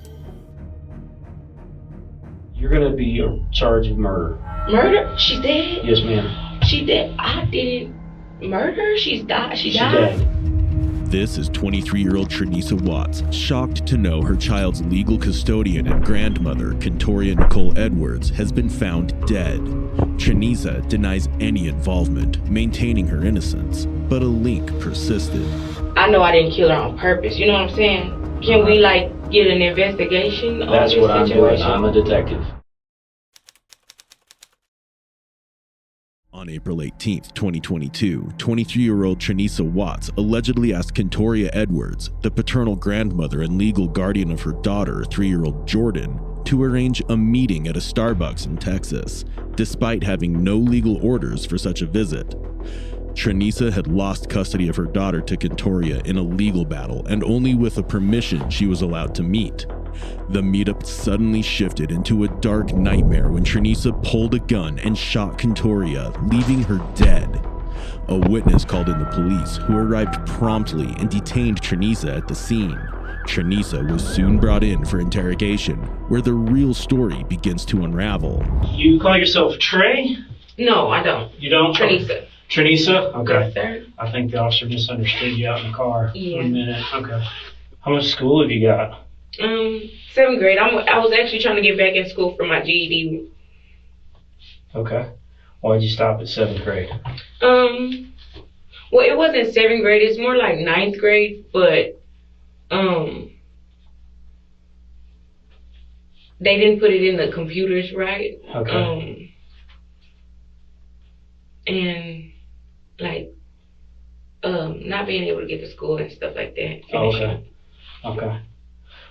You're going to be charged with murder. Murder? She's dead? Yes, ma'am. She dead? I did murder? She's died? She died? Dead. This is 23-year-old Trinisa Watts, shocked to know her child's legal custodian and grandmother, Kentoria Nicole Edwards, has been found dead. Trinisa denies any involvement, maintaining her innocence, but a link persisted. I know I didn't kill her on purpose, you know what I'm saying? Can we, get an investigation on this situation? That's what I'm doing. I'm a detective. On April 18, 2022, 23-year-old Tranisa Watts allegedly asked Kentoria Edwards, the paternal grandmother and legal guardian of her daughter, 3-year-old Jordan, to arrange a meeting at a Starbucks in Texas, despite having no legal orders for such a visit. Tranisa had lost custody of her daughter to Kentoria in a legal battle, and only with a permission she was allowed to meet. The meetup suddenly shifted into a dark nightmare when Tranisa pulled a gun and shot Kentoria, leaving her dead. A witness called in the police, who arrived promptly and detained Tranisa at the scene. Tranisa was soon brought in for interrogation, where the real story begins to unravel. You call yourself Trey? No, I don't. You don't? Tranisa. Tranisa? Okay. Yes, sir. I think the officer misunderstood you out in the car Yeah. for a minute. Okay. How much school have you got? 7th grade. I was actually trying to get back in school for my GED. Okay. Why'd you stop at 7th grade? Well, it wasn't 7th grade. It's more like 9th grade, but they didn't put it in the computers right. Okay. And like not being able to get to school and stuff like that. Oh, okay. Okay.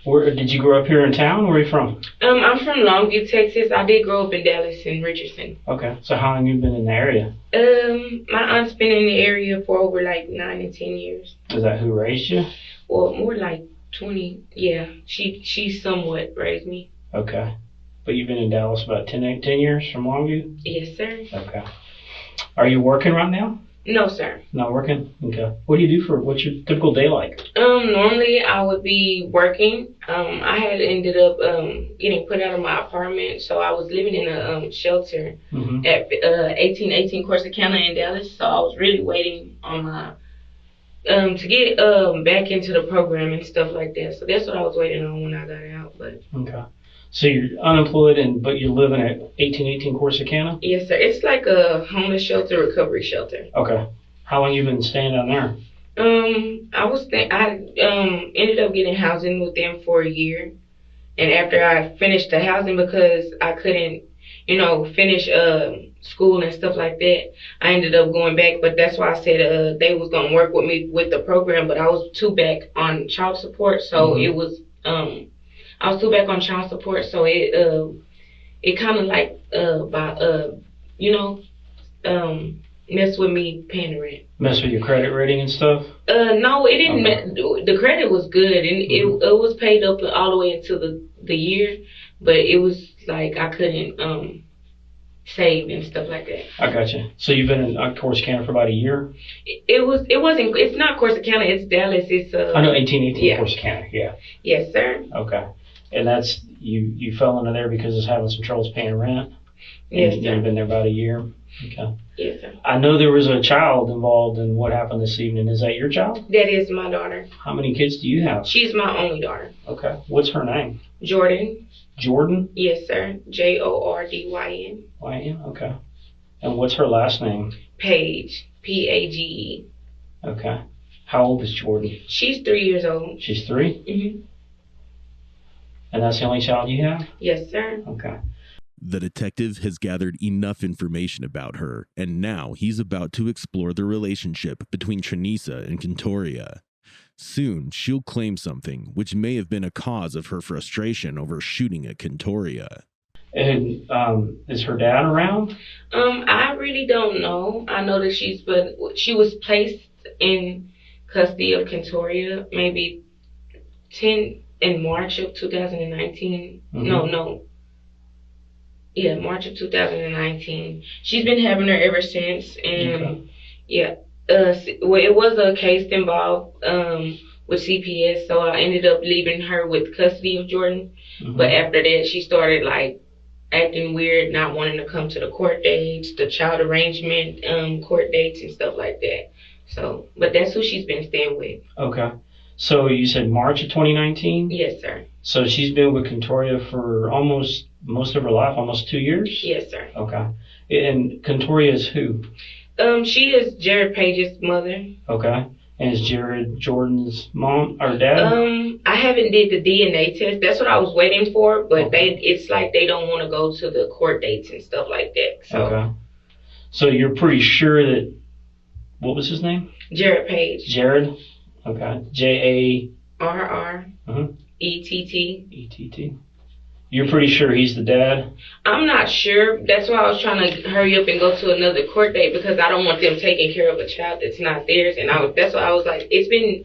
Where did you grow up here in town? Where are you from? I'm from Longview, Texas. I did grow up in Dallas and Richardson. Okay. So how long have you been in the area? My aunt's been in the area for over like 9 and 10 years. Is that who raised you? Well, more like 20. Yeah, she somewhat raised me. Okay. But you've been in Dallas about 10 years from Longview? Yes, sir. Okay. Are you working right now? No, sir. Not working? Okay. What do you do what's your typical day like? Normally I would be working. I had ended up getting put out of my apartment, so I was living in a shelter at 1818 Corsicana in Dallas. So I was really waiting on my to get back into the program and stuff like that. So that's what I was waiting on when I got out. But okay. So you're unemployed, but you're living at 1818 Corsicana? Yes, sir. It's like a homeless shelter, recovery shelter. Okay. How long you been staying down there? I ended up getting housing with them for a year, and after I finished the housing, because I couldn't, finish school and stuff like that, I ended up going back. But that's why I said they was gonna work with me with the program, but I was too back on child support, so it was I was too back on child support, so it kind of like messed with me paying the rent. Mess with your credit rating and stuff? No, it didn't. The credit was good, and it was paid up all the way into the year, but it was like I couldn't save and stuff like that. I gotcha. So you've been in Corsicana for about a year? It's not Corsicana, it's Dallas. It's I know 1818 Corsicana, yeah. Yes, sir. Okay. And that's you fell into there because it's having some troubles paying rent? Yes, and sir. You've been there about a year? Okay. Yes, sir. I know there was a child involved in what happened this evening. Is that your child? That is my daughter. How many kids do you have? She's my only daughter. Okay. What's her name? Jordan. Jordan? Yes, sir. Jordyn. YN? Okay. And what's her last name? Page. Page. Okay. How old is Jordan? She's 3 years old. She's 3? Mm-hmm. And that's the only child you have? Yes, sir. Okay. The detective has gathered enough information about her, and now he's about to explore the relationship between Tranisa and Kentoria. Soon, she'll claim something which may have been a cause of her frustration over shooting at Kentoria. And is her dad around? I really don't know. I know that she was placed in custody of Kentoria maybe in March of 2019. No. Yeah, March of 2019. She's been having her ever since, and it was a case involved with CPS, so I ended up leaving her with custody of Jordan. But after that, she started like acting weird, not wanting to come to the court dates, the child arrangement court dates and stuff like that. So, but that's who she's been staying with. Okay. So you said March of 2019? Yes, sir. So she's been with Kentoria for almost most of her life, almost 2 years? Yes, sir. Okay. And Kentoria is who? She is Jared Page's mother. Okay. And is Jared Jordan's mom or dad? I haven't did the DNA test. That's what I was waiting for, but it's like they don't want to go to the court dates and stuff like that. So. Okay. So you're pretty sure that, what was his name? Jared Page. Jared? Okay. J-A-R-R-E-T-T. E-T-T. You're pretty sure he's the dad? I'm not sure. That's why I was trying to hurry up and go to another court date, because I don't want them taking care of a child that's not theirs. And that's why I was like, it's been,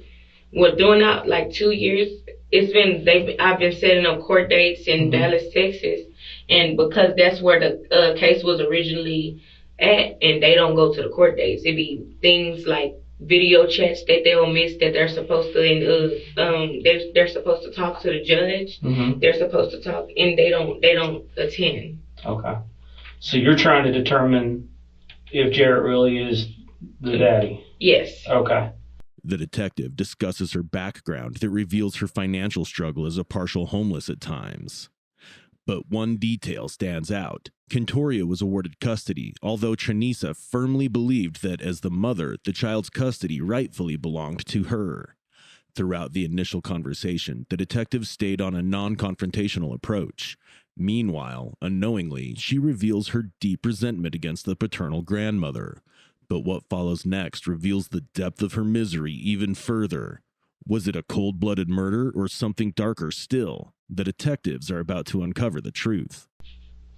doing that like 2 years. I've been setting up court dates in Dallas, Texas. And because that's where the case was originally at, and they don't go to the court dates. It'd be things like video chats that they'll miss that they're supposed to, and they're supposed to talk to the judge. They're supposed to talk, and they don't attend. Okay. So you're trying to determine if Jarrett really is the daddy? Yes. Okay. The detective discusses her background that reveals her financial struggle as a partial homeless at times. But one detail stands out. Kentoria was awarded custody, although Tranisa firmly believed that as the mother, the child's custody rightfully belonged to her. Throughout the initial conversation, the detective stayed on a non-confrontational approach. Meanwhile, unknowingly, she reveals her deep resentment against the paternal grandmother. But what follows next reveals the depth of her misery even further. Was it a cold-blooded murder or something darker still? The detectives are about to uncover the truth.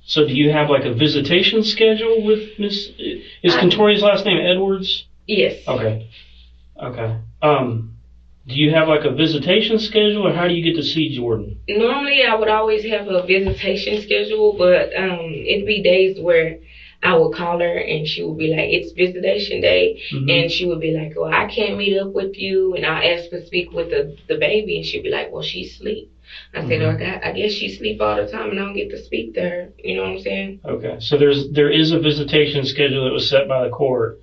So do you have like a visitation schedule with Miss... Is Kentoria's last name Edwards? Yes. Okay. Do you have like a visitation schedule, or how do you get to see Jordan? Normally, I would always have a visitation schedule, but it'd be days where I would call her and she would be like, it's visitation day. And she would be like, well, I can't meet up with you. And I ask to speak with the baby, and she'd be like, well, she's asleep. I said, I guess she sleep all the time and I don't get to speak to her. You know what I'm saying? Okay. So there is a visitation schedule that was set by the court,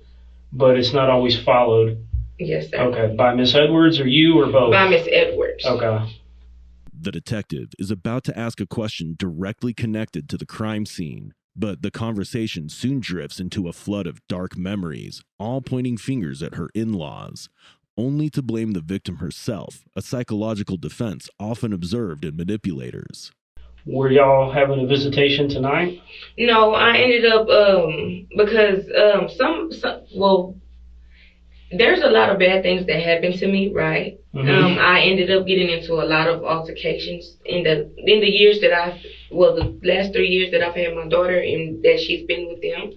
but it's not always followed. Yes, sir. Okay. By Miss Edwards or you or both? By Miss Edwards. Okay. The detective is about to ask a question directly connected to the crime scene, but the conversation soon drifts into a flood of dark memories, all pointing fingers at her in-laws, only to blame the victim herself, a psychological defense often observed in manipulators. Were y'all having a visitation tonight? No, I ended up, because there's a lot of bad things that happened to me, right? I ended up getting into a lot of altercations in the years that the last 3 years that I've had my daughter and that she's been with them.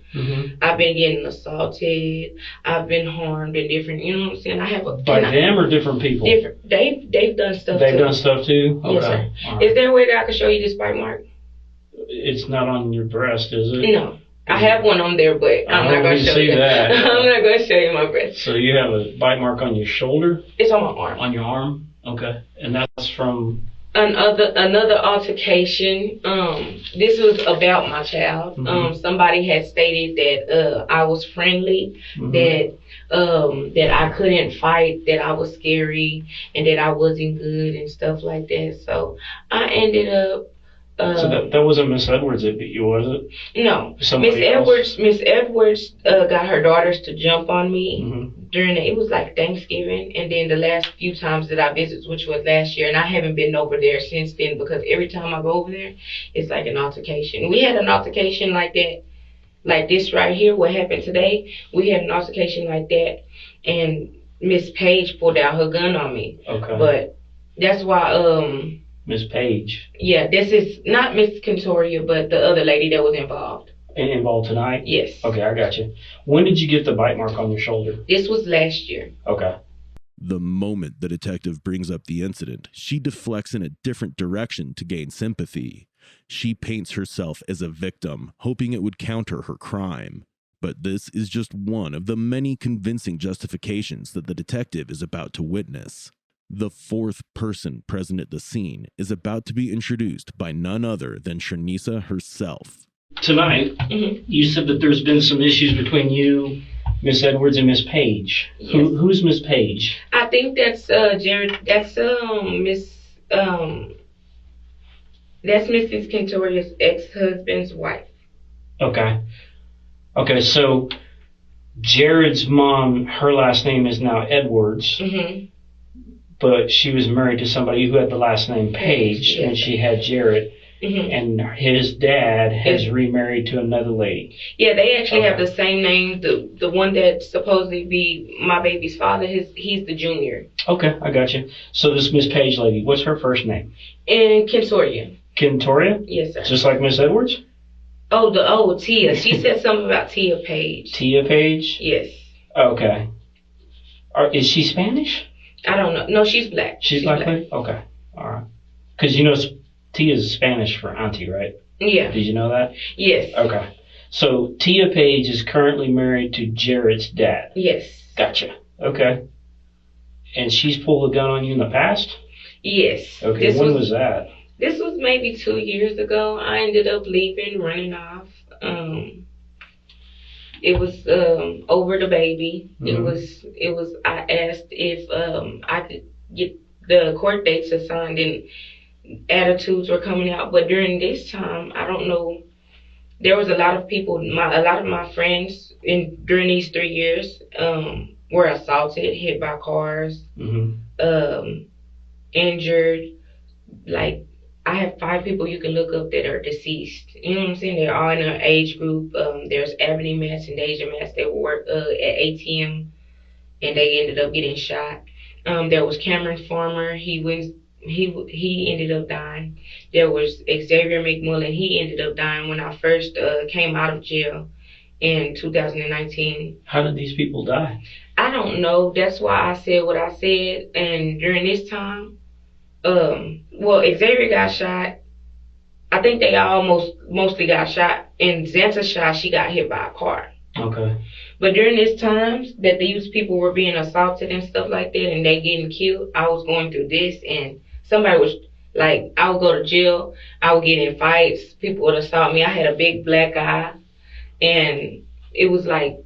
I've been getting assaulted. I've been harmed in different, you know what I'm saying? I have a... By them or different people? Different. They've done stuff too. They've done stuff too? Okay. Yes, sir. Right. Is there a way that I can show you this bite mark? It's not on your breast, is it? No. I have one on there, but I'm not going to show you that. I'm not going to show you my breast. So you have a bite mark on your shoulder? It's on my arm. On your arm? Okay. And that's from... Another altercation. This was about my child. Somebody had stated that I was friendly, that I couldn't fight, that I was scary, and that I wasn't good and stuff like that. So I ended up... so that wasn't Miss Edwards that beat you, was it? No. Miss Edwards got her daughters to jump on me during it was like Thanksgiving, and then the last few times that I visited, which was last year, and I haven't been over there since then, because every time I go over there, it's like an altercation. We had an altercation like that, like this right here, what happened today. We had an altercation like that, and Miss Page pulled out her gun on me. Okay. But that's why Miss Page. Yeah, this is not Miss Kentoria, but the other lady that was involved. Involved tonight? Yes. Okay, I got you. When did you get the bite mark on your shoulder? This was last year. Okay. The moment the detective brings up the incident, she deflects in a different direction to gain sympathy. She paints herself as a victim, hoping it would counter her crime. But this is just one of the many convincing justifications that the detective is about to witness. The fourth person present at the scene is about to be introduced by none other than Tranisa herself. Tonight, you said that there's been some issues between you, Miss Edwards, and Miss Page. Yes. Who's Miss Page? I think that's Jared. That's Miss. That's Mrs. Kentoria's ex-husband's wife. Okay. Okay, so Jared's mom, her last name is now Edwards. But she was married to somebody who had the last name Page, and she had Jared. and his dad has remarried to another lady. Yeah, they actually have the same name. The one that supposedly be my baby's father, he's the junior. Okay, I got you. So this Miss Page lady, what's her first name? And Kentoria. Kentoria? Yes, sir. Just like Miss Edwards? Tia. She said something about Tia Page. Tia Page? Yes. Okay. Is she Spanish? I don't know. No, she's black. She's black lady? Okay. All right. Because you know Tia is Spanish for auntie, right? Yeah. Did you know that? Yes. Okay. So Tia Page is currently married to Jared's dad. Yes. Gotcha. Okay. And she's pulled a gun on you in the past? Yes. Okay. When was that? This was maybe 2 years ago. I ended up leaving, running off. It was over the baby. Mm-hmm. It was. I asked if I could get the court dates assigned, and attitudes were coming out. But during this time, I don't know. There was a lot of people. A lot of my friends during these 3 years were assaulted, hit by cars, injured. Like, I have 5 people you can look up that are deceased. You know what I'm saying? They're all in an age group. There's Ebony Mass and Deja Mass. They work at ATM, and they ended up getting shot. There was Cameron Farmer. He ended up dying. There was Xavier McMullen. He ended up dying when I first came out of jail in 2019. How did these people die? I don't know. That's why I said what I said. And during this time, Xavier got shot. I think they all mostly got shot. And Xanta shot, she got hit by a car. Okay. But during this times that these people were being assaulted and stuff like that, and they getting killed, I was going through this, and somebody was like, I would go to jail, I would get in fights, people would assault me. I had a big black eye, and it was like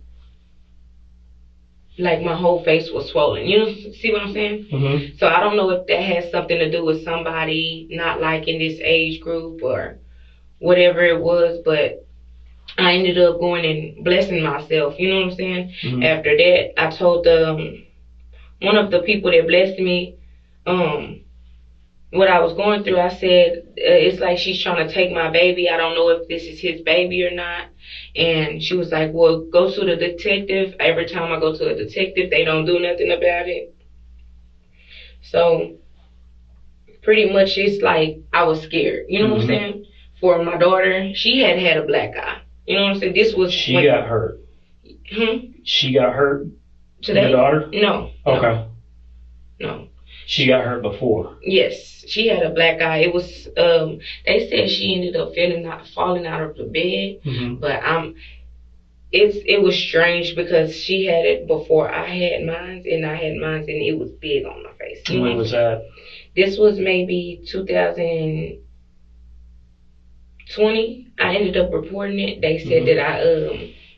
my whole face was swollen. You know, see what I'm saying? Mm-hmm. So I don't know if that has something to do with somebody not liking this age group or whatever it was, but I ended up going and blessing myself. You know what I'm saying? Mm-hmm. After that, I told one of the people that blessed me what I was going through. I said, it's like she's trying to take my baby. I don't know if this is his baby or not. And she was like, well, go to the detective. Every time I go to a detective, they don't do nothing about it. So pretty much it's like I was scared. You know what I'm saying? For my daughter, she had a black eye. You know what I'm saying? This was She got hurt. She got hurt? Today? Your daughter? No. Okay. No. She got hurt before? Yes. She had a black eye. It was, they said she ended up falling out of the bed. Mm-hmm. But it was strange because she had it before I had mine, and I had mine, and it was big on my face. When was that? This was maybe 2020. I ended up reporting it. They said that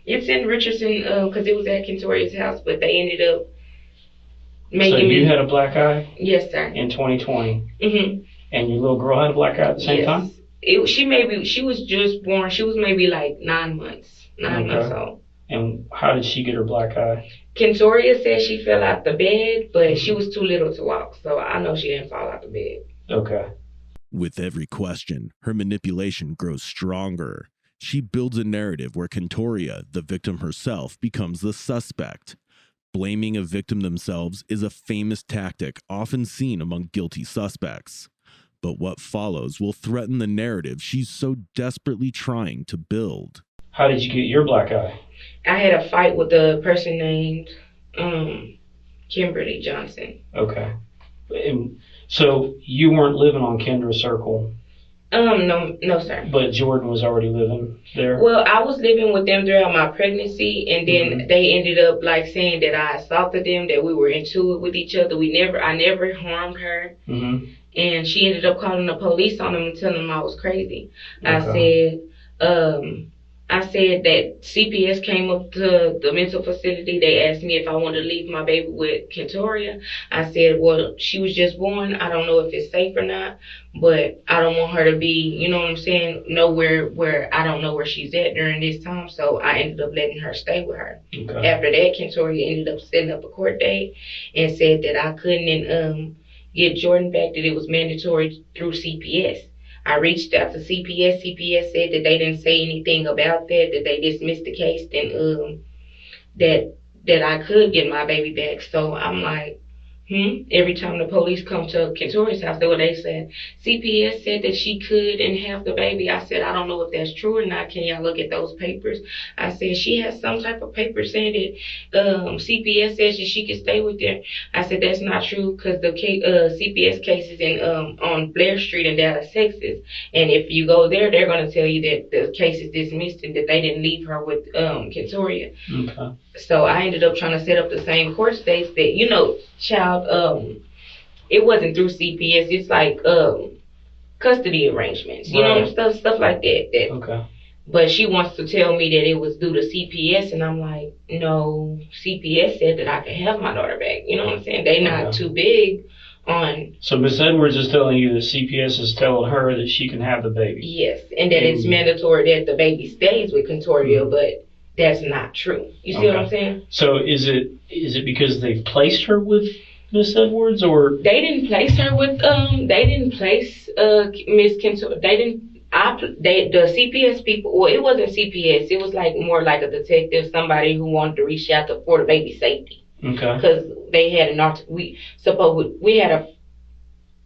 it's in Richardson, because it was at Kentoria's house, but they ended up making So you had a black eye? Yes, sir. In 2020? Mm-hmm. And your little girl had a black eye at the same time? She was just born. She was maybe like 9 months old. And how did she get her black eye? Kentoria said she fell out the bed, but she was too little to walk, so I know she didn't fall out the bed. Okay. With every question, her manipulation grows stronger. She builds a narrative where Kentoria, the victim herself, becomes the suspect. Blaming a victim themselves is a famous tactic often seen among guilty suspects. But what follows will threaten the narrative she's so desperately trying to build. How did you get your black eye? I had a fight with a person named Kimberly Johnson. Okay. So you weren't living on Kendra Circle? No, sir. But Jordan was already living there? Well, I was living with them throughout my pregnancy, and then they ended up like saying that I assaulted them, that we were into it with each other. I never harmed her. Mm-hmm. And she ended up calling the police on them and telling them I was crazy. Okay. I said that CPS came up to the mental facility. They asked me if I wanted to leave my baby with Kentoria. I said, well, she was just born. I don't know if it's safe or not, but I don't want her to be, you know what I'm saying, nowhere where I don't know where she's at during this time. So I ended up letting her stay with her. Okay. After that, Kentoria ended up setting up a court date and said that I couldn't get Jordan back, that it was mandatory through CPS. I reached out to CPS. CPS said that they didn't say anything about that they dismissed the case, and that I could get my baby back. So I'm like, every time the police come to Kentoria's house, that's what they said. CPS said that she couldn't have the baby. I said, I don't know if that's true or not. Can y'all look at those papers? I said, she has some type of paper saying that CPS says that she can stay with them. I said, that's not true because the CPS case is in on Blair Street in Dallas, Texas. And if you go there, they're going to tell you that the case is dismissed and that they didn't leave her with Kentoria. Okay. So I ended up trying to set up the same court dates that, child, it wasn't through CPS. It's like custody arrangements, stuff like that. Okay. But she wants to tell me that it was due to CPS, and I'm like, no, CPS said that I could have my daughter back. You know what I'm saying? They not too big on. So Miss Edwards is telling you that CPS is telling her that she can have the baby. Yes, and that it's mandatory that the baby stays with Kentoria, but that's not true. You see what I'm saying? So is it because they've placed her with Miss Edwards, or they didn't place her with they didn't place Miss Kentoria. The CPS people. Well, it wasn't CPS. It was like more like a detective, somebody who wanted to reach out for the baby's safety. Okay. Because they had we had a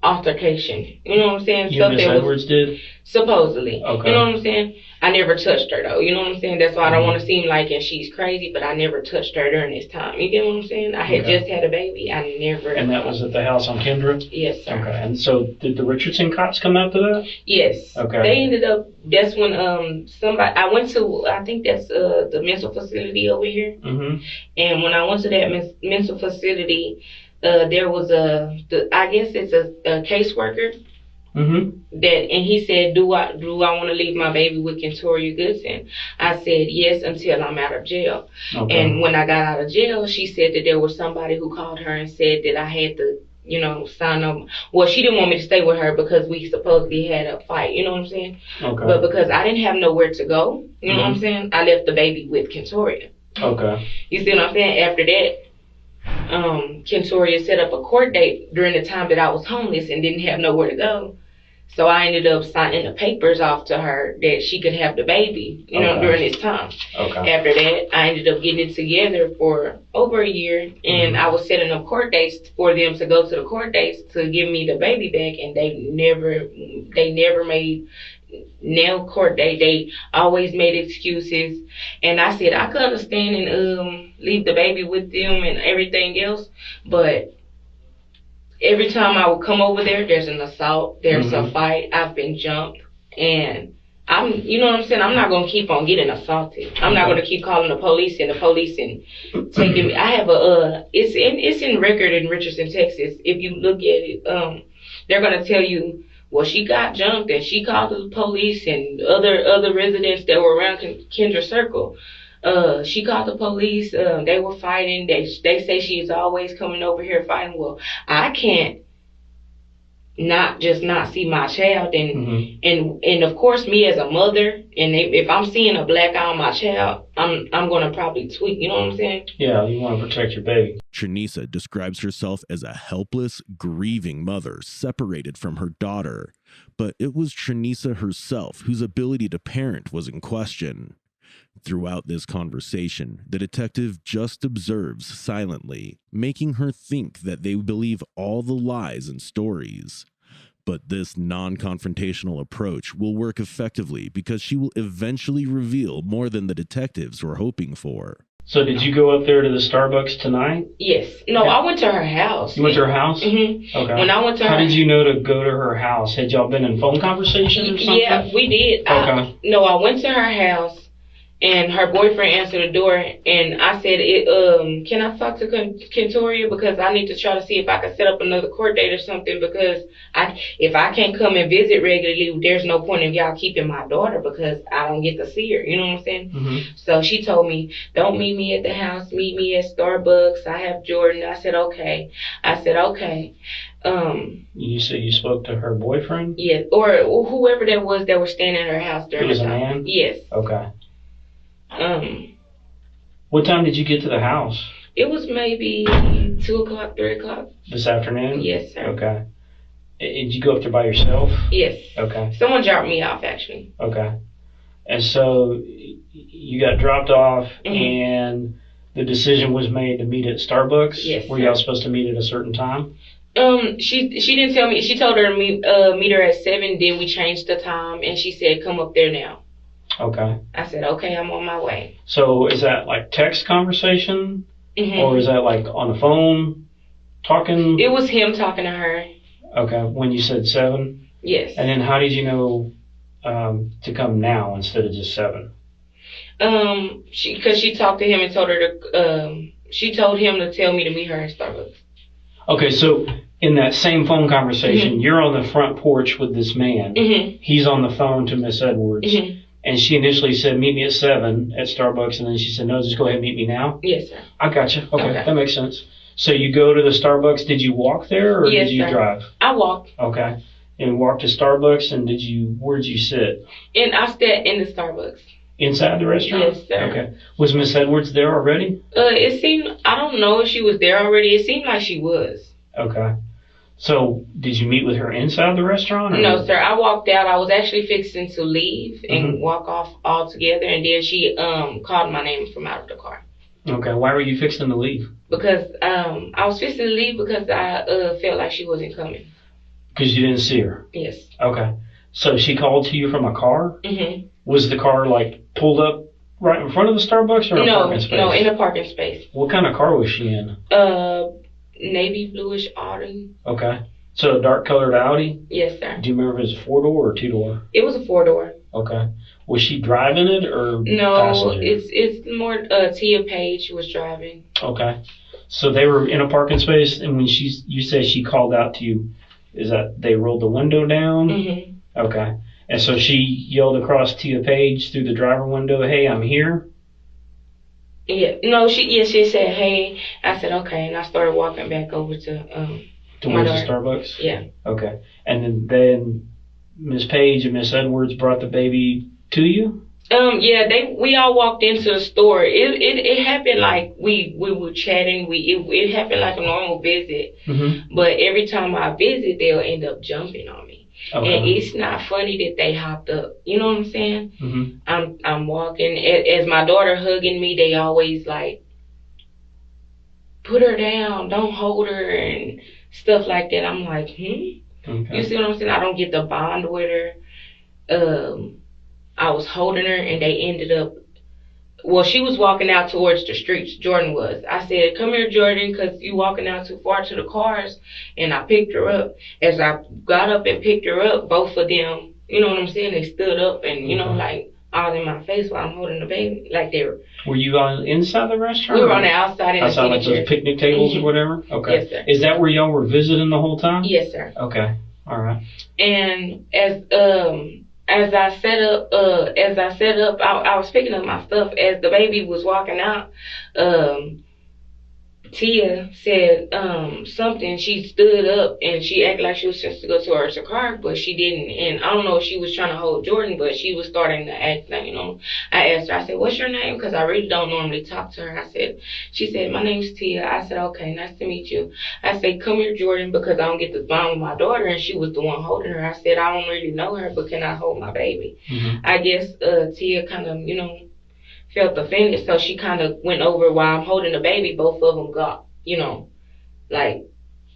altercation. You know what I'm saying? You and Miss Edwards did? Supposedly. Okay. You know what I'm saying? I never touched her though. You know what I'm saying? That's why I don't want to seem like she's crazy, but I never touched her during this time. You get what I'm saying? I had just had a baby. I never. And that was at the house on Kendra? Yes, sir. Okay. And so did the Richardson cops come after that? Yes. Okay. They ended up. That's when I went to. I think that's the mental facility over here. Mm-hmm. And when I went to that mental facility, there was I guess it's a caseworker. Mm-hmm. And he said, do I want to leave my baby with Kentoria Goodson? I said yes until I'm out of jail. Okay. And when I got out of jail, she said that there was somebody who called her and said that I had to sign up. Well, she didn't want me to stay with her because we supposedly had a fight. You know what I'm saying? Okay. But because I didn't have nowhere to go, you know what I'm saying? I left the baby with Kentoria. Okay. You see what I'm saying? After that, Kentoria set up a court date during the time that I was homeless and didn't have nowhere to go. So I ended up signing the papers off to her that she could have the baby, during this time. Okay. After that, I ended up getting it together for over a year, and I was setting up court dates for them to go to the court dates to give me the baby back, and they never made nail court date. They always made excuses, and I said I could understand and leave the baby with them and everything else, but every time I would come over there's an assault, there's a fight, I've been jumped, and you know what I'm saying? I'm not going to keep on getting assaulted. I'm not going to keep calling the police and taking me. I have it's in record in Richardson, Texas. If you look at it, they're going to tell you, well, she got jumped and she called the police and other residents that were around Kendra Circle. She called the police. They were fighting. They say she's always coming over here fighting. Well, I can't not see my child, and of course, me as a mother, and if I'm seeing a black eye on my child, I'm gonna probably tweak. You know what I'm saying? Yeah, you want to protect your baby. Trinisa describes herself as a helpless, grieving mother separated from her daughter, but it was Trinisa herself whose ability to parent was in question. Throughout this conversation, the detective just observes silently, making her think that they believe all the lies and stories. But this non-confrontational approach will work effectively because she will eventually reveal more than the detectives were hoping for. So did you go up there to the Starbucks tonight? Yes. No, I went to her house. You went to her house? Mm-hmm. Okay. When I went to How did you know to go to her house? Had y'all been in phone conversation or something? Yeah, we did. Okay. I went to her house. And her boyfriend answered the door, and I said, can I talk to Kentoria, because I need to try to see if I can set up another court date or something, because if I can't come and visit regularly, there's no point in y'all keeping my daughter because I don't get to see her. You know what I'm saying? Mm-hmm. So she told me, don't meet me at the house, meet me at Starbucks. I have Jordan. I said, okay. You said you spoke to her boyfriend? Yes, or whoever that was that was staying at her house during the time. It was a man? Yes. Okay. What time did you get to the house? It was maybe 2 o'clock, 3 o'clock. This afternoon? Yes, sir. Okay. Did you go up there by yourself? Yes. Okay. Someone dropped me off, actually. Okay. And so you got dropped off, and the decision was made to meet at Starbucks? Yes. Were y'all supposed to meet at a certain time? She didn't tell me. She told her to meet her at 7. Then we changed the time, and she said, "Come up there now." Okay. I said, "Okay, I'm on my way." So is that like text conversation, or is that like on the phone talking? It was him talking to her. Okay. When you said 7. Yes. And then how did you know to come now instead of just 7? She talked to him and told her to. She told him to tell me to meet her at Starbucks. Okay, so in that same phone conversation, you're on the front porch with this man. He's on the phone to Miss Edwards. And she initially said, meet me at 7 at Starbucks. And then she said, no, just go ahead and meet me now. Yes, sir. I gotcha. Okay, that makes sense. So you go to the Starbucks. Did you walk there or Yes, did you sir. drive? I walked. Okay. And walked to Starbucks. And where'd you sit? And I sat in the Starbucks. Inside the restaurant? Yes, sir. Okay. Was Miss Edwards there already? It seemed, I don't know if she was there already. It seemed like she was. Okay. So did you meet with her inside the restaurant? Or? No, sir. I walked out. I was actually fixing to leave and walk off altogether. And then she called my name from out of the car. Okay. Why were you fixing to leave? Because I was fixing to leave because I felt like she wasn't coming. Because you didn't see her? Yes. Okay. So she called to you from a car? Mm-hmm. Was the car like pulled up right in front of the Starbucks or in a parking space? No, in a parking space. What kind of car was she in? Navy bluish Audi. Okay. So a dark colored Audi? Yes, sir. Do you remember if it was a 4-door or 2-door? It was a 4-door. Okay. Was she driving it or No, passenger? it's more Tia Page was driving. Okay. So they were in a parking space, and when you say she called out to you, is that they rolled the window down? Mm-hmm. Okay. And so she yelled across Tia Page through the driver window, hey, I'm here? Yeah. No, she said, hey. I said, okay. And I started walking back over to Towards the Starbucks? Yeah. Okay. And then Miss Page and Miss Edwards brought the baby to you? Yeah, we all walked into the store. It happened like we were chatting. It happened like a normal visit. Mm-hmm. But every time I visit, they'll end up jumping on me. Okay. And it's not funny that they hopped up. You know what I'm saying? Mm-hmm. I'm walking. As my daughter hugging me, they always like, put her down, don't hold her, and stuff like that. I'm like, Okay. You see what I'm saying? I don't get the bond with her. I was holding her, and they ended up. Well, she was walking out towards the streets. Jordan was. I said, come here, Jordan, because you walking out too far to the cars. And I picked her up. As I got up and picked her up, both of them, you know what I'm saying? They stood up and, you know, like all in my face while I'm holding the baby. Like they were. Were you on inside the restaurant? We were on the outside in outside the like those picnic tables or whatever? Okay. Yes, sir. Is that where y'all were visiting the whole time? Yes, sir. Okay. All right. And as I set up, I was picking up my stuff. As the baby was walking out, Tia said something. She stood up and she acted like she was supposed to go towards her car, but she didn't. And I don't know if she was trying to hold Jordan, but she was starting to act like, you know. I asked her, I said, what's your name? Because I really don't normally talk to her. She said, my name's Tia. I said, okay, nice to meet you. I said, come here, Jordan, because I don't get to bond with my daughter. And she was the one holding her. I said, I don't really know her, but can I hold my baby? Mm-hmm. I guess Tia kind of, you know, felt offended, so she kind of went over while I'm holding the baby. Both of them got, you know, like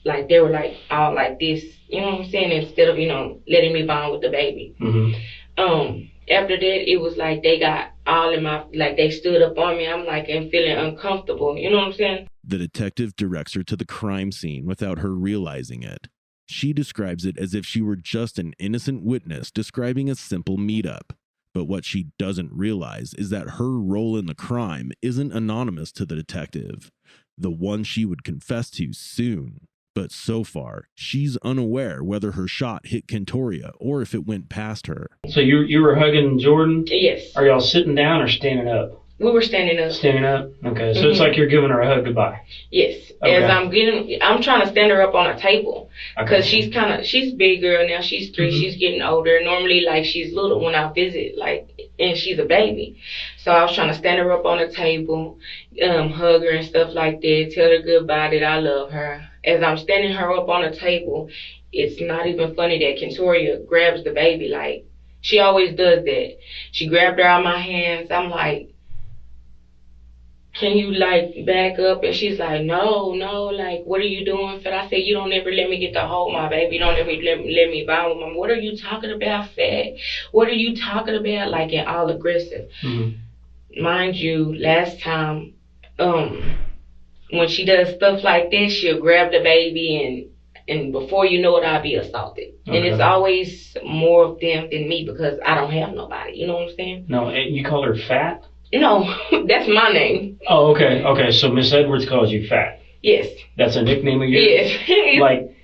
they were like all like this, you know what I'm saying, instead of, you know, letting me bond with the baby. Mm-hmm. After that, it was like they got all in my, like they stood up on me. I'm like, and feeling uncomfortable, you know what I'm saying? The detective directs her to the crime scene without her realizing it. She describes it as if she were just an innocent witness describing a simple meetup. But what she doesn't realize is that her role in the crime isn't anonymous to the detective, the one she would confess to soon. But so far, she's unaware whether her shot hit Kentoria or if it went past her. So you were hugging Jordan? Yes. Are y'all sitting down or standing up? We were standing up. Standing up? Okay, so it's like you're giving her a hug goodbye. Yes. Okay. As I'm trying to stand her up on a table. Because she's a big girl now. She's 3. Mm-hmm. She's getting older. Normally, like, she's little when I visit, like, and she's a baby. So I was trying to stand her up on a table, hug her and stuff like that, tell her goodbye, that I love her. As I'm standing her up on a table, it's not even funny that Kentoria grabs the baby. Like, she always does that. She grabbed her out of my hands. I'm like, can you like back up? And she's like, no, like, what are you doing? Fat? I said, you don't ever let me get to hold my baby. You don't ever let me bond with mom. What are you talking about, Fat? What are you talking about? Like, and all aggressive. Mm-hmm. Mind you, last time, when she does stuff like this, she'll grab the baby and before you know it, I'll be assaulted. Okay. And it's always more of them than me because I don't have nobody. You know what I'm saying? No, you call her Fat? No, that's my name. Oh, okay. Okay, so Miss Edwards calls you Fat. Yes. That's a nickname of yours? Yes. Like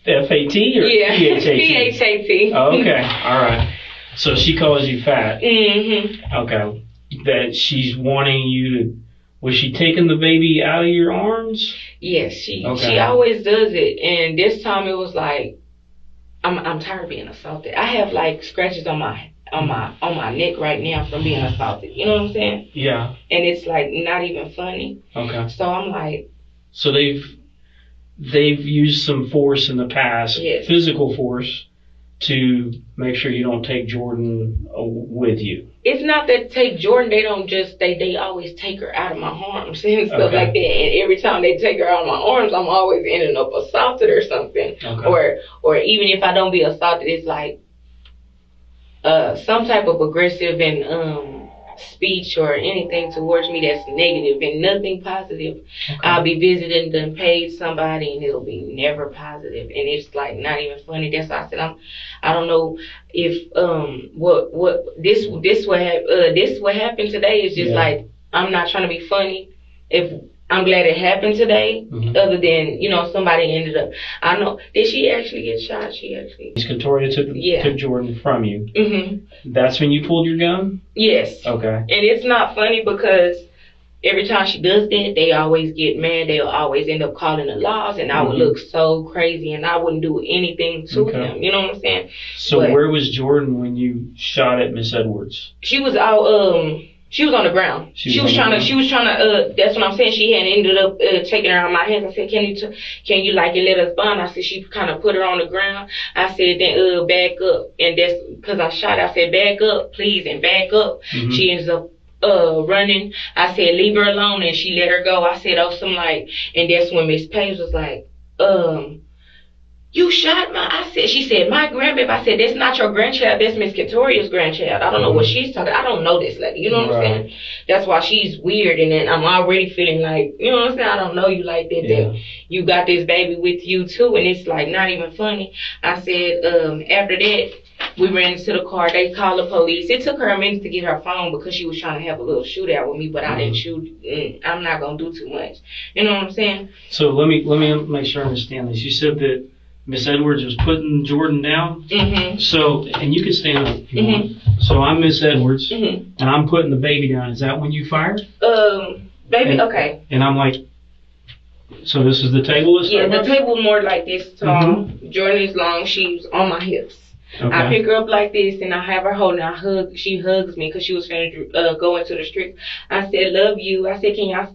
F-A-T or P-H-A-T? P-H-A-T. Oh, okay. All right. So she calls you Fat. Mm-hmm. Okay. That she's wanting you to... Was she taking the baby out of your arms? Yes, she always does it. And this time it was like, I'm tired of being assaulted. I have like scratches on my neck right now from being assaulted. You know what I'm saying? Yeah. And it's like not even funny. Okay. So I'm like. So they've used some force in the past, yes. Physical force, to make sure you don't take Jordan with you. It's not that take Jordan, they don't just, they always take her out of my arms and stuff like that. And every time they take her out of my arms, I'm always ending up assaulted or something. Okay. Or even if I don't be assaulted, it's like some type of aggressive and speech or anything towards me that's negative and nothing positive. Okay. I'll be visiting and paid somebody and it'll be never positive and it's like not even funny. That's why I said I don't know if what happened today is just like I'm not trying to be funny. If I'm glad it happened today, other than, somebody ended up, I know, did she actually get shot? Kentoria took Jordan from you. Mm-hmm. That's when you pulled your gun? Yes. Okay. And it's not funny because every time she does that, they always get mad. They'll always end up calling the laws and I would look so crazy and I wouldn't do anything to them. You know what I'm saying? So where was Jordan when you shot at Miss Edwards? She was out, she was on the ground. She was trying to, that's what I'm saying. She had ended up taking her out of my hands. I said, can you like let us bond? I said, she kind of put her on the ground. I said, then back up. And that's because I shot her. I said, back up, please, and back up. Mm-hmm. She ends up running. I said, leave her alone. And she let her go. I said, and that's when Miss Page was like, you shot she said, my grandbaby. I said, that's not your grandchild. That's Miss Kentoria's grandchild. I don't know what she's talking. I don't know this lady. You know what I'm saying? That's why she's weird. And then I'm already feeling like, you know what I'm saying? I don't know you like that. That you got this baby with you too. And it's like not even funny. I said, after that, we ran into the car. They called the police. It took her a minute to get her phone because she was trying to have a little shootout with me, but I didn't shoot. I'm not going to do too much. You know what I'm saying? So let me make sure I understand this. You said that Miss Edwards was putting Jordan down. Mm-hmm. So, and you can stand up if you want. So I'm Miss Edwards, and I'm putting the baby down. Is that when you fired? Baby, okay. And I'm like, so this is the table? Yeah, the table more like this tall. Jordan is long. She's on my hips. Okay. I pick her up like this and I have her holding her. She hugs me because she was finna go into the street. I said, love you. I said, can y'all,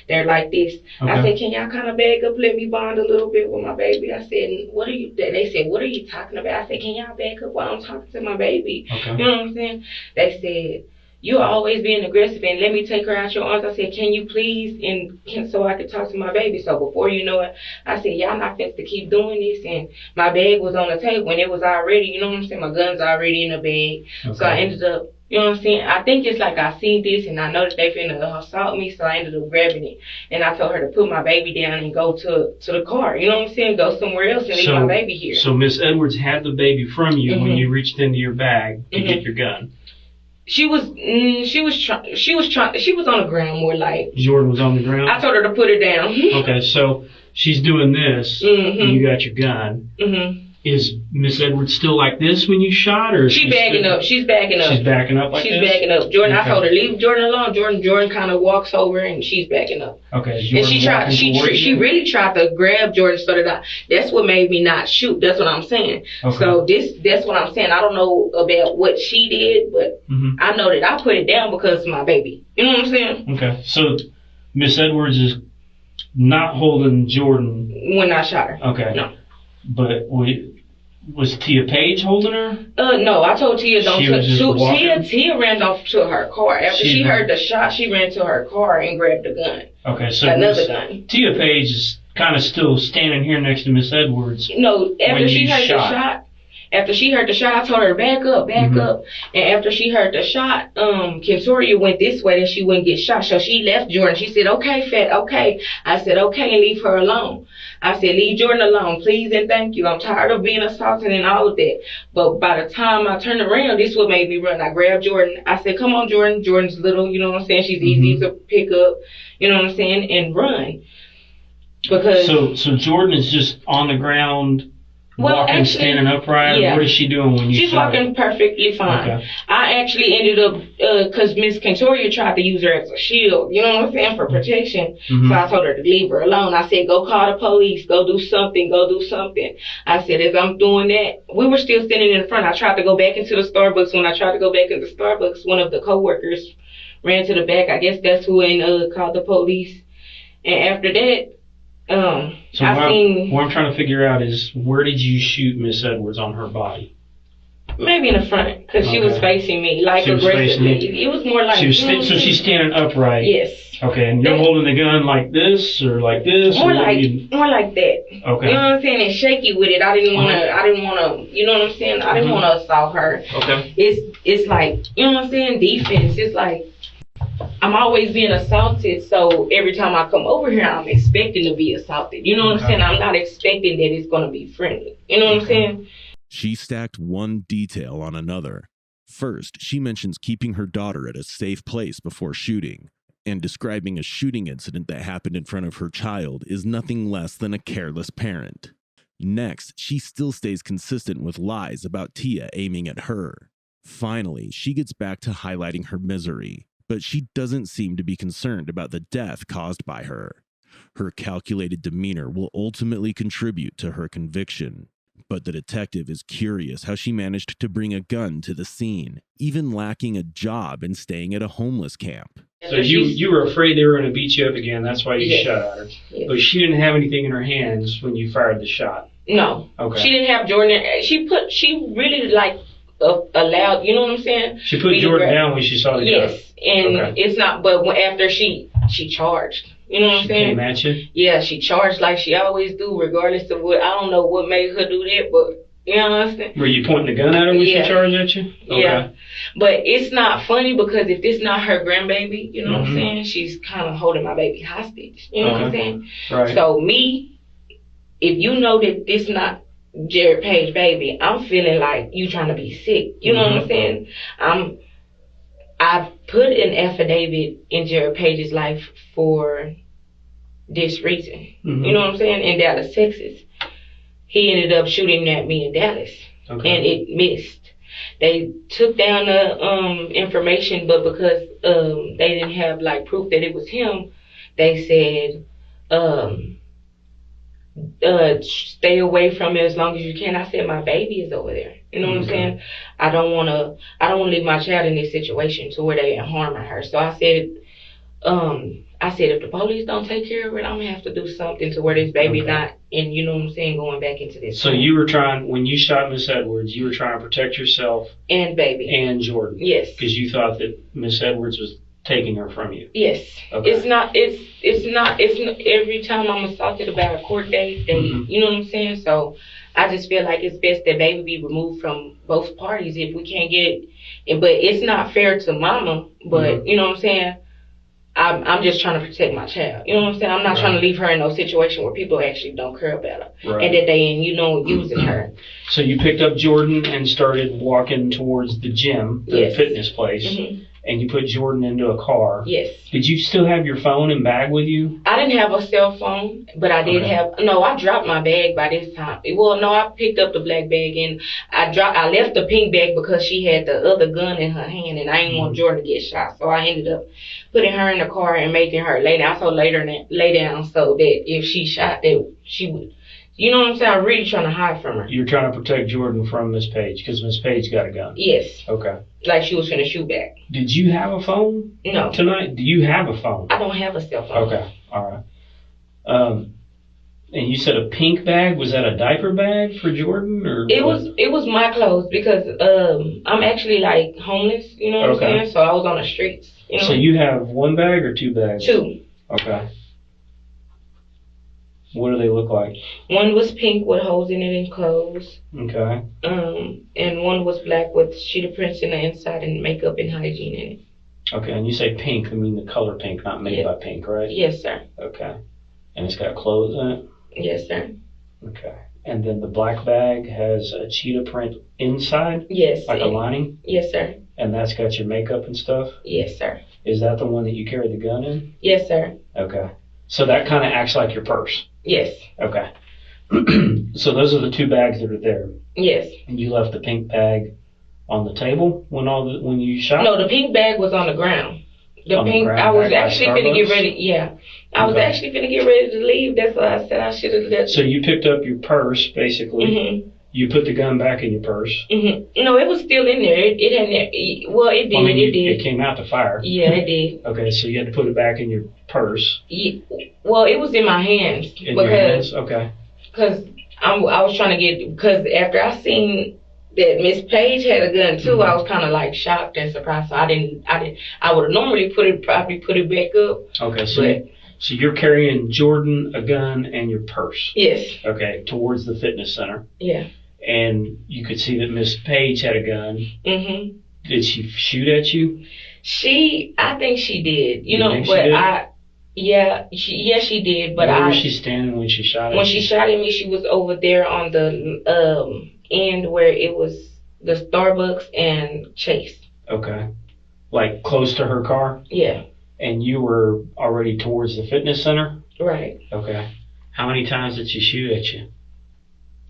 they're like this. Okay. I said, can y'all kind of back up, let me bond a little bit with my baby? I said, they said, what are you talking about? I said, can y'all back up while I'm talking to my baby? Okay. You know what I'm saying? They said, you're always being aggressive and let me take her out your arms. I said, can you please? So I could talk to my baby. So before you know it, I said, y'all not fit to keep doing this. And my bag was on the table and it was already, you know what I'm saying? My gun's already in the bag. Okay. So I ended up, you know what I'm saying? I think it's like I seen this and I know that they finna assault me. So I ended up grabbing it. And I told her to put my baby down and go to the car. You know what I'm saying? Go somewhere else and leave my baby here. So Miss Edwards had the baby from you when you reached into your bag to get your gun. She was on the ground more like. Jordan was on the ground? I told her to put her down. Okay, so she's doing this, and you got your gun. Is Miss Edwards still like this when you shot, or She's backing up. She's backing up. She's backing up like she's this? She's backing up. Jordan, okay. I told her, leave Jordan alone. Jordan kind of walks over and she's backing up. Okay. And she really tried to grab Jordan so that that's what made me not shoot. That's what I'm saying. Okay. So that's what I'm saying. I don't know about what she did, but I know that I put it down because of my baby. You know what I'm saying? Okay. So Miss Edwards is not holding Jordan when I shot her. Okay. No. But was Tia Page holding her? No, I told Tia don't touch. Tia ran off to her car. After she heard the shot, she ran to her car and grabbed the gun. Okay, so another gun. Tia Page is kind of still standing here next to Miss Edwards. No, after she heard the shot, I told her to back up. And after she heard the shot, Kentoria went this way that she wouldn't get shot. So she left Jordan. She said, okay, Fat, okay. I said, okay, and leave her alone. I said, leave Jordan alone, please and thank you. I'm tired of being assaulted and all of that. But by the time I turned around, this is what made me run. I grabbed Jordan. I said, come on, Jordan. Jordan's little, you know what I'm saying? She's easy to pick up, you know what I'm saying? And run. Because So Jordan is just on the ground, walking, standing upright? Yeah. What is she doing when you She's walking perfectly fine. Okay. I actually ended up, because Miss Kentoria tried to use her as a shield, you know what I'm saying, for protection. Mm-hmm. So I told her to leave her alone. I said, go call the police, go do something. I said, as I'm doing that, we were still standing in front. I tried to go back into the Starbucks. When I tried to go back into Starbucks, one of the coworkers ran to the back. I guess that's who called the police. And after that, So what I'm trying to figure out is, where did you shoot Miss Edwards on her body? Maybe in the front, because she was facing me, like aggressively. It was more like... So she's standing upright? Yes. Okay, and you're holding the gun like this, or like this? More like that. Okay. You know what I'm saying? And shaky with it. I didn't want to, you know what I'm saying? I didn't want to assault her. Okay. It's like, you know what I'm saying? Defense. It's like, I'm always being assaulted, so every time I come over here, I'm expecting to be assaulted. You know what I'm saying? I'm not expecting that it's going to be friendly. You know what I'm saying? She stacked one detail on another. First, she mentions keeping her daughter at a safe place before shooting, and describing a shooting incident that happened in front of her child is nothing less than a careless parent. Next, she still stays consistent with lies about Tia aiming at her. Finally, she gets back to highlighting her misery, but she doesn't seem to be concerned about the death caused by her. Her calculated demeanor will ultimately contribute to her conviction, but the detective is curious how she managed to bring a gun to the scene, even lacking a job and staying at a homeless camp. So you were afraid they were going to beat you up again, that's why you shot at her. Yes. But she didn't have anything in her hands when you fired the shot. No. Okay. She didn't have Jordan. She really allowed, you know what I'm saying? She put Jordan down when she saw the gun. Yes, and it's not, but after she charged, you know what I'm saying? She came at you? Yeah, she charged like she always do, regardless of what, I don't know what made her do that, but you know what I'm saying? Were you pointing the gun at her when she charged at you? Okay. Yeah, but it's not funny because if this not her grandbaby, you know what I'm saying? She's kind of holding my baby hostage, you know what I'm saying? Right. So me, if you know that this not Jared Page baby, I'm feeling like you trying to be sick. You know what I'm saying? I've put an affidavit in Jared Page's life for this reason. You know what I'm saying? In Dallas, Texas. He ended up shooting at me in Dallas. Okay. And it missed. They took down the information, but because they didn't have like proof that it was him, they said stay away from it as long as you can. I said, my baby is over there. You know what I'm saying? I don't want to leave my child in this situation to where they are harming her. So I said, if the police don't take care of it, I'm going to have to do something to where this baby not, and you know what I'm saying, going back into this. So you were trying, when you shot Miss Edwards, you were trying to protect yourself and baby and Jordan. Yes. Because you thought that Miss Edwards was taking her from you. Yes. Okay. It's not every time I'm assaulted about a court date, you know what I'm saying? So I just feel like it's best that baby be removed from both parties if we can't get it. But it's not fair to mama, but you know what I'm saying? I'm just trying to protect my child. You know what I'm saying? I'm not trying to leave her in no situation where people actually don't care about her. Right. And that they, using her. So you picked up Jordan and started walking towards the gym, the fitness place, and you put Jordan into a car. Yes. Did you still have your phone and bag with you? I didn't have a cell phone, but I did have, I dropped my bag by this time. Well, no, I picked up the black bag and I left the pink bag because she had the other gun in her hand and I didn't want Jordan to get shot. So I ended up putting her in the car and making her lay down. So lay down so that if she shot, that she would, you know what I'm saying? I'm really trying to hide from her. You're trying to protect Jordan from Miss Page because Miss Page got a gun. Yes. Okay. Like she was finna shoot back. Did you have a phone? No. Tonight? Do you have a phone? I don't have a cell phone. Okay. All right. And you said a pink bag. Was that a diaper bag for Jordan, or It was my clothes because I'm actually like homeless. You know what I'm saying? So I was on the streets. You know? So you have one bag or two bags? Two. Okay. What do they look like? One was pink with holes in it and clothes. Okay. And one was black with cheetah prints in the inside and makeup and hygiene in it. Okay, and you say pink, I mean the color pink, not made by pink, right? Yes, sir. Okay. And it's got clothes in it? Yes, sir. Okay. And then the black bag has a cheetah print inside? Yes. Like a lining? Yes, sir. And that's got your makeup and stuff? Yes, sir. Is that the one that you carried the gun in? Yes, sir. Okay. So that kind of acts like your purse? Yes. Okay. So those are the two bags that are there? Yes. And you left the pink bag on the table when you shot? No, the pink bag was on the ground. The On the pink, ground I was bag by actually finna get Starbucks? ready. Yeah. I was actually finna get ready to leave. That's why I said I should have left. So you picked up your purse, basically. Mm-hmm. You put the gun back in your purse. Mm-hmm. No, it was still in there. It hadn't. Well, it did. I mean, it did. It came out to fire. Yeah, it did. Okay, so you had to put it back in your purse. Yeah. Well, it was in my hands In your hands? Okay. because I was trying to get, because after I seen that Miss Page had a gun too, I was kind of like shocked and surprised. So I would have normally probably put it back up. Okay, so you're carrying Jordan, a gun, and your purse. Yes. Okay, towards the fitness center. Yeah. And you could see that Miss Page had a gun. Mm-hmm. Did she shoot at you? I think she did. You You know, think she but did? she did. But Where was she standing when she shot at you? when she shot at me, she was over there on the end where it was the Starbucks and Chase. Okay. Like close to her car? Yeah. And you were already towards the fitness center? Right. Okay. How many times did she shoot at you?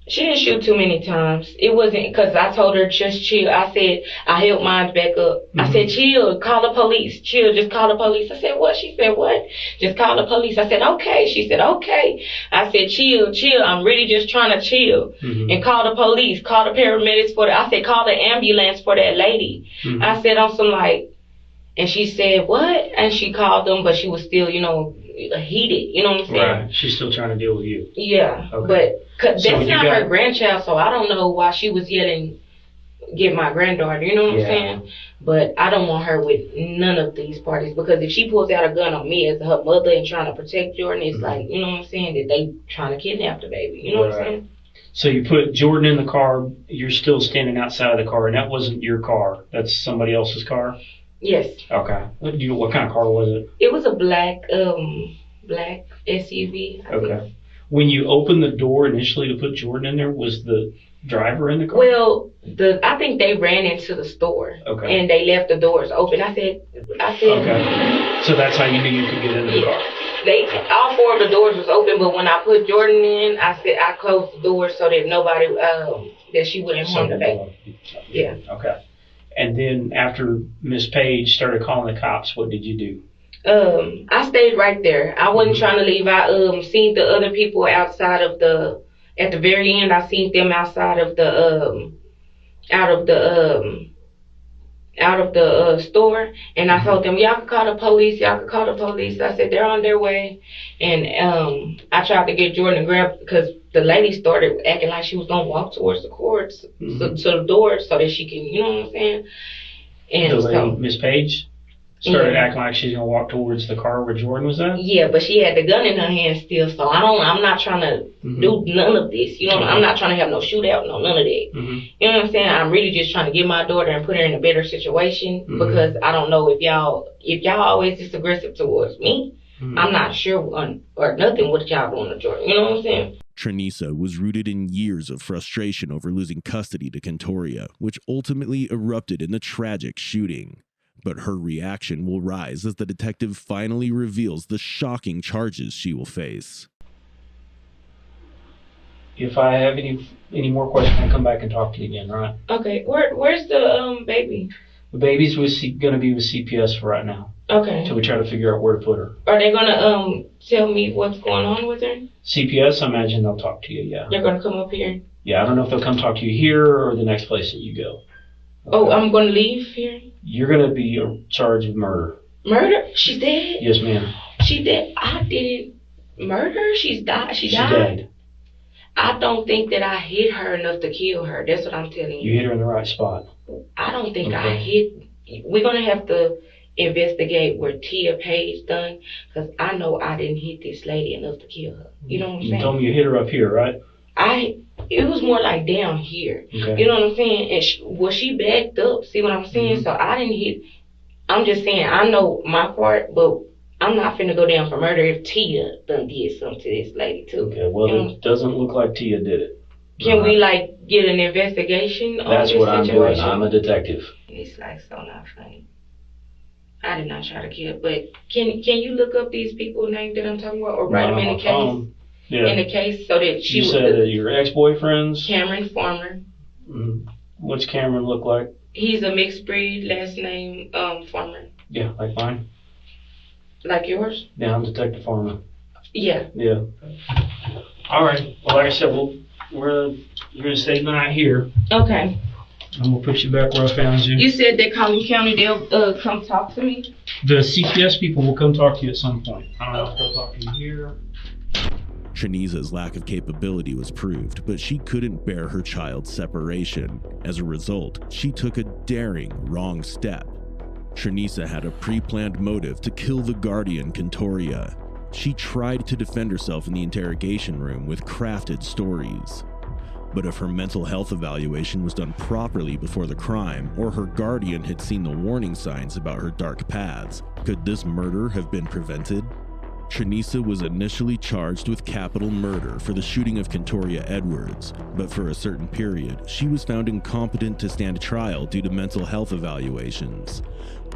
She didn't shoot too many times. It wasn't because I told her just chill. I said I held mine back up. I said chill, call the police. Chill, just call the police. I said what? She said what? Just call the police. I said okay. She said okay. I said chill. I'm really just trying to chill and call the police. Call the paramedics I said call the ambulance for that lady. I said on some like, and she said what? And she called them, but she was still heated. You know what I'm saying? Right. She's still trying to deal with you. Yeah, Okay. but that's So not her grandchild, so I don't know why she was yelling, get my granddaughter, you know what I'm saying? But I don't want her with none of these parties, because if she pulls out a gun on me as her mother and trying to protect Jordan, it's like, you know what I'm saying, that they trying to kidnap the baby, you know what I'm saying? So you put Jordan in the car, you're still standing outside of the car, and that wasn't your car. That's somebody else's car? Yes. Okay. What kind of car was it? It was a black SUV. I think. Okay. When you opened the door initially to put Jordan in there, was the driver in the car? Well, I think they ran into the store. Okay. And they left the doors open. I said. Okay. So that's how you knew you could get in the car. All four of the doors was open, but when I put Jordan in, I said I closed the doors so that nobody, that she wouldn't harm the baby. Yeah. Okay. And then after Miss Page started calling the cops, what did you do? I stayed right there. I wasn't trying to leave. I seen the other people outside of at the very end, I seen them outside of out of the store, and I told them, y'all can call the police. I said they're on their way, and I tried to get Jordan to grab, because the lady started acting like she was gonna walk towards the courts, to the door, so that she can, you know what I'm saying? And the lady, Miss Page, started acting like she's gonna walk towards the car where Jordan was at? Yeah, but she had the gun in her hand still, so I'm not trying to do none of this. You know, I'm not trying to have no shootout, none of that. You know what I'm saying? I'm really just trying to get my daughter and put her in a better situation, because I don't know if y'all always this aggressive towards me. I'm not sure or nothing what y'all doing to Jordan. You know what I'm saying? Tranisa was rooted in years of frustration over losing custody to Kentoria, which ultimately erupted in the tragic shooting. But her reaction will rise as the detective finally reveals the shocking charges she will face. If I have any more questions, I'll come back and talk to you again, all right? Okay. Where's the baby? The baby's going to be with CPS for right now. Okay. Until we try to figure out where to put her. Are they gonna tell me what's going on with her? CPS, I imagine they'll talk to you, yeah. They're gonna come up here? Yeah, I don't know if they'll come talk to you here or the next place that you go. Okay. Oh, I'm gonna leave here? You're going to be charged with murder. Murder? She's dead? Yes, ma'am. She dead? I didn't. Murder? She died. I don't think that I hit her enough to kill her. That's what I'm telling you. You hit her in the right spot. I don't think I hit. We're gonna have to investigate where Tia Page done, because I know I didn't hit this lady enough to kill her. You know what I'm saying? You told me you hit her up here, right? It was more like down here. Okay. You know what I'm saying? And she backed up. See what I'm saying? So I didn't hit. I'm just saying I know my part, but I'm not finna go down for murder if Tia done did something to this lady too. Okay, well, it doesn't look like Tia did it. Can we get an investigation on That's this what I'm doing. situation? I'm a detective. It's like so not funny. I did not try to kill, but can you look up these people's names that I'm talking about, or write them in the case? Yeah. In the case, so that You said that your ex-boyfriends? Cameron Farmer. What's Cameron look like? He's a mixed breed, last name Farmer. Yeah, like mine. Like yours? Yeah, I'm Detective Farmer. Yeah. Yeah. All right. Well, like I said, you're gonna stay the night here. Okay. And we'll put you back where I found you. You said that Collin County, they'll come talk to me? The CPS people will come talk to you at some point. I don't know if they'll talk to you here. Shanice's lack of capability was proved, but she couldn't bear her child's separation. As a result, she took a daring wrong step. Shanice had a pre-planned motive to kill the guardian, Kentoria. She tried to defend herself in the interrogation room with crafted stories. But if her mental health evaluation was done properly before the crime, or her guardian had seen the warning signs about her dark paths, could this murder have been prevented? Shanice was initially charged with capital murder for the shooting of Kentoria Edwards, but for a certain period, she was found incompetent to stand trial due to mental health evaluations.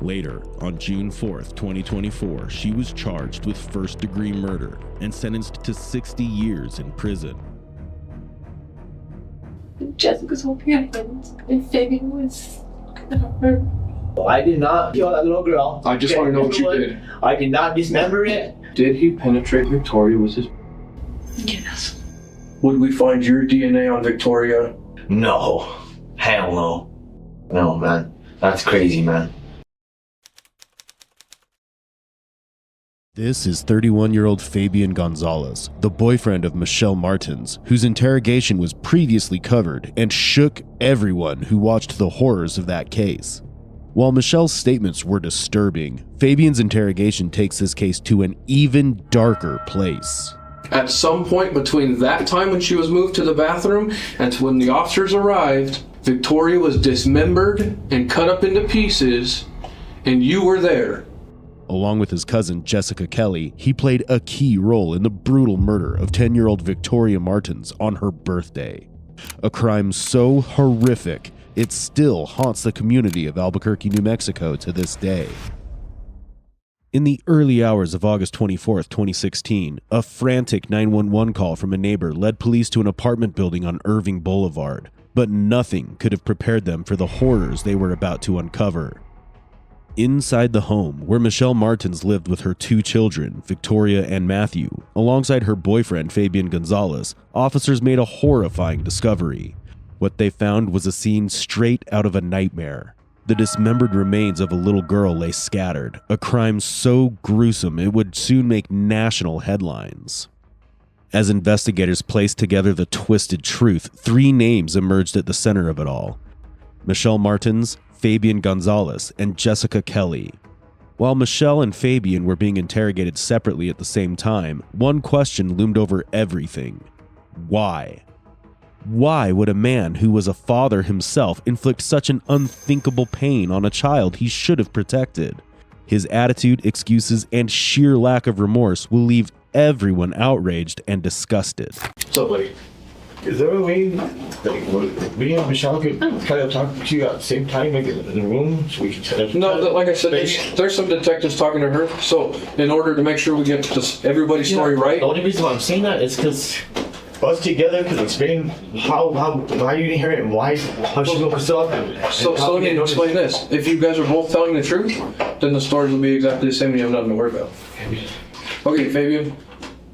Later, on June 4th, 2024, she was charged with first-degree murder and sentenced to 60 years in prison. Jessica's holding her hands, and Fabian was her. I did not kill that little girl. I just want to know what you did. I did not dismember it. Did he penetrate Victoria with his... Yes. Would we find your DNA on Victoria? No. Hell no. No, man. That's crazy, man. This is 31-year-old Fabian Gonzalez, the boyfriend of Michelle Martins, whose interrogation was previously covered and shook everyone who watched the horrors of that case. While Michelle's statements were disturbing, Fabian's interrogation takes this case to an even darker place. At some point between that time when she was moved to the bathroom and to when the officers arrived, Victoria was dismembered and cut up into pieces, and you were there. Along with his cousin Jessica Kelly, he played a key role in the brutal murder of 10-year-old Victoria Martins on her birthday. A crime so horrific, it still haunts the community of Albuquerque, New Mexico to this day. In the early hours of August 24th, 2016, a frantic 911 call from a neighbor led police to an apartment building on Irving Boulevard, but nothing could have prepared them for the horrors they were about to uncover. Inside the home, where Michelle Martins lived with her 2 children, Victoria and Matthew, alongside her boyfriend Fabian Gonzalez, officers made a horrifying discovery. What they found was a scene straight out of a nightmare. The dismembered remains of a little girl lay scattered, a crime so gruesome it would soon make national headlines. As investigators placed together the twisted truth, 3 names emerged at the center of it all: Michelle Martins, Fabian Gonzalez, and Jessica Kelly. While Michelle and Fabian were being interrogated separately at the same time, one question loomed over everything. Why? Why would a man who was a father himself inflict such an unthinkable pain on a child he should have protected? His attitude, excuses, and sheer lack of remorse will leave everyone outraged and disgusted. So, buddy, is there a way that me and Michelle could kind of talk to you at the same time, like in the room, so we can set up? No, like I said, there's some detectives talking to her, so in order to make sure we get everybody's story right. The only reason why I'm saying that is because us together could explain why you didn't hear it and how she woke us up. So let me explain this. If you guys are both telling the truth, then the stories will be exactly the same and you have nothing to worry about. Okay, Fabian,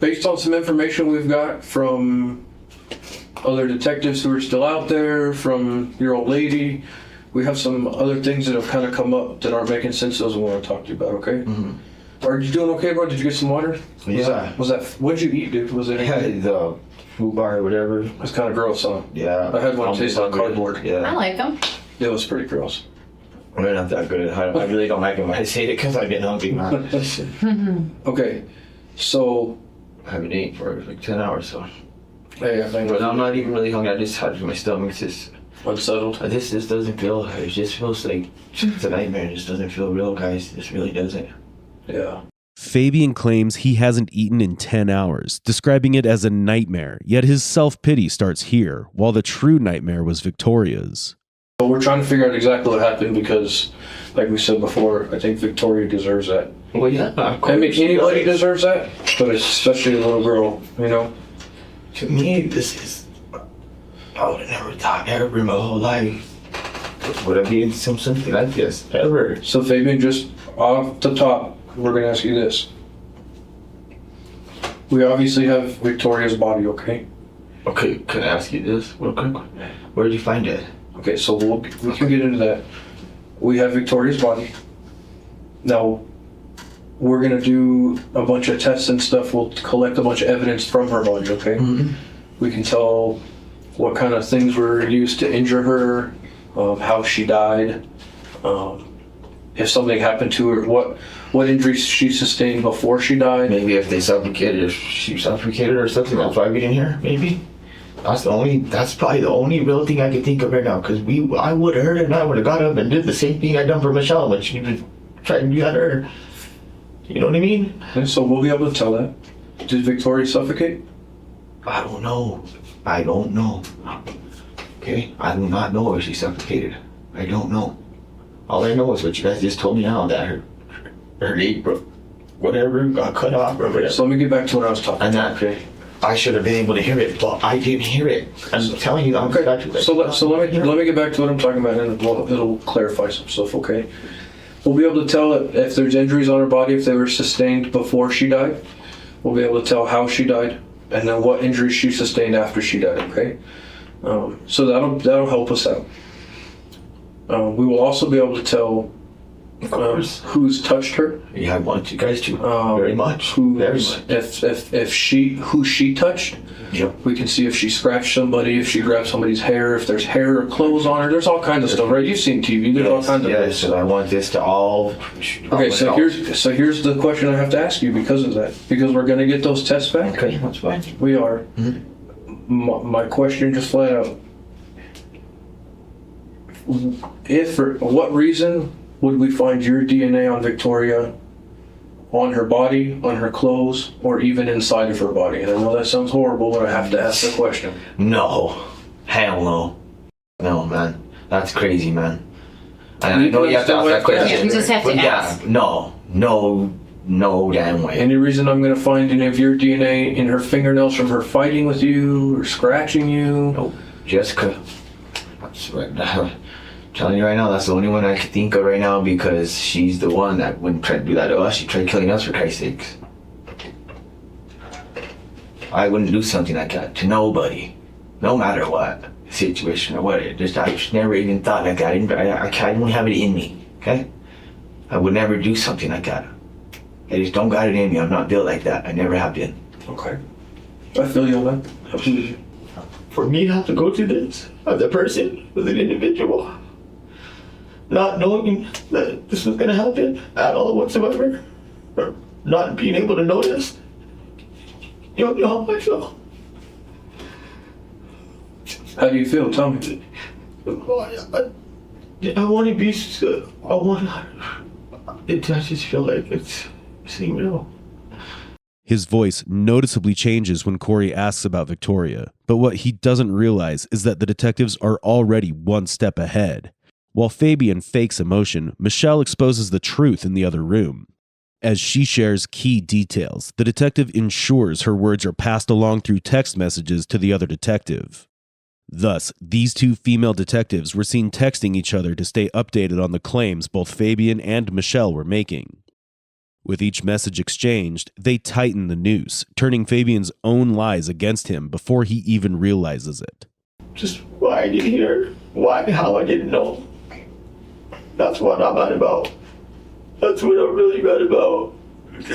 based on some information we've got from other detectives who are still out there, from your old lady, we have some other things that have kind of come up that aren't making sense. Those we want to talk to you about, okay? Are you doing okay, bro? Did you get some water? Yeah. Was that what'd you eat, dude? Was it the food bar or whatever? It's kind of gross, huh? Yeah. I had one taste like cardboard. I Yeah. like them. It was pretty gross. They're not that good. I really don't like them. I just hate it because I get hungry, man. Okay, so I haven't eaten for like 10 hours, so. hey, I think But I'm not even really hungry. I just had my stomach. It's just. unsettled. This doesn't feel. It just feels like it's a nightmare. It just doesn't feel real, guys. This really doesn't. Yeah. Fabian claims he hasn't eaten in 10 hours, describing it as a nightmare, yet his self-pity starts here, while the true nightmare was Victoria's. But we're trying to figure out exactly what happened because, like we said before, I think Victoria deserves that. Well, yeah. I mean, anybody deserves that, but especially a little girl, you know? To me, this is. I would have never thought ever in my whole life would I be in something like this ever. So Fabian, just off the top, we're gonna ask you this. We obviously have Victoria's body, okay? Okay, can I ask you this real quick? Where did you find it? Okay, so we can get into that. We have Victoria's body. Now, we're gonna do a bunch of tests and stuff. We'll collect a bunch of evidence from her body, okay? Mm-hmm. We can tell what kind of things were used to injure her, how she died, if something happened to her, what injuries she sustained before she died. Maybe if they suffocated, if she suffocated or something, that's why we didn't hear. Maybe. That's probably the only real thing I can think of right now. Because I would have heard it and I would have got up and did the same thing I done for Michelle when she was trying to do that to her. You know what I mean? And so we'll be able to tell that. Did Victoria suffocate? I don't know. Okay? I do not know if she suffocated. I don't know. All I know is what you guys just told me now, that her leg broke, whatever, got cut off or whatever. So let me get back to what I was talking about, okay? I should have been able to hear it, but I didn't hear it. I'm telling you, I'm okay. So let me get back to what I'm talking about, and it'll clarify some stuff, okay? We'll be able to tell if there's injuries on her body, if they were sustained before she died. We'll be able to tell how she died, and then what injuries she sustained after she died, okay? So that'll help us out. We will also be able to tell who's touched her. Yeah, I want you guys to very much. Very much. Who she touched. Yep. We can see if she scratched somebody, if she grabbed somebody's hair, if there's hair or clothes on her. There's all kinds of stuff, right? You've seen TV. There's all kinds of. Yes, and I want this to all. Okay, so here's the question I have to ask you because of that. Because we're gonna get those tests back. Okay, that's fine. We are. Mm-hmm. My question just flat out. If for what reason would we find your DNA on Victoria, on her body, on her clothes, or even inside of her body? And I know that sounds horrible, but I have to ask the question. No. Hell no. No, man. That's crazy, man. And I know you have to ask that question. Yeah, you just have to ask. No damn way. Any reason I'm going to find any of your DNA in her fingernails from her fighting with you or scratching you? Nope. Jessica. That's right now. Telling you right now, that's the only one I can think of right now because she's the one that wouldn't try to do that to us. She tried killing us for Christ's sakes. I wouldn't do something like that to nobody, no matter what situation or what. I just never even thought like that. I don't have it in me. Okay, I would never do something like that. I just don't got it in me. I'm not built like that. I never have been. Okay, I feel you on that. Absolutely. For me to have to go through this as a person, as an individual, not knowing that this was going to happen at all whatsoever, or not being able to notice, you don't know how I feel. How do you feel? Tell me. I want to be, I just feel like it's real. His voice noticeably changes when Corey asks about Victoria, but what he doesn't realize is that the detectives are already one step ahead. While Fabian fakes emotion, Michelle exposes the truth in the other room. As she shares key details, the detective ensures her words are passed along through text messages to the other detective. Thus, these two female detectives were seen texting each other to stay updated on the claims both Fabian and Michelle were making. With each message exchanged, they tighten the noose, turning Fabian's own lies against him before he even realizes it. Just why I didn't hear, how I didn't know. That's what I'm mad about. That's what I'm really mad about.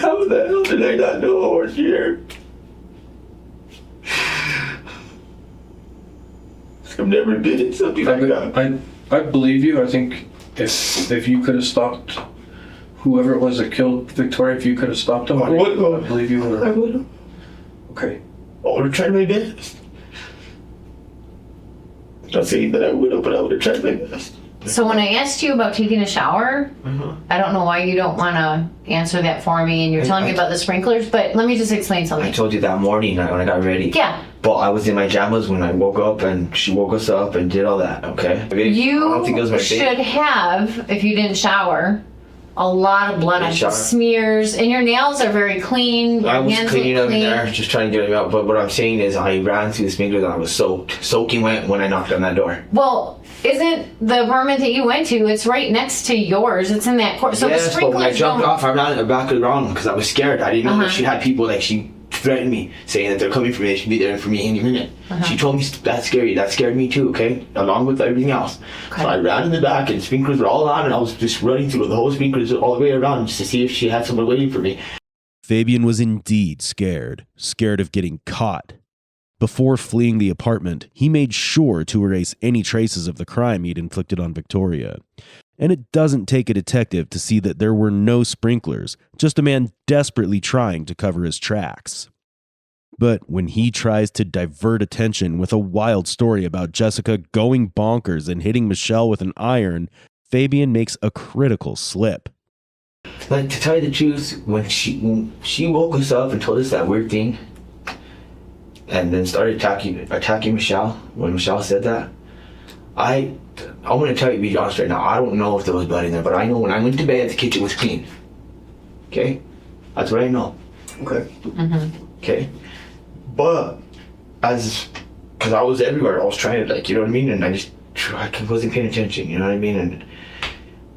How the hell did I not know I was here? I've never been in something like that. I believe you. I think if you could have stopped whoever it was that killed Victoria, if you could have stopped him, I believe you would have. I would have. Okay. I would have tried my best. I'm not saying that I would have, but I would have tried my best. So when I asked you about taking a shower, I don't know why you don't want to answer that for me, and you're telling me about the sprinklers, but let me just explain something. I told you that morning when I got ready. Yeah. But I was in my pajamas when I woke up, and she woke us up and did all that, okay? I don't think it was my should have, if you didn't shower, a lot of blood on your smears, and your nails are very clean. I was hands cleaning look up in clean. there, just trying to get them out. But what I'm saying is I ran through the sprinklers and I was soaking wet when I knocked on that door. Well, isn't the apartment that you went to, it's right next to yours. It's in that court. So the Yes, but when I sprinklers jumped don't... off, I ran back around because I was scared. I didn't know that she had people, like, she threatened me, saying that they're coming for me, they should be there for me any minute. She told me that's scary. That scared me too, okay? Along with everything else. So I ran in the back and sprinklers were all on, and I was just running through the whole sprinklers all the way around just to see if she had someone waiting for me. Fabian was indeed scared of getting caught. Before fleeing the apartment, he made sure to erase any traces of the crime he'd inflicted on Victoria. And it doesn't take a detective to see that there were no sprinklers, just a man desperately trying to cover his tracks. But when he tries to divert attention with a wild story about Jessica going bonkers and hitting Michelle with an iron, Fabian makes a critical slip. Like, to tell you the truth, when she woke us up and told us that weird thing, and then started attacking Michelle, when Michelle said that, I'm going to tell you, be honest right now, I don't know if there was blood in there, but I know when I went to bed, the kitchen was clean. Okay? That's what I know. Okay? Okay? But, because I was everywhere, I was trying to, like, you know what I mean? And I wasn't paying attention, you know what I mean?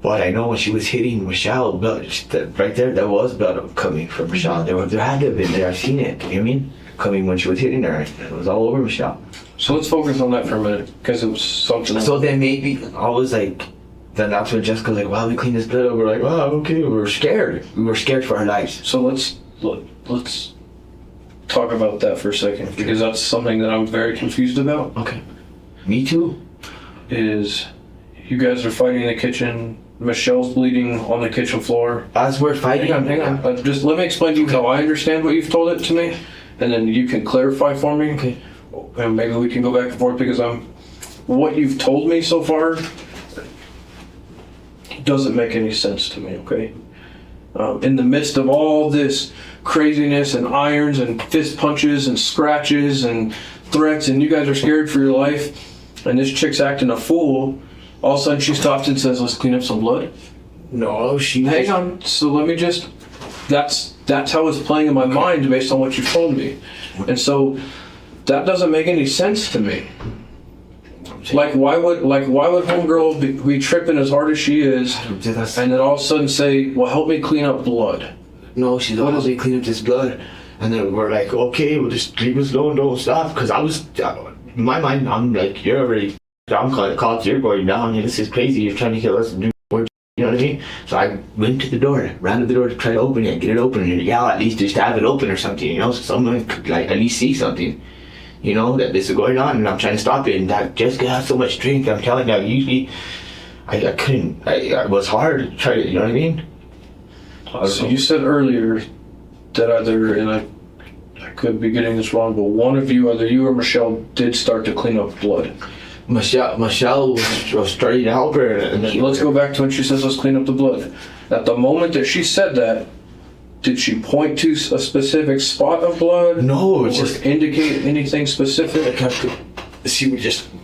But I know when she was hitting Michelle, blood, right there, there was blood coming from Michelle. There had to have been there. I've seen it, you know what I mean? Coming when she was hitting her. It was all over Michelle. So let's focus on that for a minute, because it was something. So then maybe I was like, then that's when Jessica's like, wow, we cleaned this blood up. We're like, wow, okay. We were scared. We were scared for our lives. So let's talk about that for a second, because that's something that I'm very confused about. Okay. Me too. Is you guys are fighting in the kitchen. Michelle's bleeding on the kitchen floor. As we're fighting. Hang on. Just let me explain to you how I understand what you've told it to me, and then you can clarify for me. Okay. And maybe we can go back and forth, because what you've told me so far doesn't make any sense to me, okay? In the midst of all this craziness and irons and fist punches and scratches and threats, and you guys are scared for your life, and this chick's acting a fool, all of a sudden she stops and says, let's clean up some blood? No, Hang on, so let me just... That's how it's playing in my mind based on what you've told me. And so that doesn't make any sense to me. Like why would homegirl be tripping as hard as she is, and then all of a sudden say, well, help me clean up blood? No, she's always like, clean up this blood. And then we're like, okay, we'll just leave us alone, don't stop. Because I was, in my mind, I'm like, you're already, I'm calling the cops, you're going down, this is crazy, you're trying to kill us and do work, you know what I mean? So I went to the door, ran to the door to try to open it, get it open, and yell, at least just have it open or something, you know, so someone could like at least see something. You know, that this is going on, and I'm trying to stop it, and that Jessica has so much strength, I'm telling you, usually, I couldn't, it was hard to try to, you know what I mean? So you said earlier that either, and I could be getting this wrong, but one of you, either you or Michelle, did start to clean up blood. Michelle was starting to help her. And then let's go back to when she says, let's clean up the blood. At the moment that she said that, did she point to a specific spot of blood? No, it's just indicate anything specific. She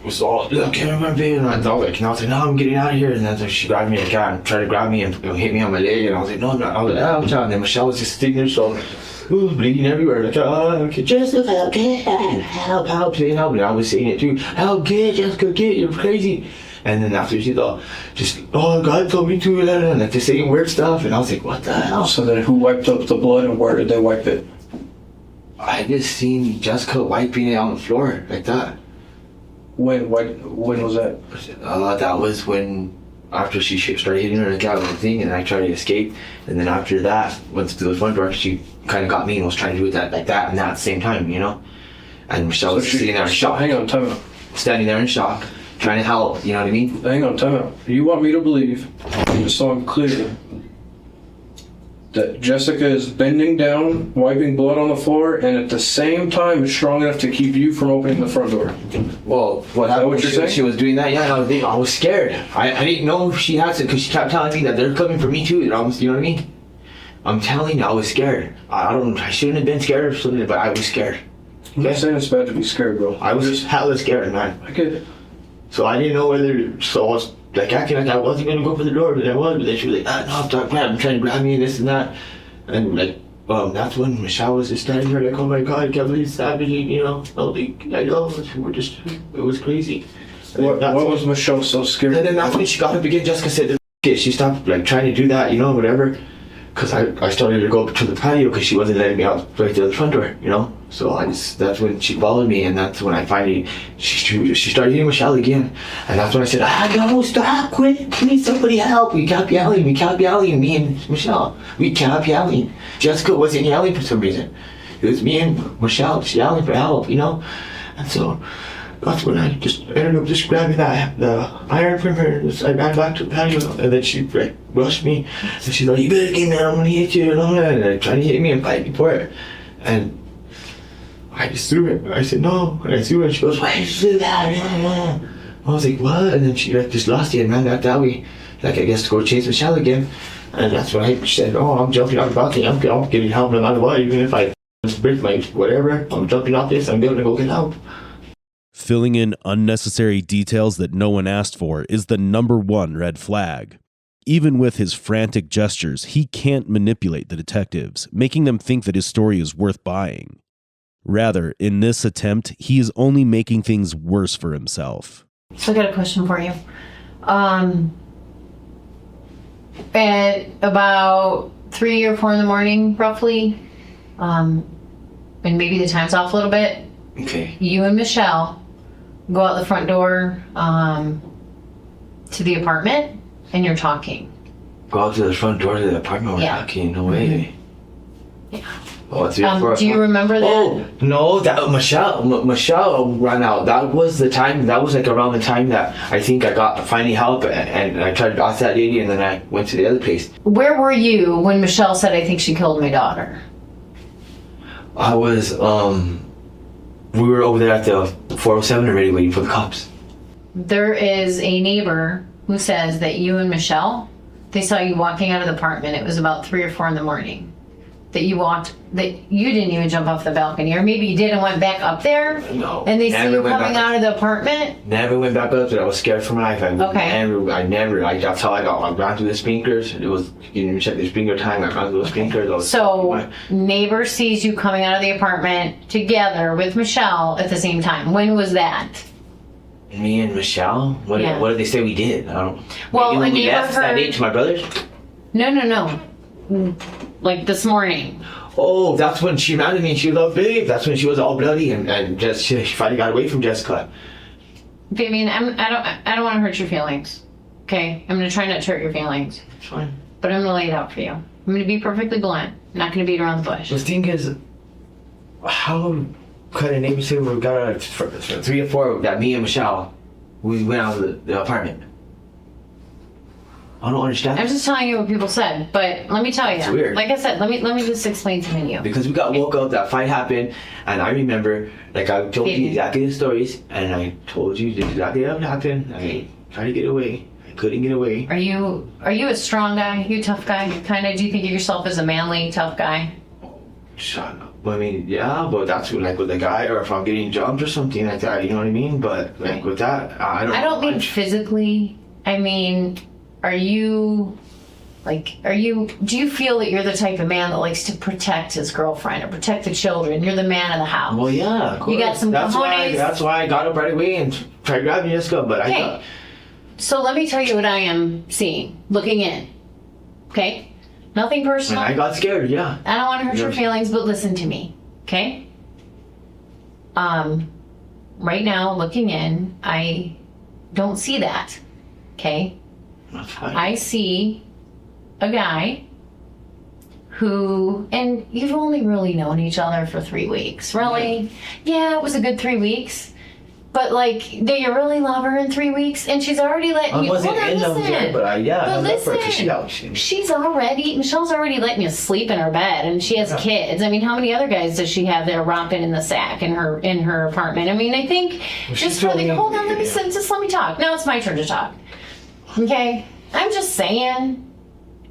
was all, look, get on my bed, and I was like, no, I'm getting out of here. And then she grabbed me in the car and tried to grab me and hit me on my leg, and I was like, no, I was like, ouch, and then Michelle was just sitting there, so bleeding everywhere. Like, okay, Jessica, get help, and I was saying it too, help, get Jessica, get, you're crazy. And then after she thought, God told me to, and like just saying weird stuff, and I was like, what the hell? So then who wiped up the blood, and where did they wipe it? I just seen Jessica wiping it on the floor like that. When was that? That was when after she started hitting her in the cat with the thing, and I tried to escape. And then after that, went to the front door, she kind of got me and was trying to do that like that and that at the same time, you know? And Michelle was sitting there in shock. Hang on, time out. Standing there in shock, trying to help, you know what I mean? Hang on, time out. You want me to believe, just so I'm clear, that Jessica is bending down, wiping blood on the floor, and at the same time is strong enough to keep you from opening the front door? Well, what happened when she was doing that? Yeah, I was scared. I didn't know she had to, because she kept telling me that they're coming for me too. You know what I mean? I'm telling you, I was scared. I shouldn't have been scared or something, but I was scared. I'm not saying it's bad to be scared, bro. I was just hella scared, man. I get it. So I didn't know whether, so I was like acting like I wasn't gonna go for the door, but I was. But then she was like, no, stop trying to grab me and this and that. And like, that's when Michelle was just standing there like, oh my God, I can't believe savage, you know. I know, it was crazy. What was Michelle so scared? And then that's when she got up again. Jessica said, she stopped like trying to do that, you know, whatever. Because I started to go to the patio because she wasn't letting me out right to the front door, you know. So that's when she followed me, and that's when I finally she started hitting Michelle again, and that's when I said, no, stop, quit, please, somebody help. We kept yelling, me and Michelle, we kept yelling. Jessica wasn't yelling for some reason. It was me and Michelle just yelling for help, you know. And so that's when I just ended up just grabbing the iron from her. I ran back to the patio, and then she like rushed me, and she's like, you better get down, I'm gonna hit you, and all that. And they tried to hit me and fight me for it. And I just threw it. I said no, and I threw it, and she goes, why did you do that? I was like, what? And then she like just lost it and ran back that way, like I guess to go chase Michelle again. And that's when I said, I'm jumping out of the balcony, I'm getting help no matter what, even if I break my whatever, I'm jumping off this, I'm gonna go get help. Filling in unnecessary details that no one asked for is the #1 red flag. Even with his frantic gestures, he can't manipulate the detectives, making them think that his story is worth buying. Rather, in this attempt, he is only making things worse for himself. So I got a question for you. At about 3 or 4 in the morning, roughly, and maybe the time's off a little bit, okay, you and Michelle go out the front door to the apartment, and you're talking. Go out to the front door to the apartment, we're talking, no way. Yeah. Oh, Do you remember that? Oh, no, that Michelle ran out. That was the time, that was like around the time that I think I got finally help, and I tried to ask that lady, and then I went to the other place. Where were you when Michelle said, I think she killed my daughter? I was, we were over there at the 407 already waiting for the cops. There is a neighbor who says that you and Michelle, they saw you walking out of the apartment. It was about 3 or 4 in the morning. That you didn't even jump off the balcony, or maybe you did and went back up there. No. And they see you coming out of the apartment. Never went back up there. I was scared for my life. Okay. That's how I got. I ran through the sprinklers. It was, you didn't check the sprinkler time. I ran through the sprinklers. So neighbor sees you coming out of the apartment together with Michelle at the same time. When was that? Me and Michelle? What did they say we did? I don't. Well, maybe a neighbor left that day to my brothers. No. Like this morning. Oh, that's when she ran to me and she was all big. That's when she was all bloody and just she finally got away from Jessica. Vivian, I don't want to hurt your feelings. Okay, I'm gonna try not to hurt your feelings. It's fine. But I'm gonna lay it out for you. I'm gonna be perfectly blunt. I'm not gonna beat around the bush. The thing is, how could a neighbor say we got out of 3 or 4 that me and Michelle, we went out of the apartment? I don't understand. I'm just telling you what people said, but let me tell you. It's weird. Like I said, let me just explain something to you. Because we got woke up, that fight happened, and I remember, like I told you exactly the stories, and I told you exactly what happened. I tried to get away. I couldn't get away. Are you a strong guy? You a tough guy? Kind of? Do you think of yourself as a manly, tough guy? Shut up. I mean, yeah, but that's like with a guy, or if I'm getting jumped or something like that, you know what I mean? But like with that, I don't mean physically. I mean, do you feel that you're the type of man that likes to protect his girlfriend or protect the children? You're the man of the house. Well, yeah, of course. You got some cojones. That's why I got up right away and tried grabbing Jessica, but I got... So let me tell you what I am seeing, looking in. Okay? Nothing personal. And I got scared, yeah. I don't want to hurt your feelings, but listen to me. Okay? Right now, looking in, I don't see that. Okay? I see a guy who, and you've only really known each other for 3 weeks. Really? Yeah, it was a good 3 weeks. But like, do you really love her in 3 weeks? And she's already letting you. wasn't in love with her, but I love her 'cause Michelle's already letting you sleep in her bed, and she has kids. I mean, how many other guys does she have that are romping in the sack in her apartment? I mean, I think just for the hold on, just let me talk. Now it's my turn to talk. Okay, I'm just saying,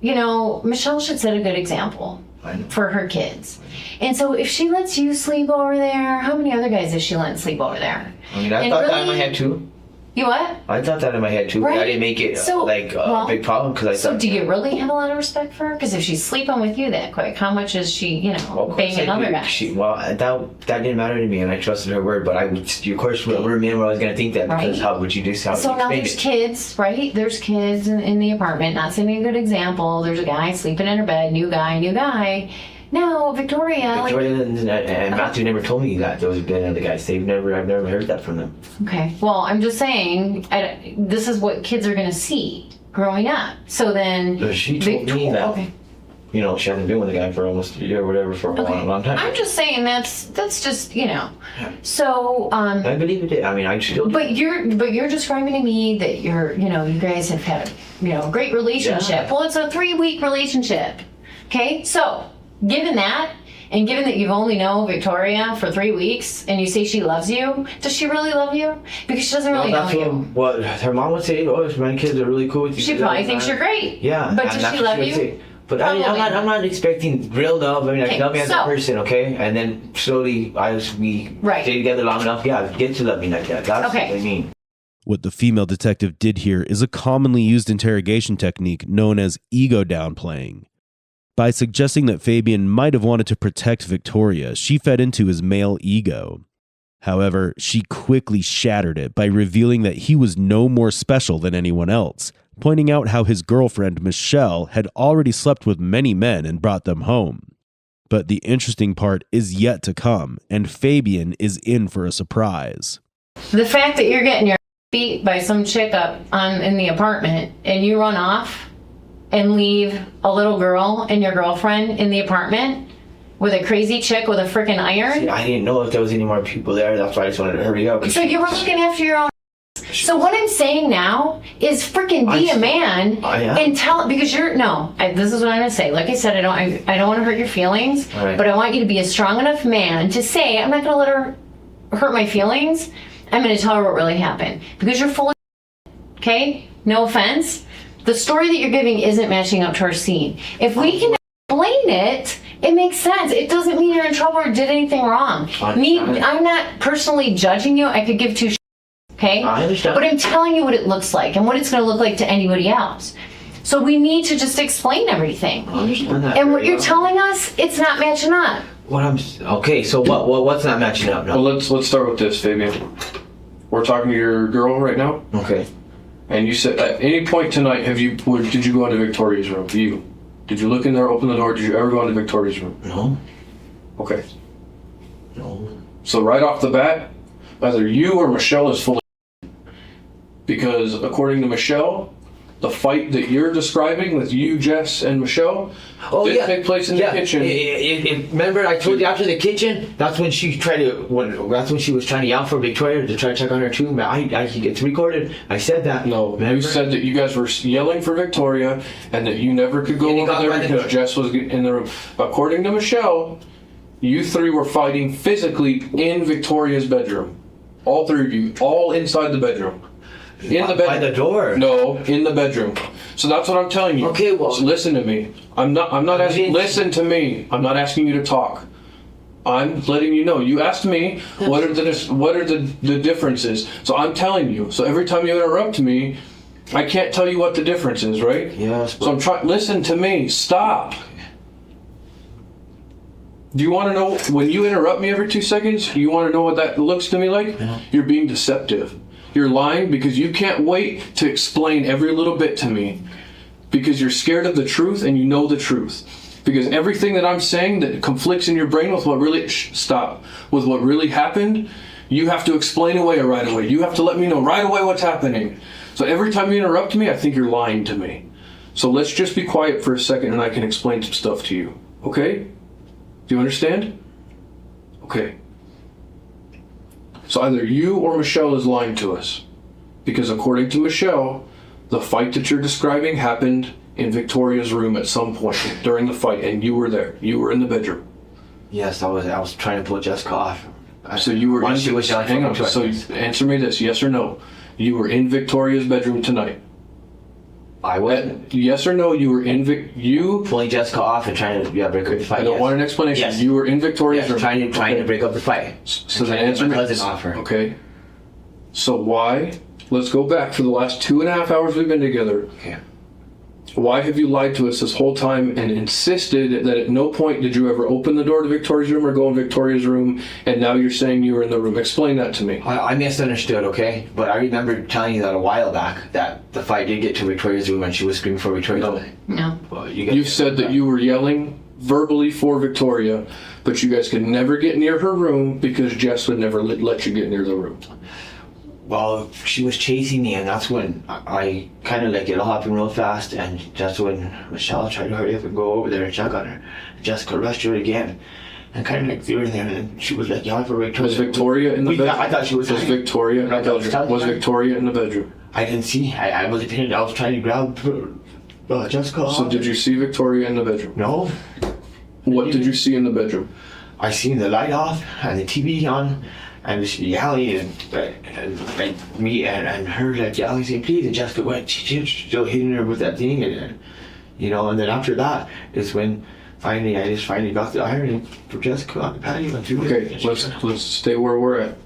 you know, Michelle should set a good example for her kids. And so if she lets you sleep over there, how many other guys is she letting sleep over there? I mean, I thought that in my head too. You what? I thought that in my head too. Right. But I didn't make it a big problem because I thought. So do you really have a lot of respect for her? Because if she's sleeping with you that quick, how much is she, you know, banging other guys? That didn't matter to me, and I trusted her word. But of course, we're men. We're always going to think that because how would you do? How So now there's kids, right? There's kids in the apartment. Not setting a good example. There's a guy sleeping in her bed. New guy. Now, Victoria and Matthew never told me that there was been other guys. I've never heard that from them. Okay. Well, I'm just saying, this is what kids are going to see growing up. So then, She told me that. You know, she hasn't been with a guy for almost a year or whatever for a long time. I'm just saying that's just, you know. So I believe it. I mean, I still. But you're describing to me that you guys have had a great relationship. Yeah. Well, it's a 3-week relationship. Okay, so given that, and given that you've only known Victoria for 3 weeks, and you say she loves you, does she really love you? Because she doesn't really know you. What her mom would say, my kids are really cool with you. She probably thinks you're great. Yeah. But does she love you? But I'm not expecting real love. I mean, I love me as a person, okay? And then slowly, we stay together long enough, get to love me like that. That's what I mean. What the female detective did here is a commonly used interrogation technique known as ego downplaying. By suggesting that Fabian might have wanted to protect Victoria, she fed into his male ego. However, she quickly shattered it by revealing that he was no more special than anyone else, pointing out how his girlfriend, Michelle, had already slept with many men and brought them home. But the interesting part is yet to come, and Fabian is in for a surprise. The fact that you're getting your beat by some chick up in the apartment, and you run off and leave a little girl and your girlfriend in the apartment with a crazy chick with a freaking iron. See, I didn't know if there was any more people there. That's why I just wanted to hurry up. So you were looking after your own. So what I'm saying now is freaking be a man and tell, because this is what I'm gonna say. Like I said, I don't want to hurt your feelings, but I want you to be a strong enough man to say, I'm not gonna let her hurt my feelings. I'm gonna tell her what really happened because you're full of okay? No offense. The story that you're giving isn't matching up to our scene. If we can explain it, it makes sense. It doesn't mean you're in trouble or did anything wrong. I'm not personally judging you. I could give two okay? I understand. But I'm telling you what it looks like and what it's going to look like to anybody else. So we need to just explain everything. I understand that. And what you're telling us, it's not matching up. So what's not matching up now? Well, let's start with this, Fabian. We're talking to your girl right now. Okay. And you said at any point tonight, did you go into Victoria's room? Did you look in there, open the door? Did you ever go into Victoria's room? No. Okay. No. So right off the bat, either you or Michelle is full of because according to Michelle, the fight that you're describing with you, Jess, and Michelle did take place in the kitchen. Remember, I told you after the kitchen. That's when she that's when she was trying to yell for Victoria to try to check on her too. It's recorded. I said that. No, you said that you guys were yelling for Victoria and that you never could go over there because Jess was in the room. According to Michelle, you three were fighting physically in Victoria's bedroom. All three of you, all inside the bedroom. In the bedroom. By the door? No, in the bedroom. So that's what I'm telling you. Okay, well. So listen to me. I'm not asking. Listen to me. I'm not asking you to talk. I'm letting you know. You asked me what are the differences. So I'm telling you. So every time you interrupt me, I can't tell you what the difference is, right? Yes. So I'm trying. Listen to me. Stop. Do you want to know when you interrupt me every 2 seconds? You want to know what that looks to me like? Yeah. You're being deceptive. You're lying because you can't wait to explain every little bit to me because you're scared of the truth and you know the truth. Because everything that I'm saying that conflicts in your brain with what really with what really happened, you have to explain away right away. You have to let me know right away what's happening. So every time you interrupt me, I think you're lying to me. So let's just be quiet for a second and I can explain some stuff to you. Okay? Do you understand? Okay. So either you or Michelle is lying to us. Because according to Michelle, the fight that you're describing happened in Victoria's room at some point during the fight, and you were there. You were in the bedroom. Yes, I was trying to pull Jessica off. So you were Once she was yelling hang for on. me So twice. answer me this: yes or no? You were in Victoria's bedroom tonight. I was. Yes or no? You were in you pulling Jessica off and trying to break up the fight. I don't yes. want an explanation. Yes. You were in Victoria's room. trying Okay. to break up the fight. So And then trying to answer get me. my cousin off her. Okay. So why? Let's go back for the last 2.5 hours we've been together. Okay. Why have you lied to us this whole time and insisted that at no point did you ever open the door to Victoria's room or go in Victoria's room, and now you're saying you were in the room? Explain that to me. I misunderstood, okay? But I remember telling you that a while back that the fight did get to Victoria's room and she was screaming for Victoria. No. Well, You said that you were yelling verbally for Victoria, but you guys could never get near her room because Jess would never let you get near the room. Well, she was chasing me, and that's when I kind of like it all happened real fast, and that's when Michelle tried to hurry up and go over there and check on her. Jessica rushed her again and kind of like threw her there, and she was like yelling for Victoria. Was Victoria in the bedroom? I thought she was. Victoria in the bedroom? Was Victoria in the bedroom? I didn't see. I wasn't paying. I was trying to grab Jessica. So did you see Victoria in the bedroom? No. What did you see in the bedroom? I seen the light off and the TV on. And she yelling and me and her like yelling saying please, and Jessica went, she was still hitting her with that thing, and and then after that is when finally I just got the iron for Jessica on the patio and threw it. Okay, let's stay where we're at.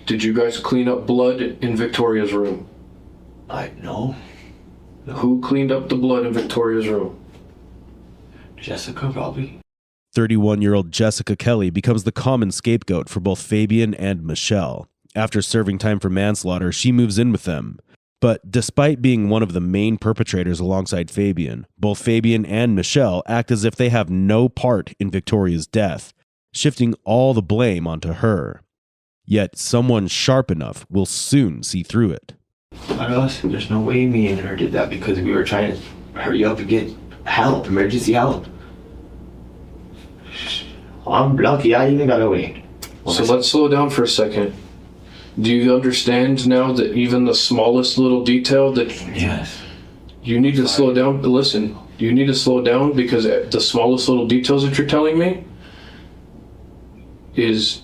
Did you guys clean up blood in Victoria's room? No. Who cleaned up the blood in Victoria's room? Jessica, probably. 31-year-old Jessica Kelly becomes the common scapegoat for both Fabian and Michelle. After serving time for manslaughter, she moves in with them. But despite being one of the main perpetrators alongside Fabian, both Fabian and Michelle act as if they have no part in Victoria's death, shifting all the blame onto her. Yet someone sharp enough will soon see through it. There's no way me and her did that because we were trying to hurry up and get help, emergency help. I'm lucky I even got away. So let's slow down for a second. Do you understand now that even the smallest little detail that... Yes. You need to slow down. Listen, you need to slow down because the smallest little details that you're telling me is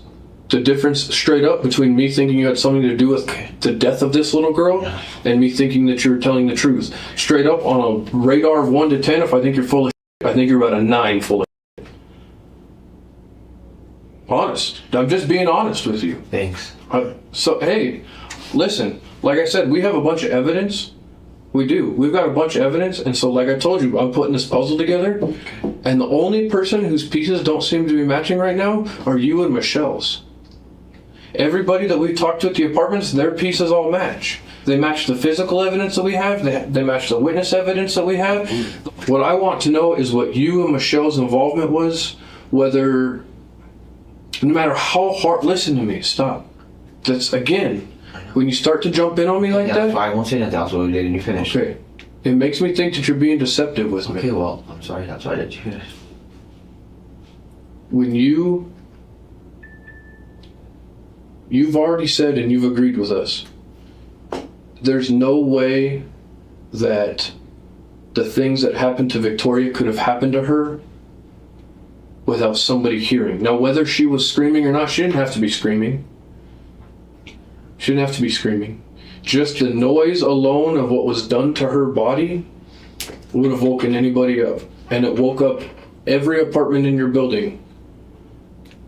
the difference straight up between me thinking you had something to do with the death of this little girl and me thinking that you're telling the truth. Straight up on a radar of 1 to 10, if I think you're full of shit, I think you're about a 9 full of shit. Honest. I'm just being honest with you. Thanks. So, hey, listen, like I said, we have a bunch of evidence. We do. We've got a bunch of evidence, and so like I told you, I'm putting this puzzle together, and the only person whose pieces don't seem to be matching right now are you and Michelle's. Everybody that we've talked to at the apartments, their pieces all match. They match the physical evidence that we have, they match the witness evidence that we have. What I want to know is what you and Michelle's involvement was, whether, no matter how hard, listen to me, stop. That's, again, when you start to jump in on me like that. I won't say nothing else when you finish. Okay. It makes me think that you're being deceptive with me. Okay, well, I'm sorry. That's why I let you finish. When you've already said and you've agreed with us, there's no way that the things that happened to Victoria could have happened to her without somebody hearing. Now, whether she was screaming or not, she didn't have to be screaming. She didn't have to be screaming. Just the noise alone of what was done to her body would have woken anybody up. And it woke up every apartment in your building,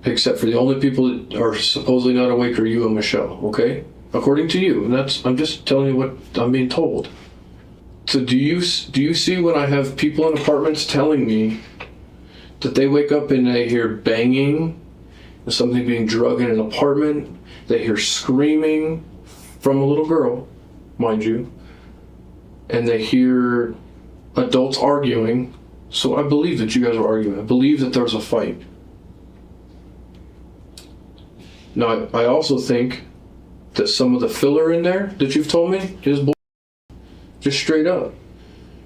except for the only people that are supposedly not awake are you and Michelle, okay? According to you. And I'm just telling you what I'm being told. So do you see when I have people in apartments telling me that they wake up and they hear banging and something being drugged in an apartment? They hear screaming from a little girl, mind you, and they hear adults arguing. So I believe that you guys were arguing. I believe that there was a fight. Now, I also think that some of the filler in there that you've told me is bull. Just straight up.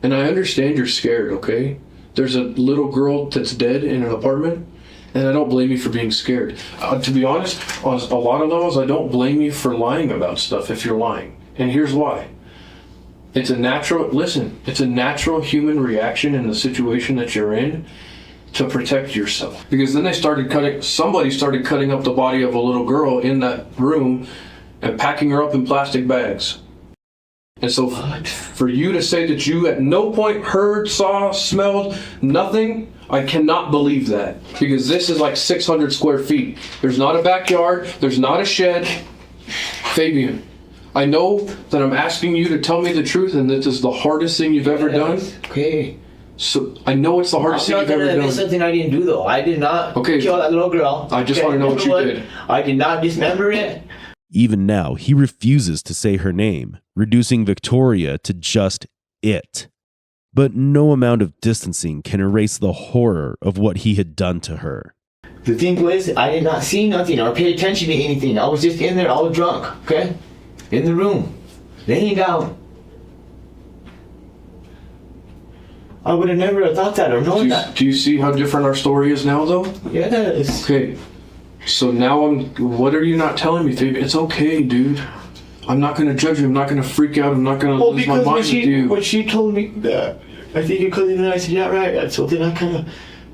And I understand you're scared, okay? There's a little girl that's dead in an apartment, and I don't blame you for being scared. To be honest, on a lot of levels, I don't blame you for lying about stuff if you're lying. And here's why. It's a natural human reaction in the situation that you're in to protect yourself. Because then somebody started cutting up the body of a little girl in that room and packing her up in plastic bags. And so for you to say that you at no point heard, saw, smelled, nothing, I cannot believe that. Because this is like 600 square feet. There's not a backyard, there's not a shed. Fabian, I know that I'm asking you to tell me the truth and this is the hardest thing you've ever done. Okay. So I know it's the hardest thing you've ever done. It's something I didn't do though. I did not kill that little girl. I just want to know what you did. I did not dismember it. Even now, he refuses to say her name, reducing Victoria to just it. But no amount of distancing can erase the horror of what he had done to her. The thing was, I did not see nothing or pay attention to anything. I was just in there all drunk, okay? In the room, laying down. I would have never thought that or known that. Do you see how different our story is now, though? Yes. Okay. So now what are you not telling me, Fabian? It's okay, dude. I'm not going to judge you. I'm not going to freak out. I'm not going to lose my mind with you. When she told me that, I think you could, and then I said, yeah, right. So then I kind of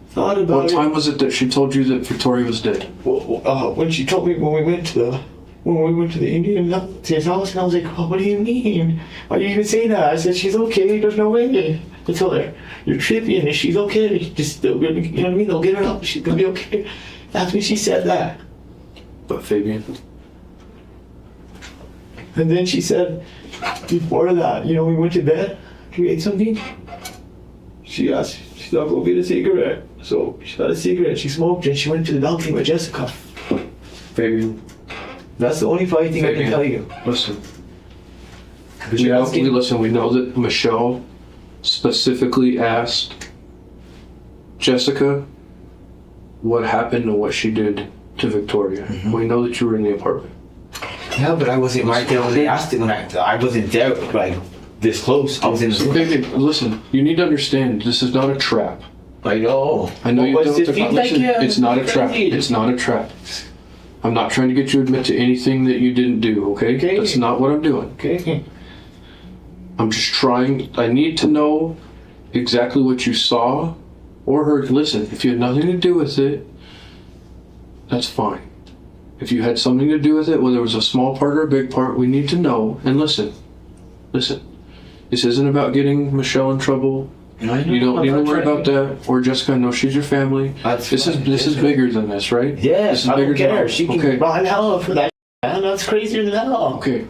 thought about What time was it that she told you that Victoria was dead? When she told me when we went to the Indian his house, and I was like, oh, what do you mean? Why do you even say that? I said, she's okay. There's no way. I told her, you're tripping, and she's okay. You know what I mean? They'll get her up. She's going to be okay. That's when she said that. But Fabian. And then she said, before that, we went to bed, we ate something. She asked, she thought, go get a cigarette. So she got a cigarette, she smoked, and she went to the balcony with Jessica. Fabian. That's the only funny thing I can tell you. Listen. We know that Michelle specifically asked Jessica what happened and what she did to Victoria. Mm-hmm. We know that you were in the apartment. Yeah, but I wasn't right there when they asked it. When I wasn't there, like this close. I was in the. Baby, listen. You need to understand. This is not a trap. I know. I know you don't. Listen, it's not a trap. It's not a trap. I'm not trying to get you to admit to anything that you didn't do. Okay? That's not what I'm doing. Okay. I'm just trying. I need to know exactly what you saw or heard. Listen, if you had nothing to do with it, that's fine. If you had something to do with it, whether it was a small part or a big part, we need to know. And listen. This isn't about getting Michelle in trouble. You don't need to worry about that. Or Jessica, I know she's your family. This is bigger than this, right? Yes, I don't care. She can run hell for that. Man, that's crazier than hell. Okay.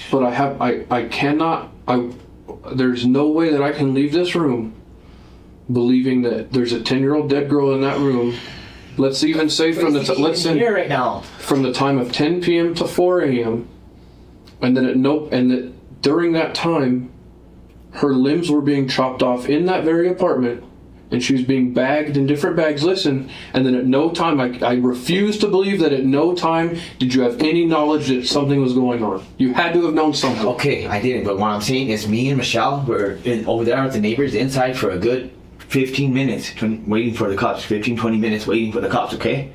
But I cannot, there's no way that I can leave this room believing that there's a 10-year-old dead girl in that room. Let's even say from the time of 10 p.m. to 4 a.m. and that during that time, her limbs were being chopped off in that very apartment, and she was being bagged in different bags. Listen, and then at no time, I refuse to believe that at no time did you have any knowledge that something was going on. You had to have known something. Okay, I didn't, but what I'm saying is me and Michelle were over there with the neighbors inside for a good 15 minutes waiting for the cops. 15-20 minutes waiting for the cops, okay?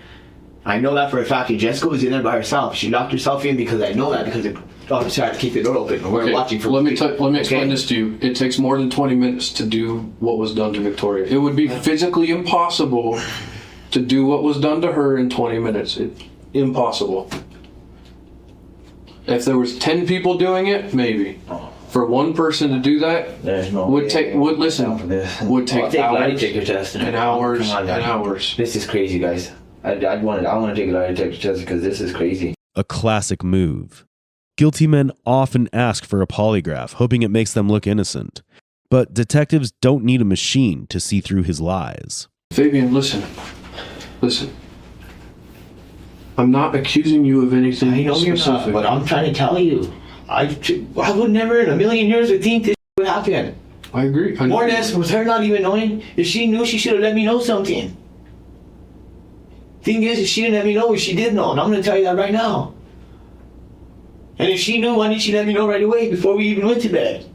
I know that for a fact. Jessica was in there by herself. She locked herself in because I know that because the officer had to keep the door open. We're watching for. Let me explain this to you. It takes more than 20 minutes to do what was done to Victoria. It would be physically impossible to do what was done to her in 20 minutes. Impossible. If there was 10 people doing it, maybe. For one person to do that would take hours and hours and hours. This is crazy, guys. I want to take a lie detector test because this is crazy. A classic move. Guilty men often ask for a polygraph, hoping it makes them look innocent. But detectives don't need a machine to see through his lies. Fabian, listen. I'm not accusing you of anything I know specific. You're not, but I'm trying to tell you. I would never in a million years would think this would happen. I agree. More than this, with her not even knowing. If she knew, she should have let me know something. Thing is, if she didn't let me know, she did know, and I'm going to tell you that right now. And if she knew, why didn't she let me know right away before we even went to bed?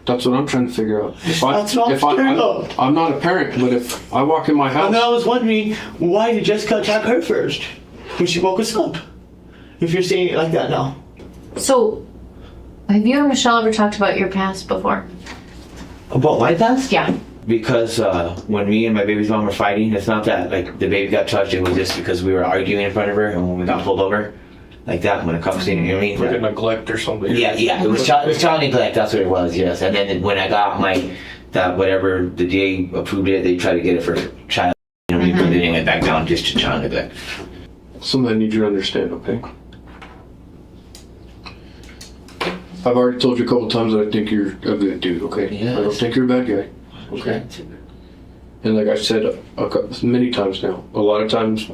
That's what I'm trying to figure out. I'm not a parent, but if I walk in my house, And I was wondering, why did Jessica attack her first when she woke us up? If you're saying it like that now. So, have you and Michelle ever talked about your past before? About my past? Yeah. Because when me and my baby's mom were fighting, it's not that like the baby got touched. It was just because we were arguing in front of her, and when we got pulled over, like that, when the cops seen it, you know what I mean? like a neglect or something. Yeah. It was child neglect. That's what it was. Yes. And then when I got that whatever the DA approved it, they tried to get it for child. You know what I mean? But then it went back down just to child neglect. Something I need you to understand, okay? I've already told you a couple times that I think you're a good dude, okay? Yes. I don't think you're a bad guy, okay? And like I've said many times now, a lot of times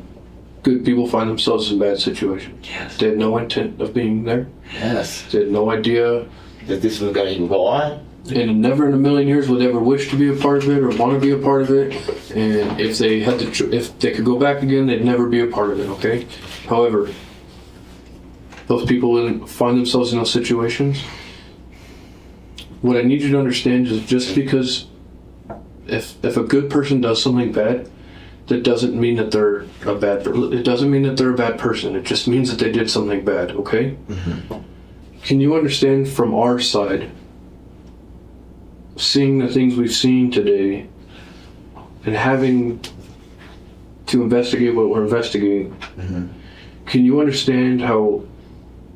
good people find themselves in bad situations. Yes. They had no intent of being there. Yes. They had no idea that this was going to even go on. And never in a million years would ever wish to be a part of it or want to be a part of it. And if they had if they could go back again, they'd never be a part of it, okay? However, those people find themselves in those situations. What I need you to understand is just because if a good person does something bad, that doesn't mean that they're a bad person. It doesn't mean that they're a bad person. It just means that they did something bad, okay? Mm-hmm. Can you understand from our side, seeing the things we've seen today and having to investigate what we're investigating, Mm-hmm. can you understand how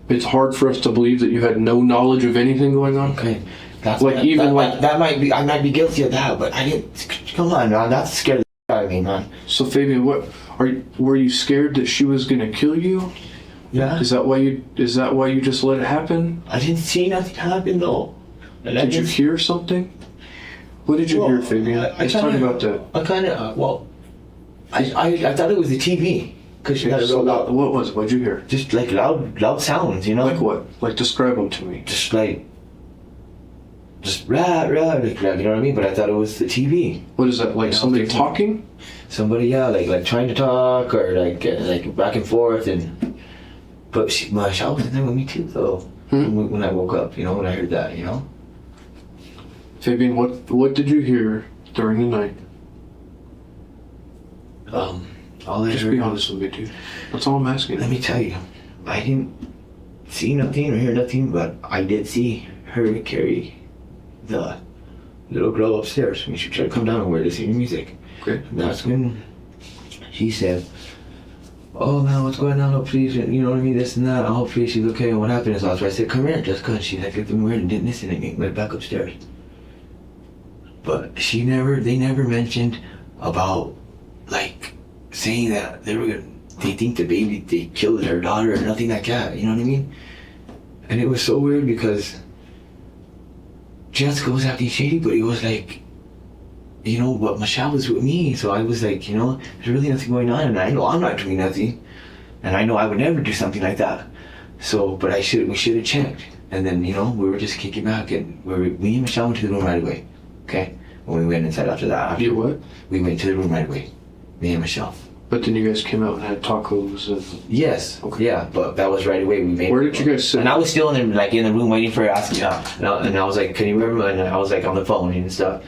it's hard for us to believe that you had no knowledge of anything going on? Okay. That might be, I might be guilty of that, but I didn't, come on, man, that's scared the out of me, man. So Fabian, were you scared that she was gonna kill you? Yeah. Is that why you just let it happen? I didn't see nothing happen though. Did you hear something? What did you hear, Fabian? Let's talk about that. I thought it was the TV. Cause she had a real loud. What was it? What'd you hear? Just like loud sounds, you know? Like what? Like describe them to me. Just rah, like, you know what I mean? But I thought it was the TV. What is that? Like somebody talking? Somebody, yeah, like trying to talk or like back and forth but Michelle was in there with me too, though. When I woke up, you know, when I heard that, you know. Fabian, what did you hear during the night? Just be honest with me, dude. That's all I'm asking. Let me tell you, I didn't see nothing or hear nothing, but I did see her carry the little girl upstairs when she tried to come down and wear this music. Okay. That's when she said, "Oh man, what's going on? Oh please, you know what I mean, this and that. Oh please, she's okay." And what happened is I said, "Come here," just cause she's like looking weird and didn't listen to me. Went back upstairs. But they never mentioned about like saying that they think the baby, they killed her daughter or nothing like that. You know what I mean? And it was so weird because Jessica was acting shady, but it was like, you know, but Michelle was with me, so I was like, you know, there's really nothing going on, and I know I'm not doing nothing, and I know I would never do something like that. So, but we should have checked, and then you know we were just kicking back, and me and Michelle went to the room right away. Okay, when we went inside after that. You what? We went to the room right away, me and Michelle. But then you guys came out and had tacos and... Yes. Okay. Yeah, but that was right away. Where did you guys sit? And I was still in the room waiting for her to ask me out. And I was like, "Can you remember?" And I was like on the phone and stuff.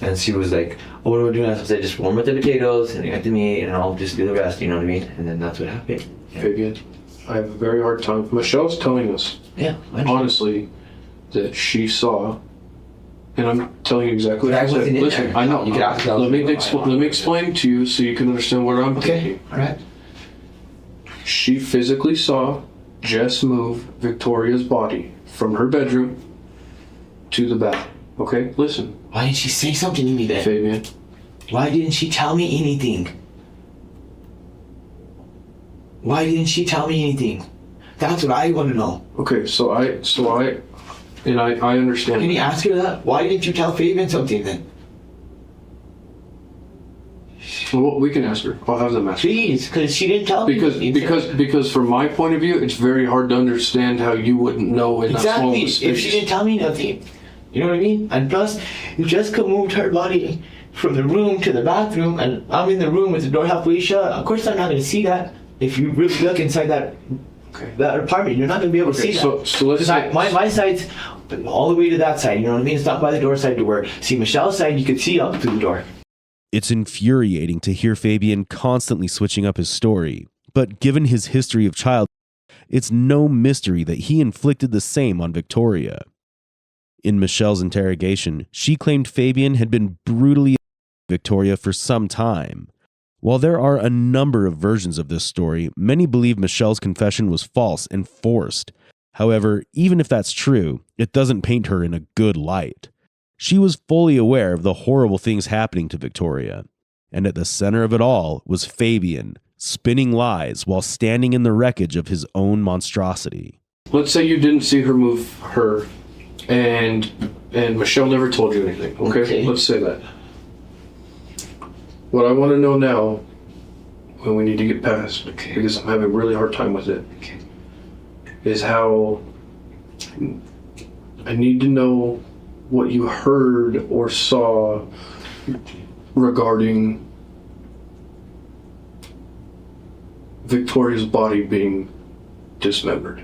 And she was like, "Oh, what are we doing?" I said, "Just warm up the potatoes and get the meat, and I'll just do the rest." You know what I mean? And then that's what happened. Yeah. Fabian, I have a very hard time. Michelle's telling us, honestly, that she saw. And I'm telling you exactly what I said. Listen, I know. Let me explain to you so you can understand what I'm thinking. All right. She physically saw Jess move Victoria's body from her bedroom to the bath. Okay, listen. Why didn't she say something to me then? Fabian. Why didn't she tell me anything? Why didn't she tell me anything? That's what I want to know. Okay, so I understand. Can you ask her that? Why didn't you tell Fabian something then? Well, we can ask her. I'll have them ask her. Please, because she didn't tell me. Because from my point of view, it's very hard to understand how you wouldn't know in that small space. If she didn't tell me nothing. You know what I mean? And plus, Jessica moved her body from the room to the bathroom, and I'm in the room with the door halfway shut. Of course I'm not going to see that. If you really look inside that apartment, you're not gonna be able to see that. So let's say my side's all the way to that side. You know what I mean? It's not by the door side to where see Michelle's side. You could see up through the door. It's infuriating to hear Fabian constantly switching up his story, but given his history of childhood, it's no mystery that he inflicted the same on Victoria. In Michelle's interrogation, she claimed Fabian had been brutally Victoria for some time. While there are a number of versions of this story, many believe Michelle's confession was false and forced. However, even if that's true, it doesn't paint her in a good light. She was fully aware of the horrible things happening to Victoria, and at the center of it all was Fabian, spinning lies while standing in the wreckage of his own monstrosity. let's say you didn't see her move her, and Michelle never told you anything. Okay, let's say that. What I want to know now, and we need to get past, because I'm having a really hard time with it, is how I need to know what you heard or saw regarding Victoria's body being dismembered.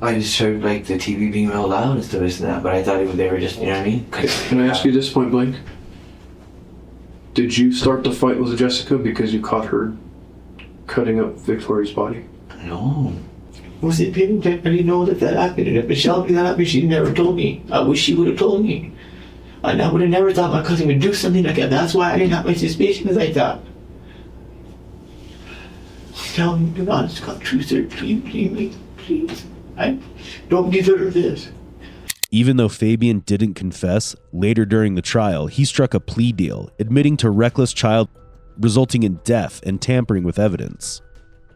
I just heard like the TV being real loud and stuff and that, but I thought they were just, you know what I mean? Can I ask you this point blank? Did you start the fight with Jessica because you caught her cutting up Victoria's body? No. Was it people? I didn't know that happened. If Michelle did that happen, she never told me. I wish she would have told me. And I would have never thought my cousin would do something like that. That's why I didn't have my suspicions like that. Tell me the honest God truth, sir. Please. I don't deserve this. Even though Fabian didn't confess, later during the trial, he struck a plea deal, admitting to reckless child, resulting in death and tampering with evidence.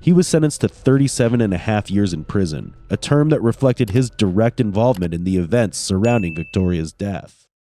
He was sentenced to 37.5 years in prison, a term that reflected his direct involvement in the events surrounding Victoria's death.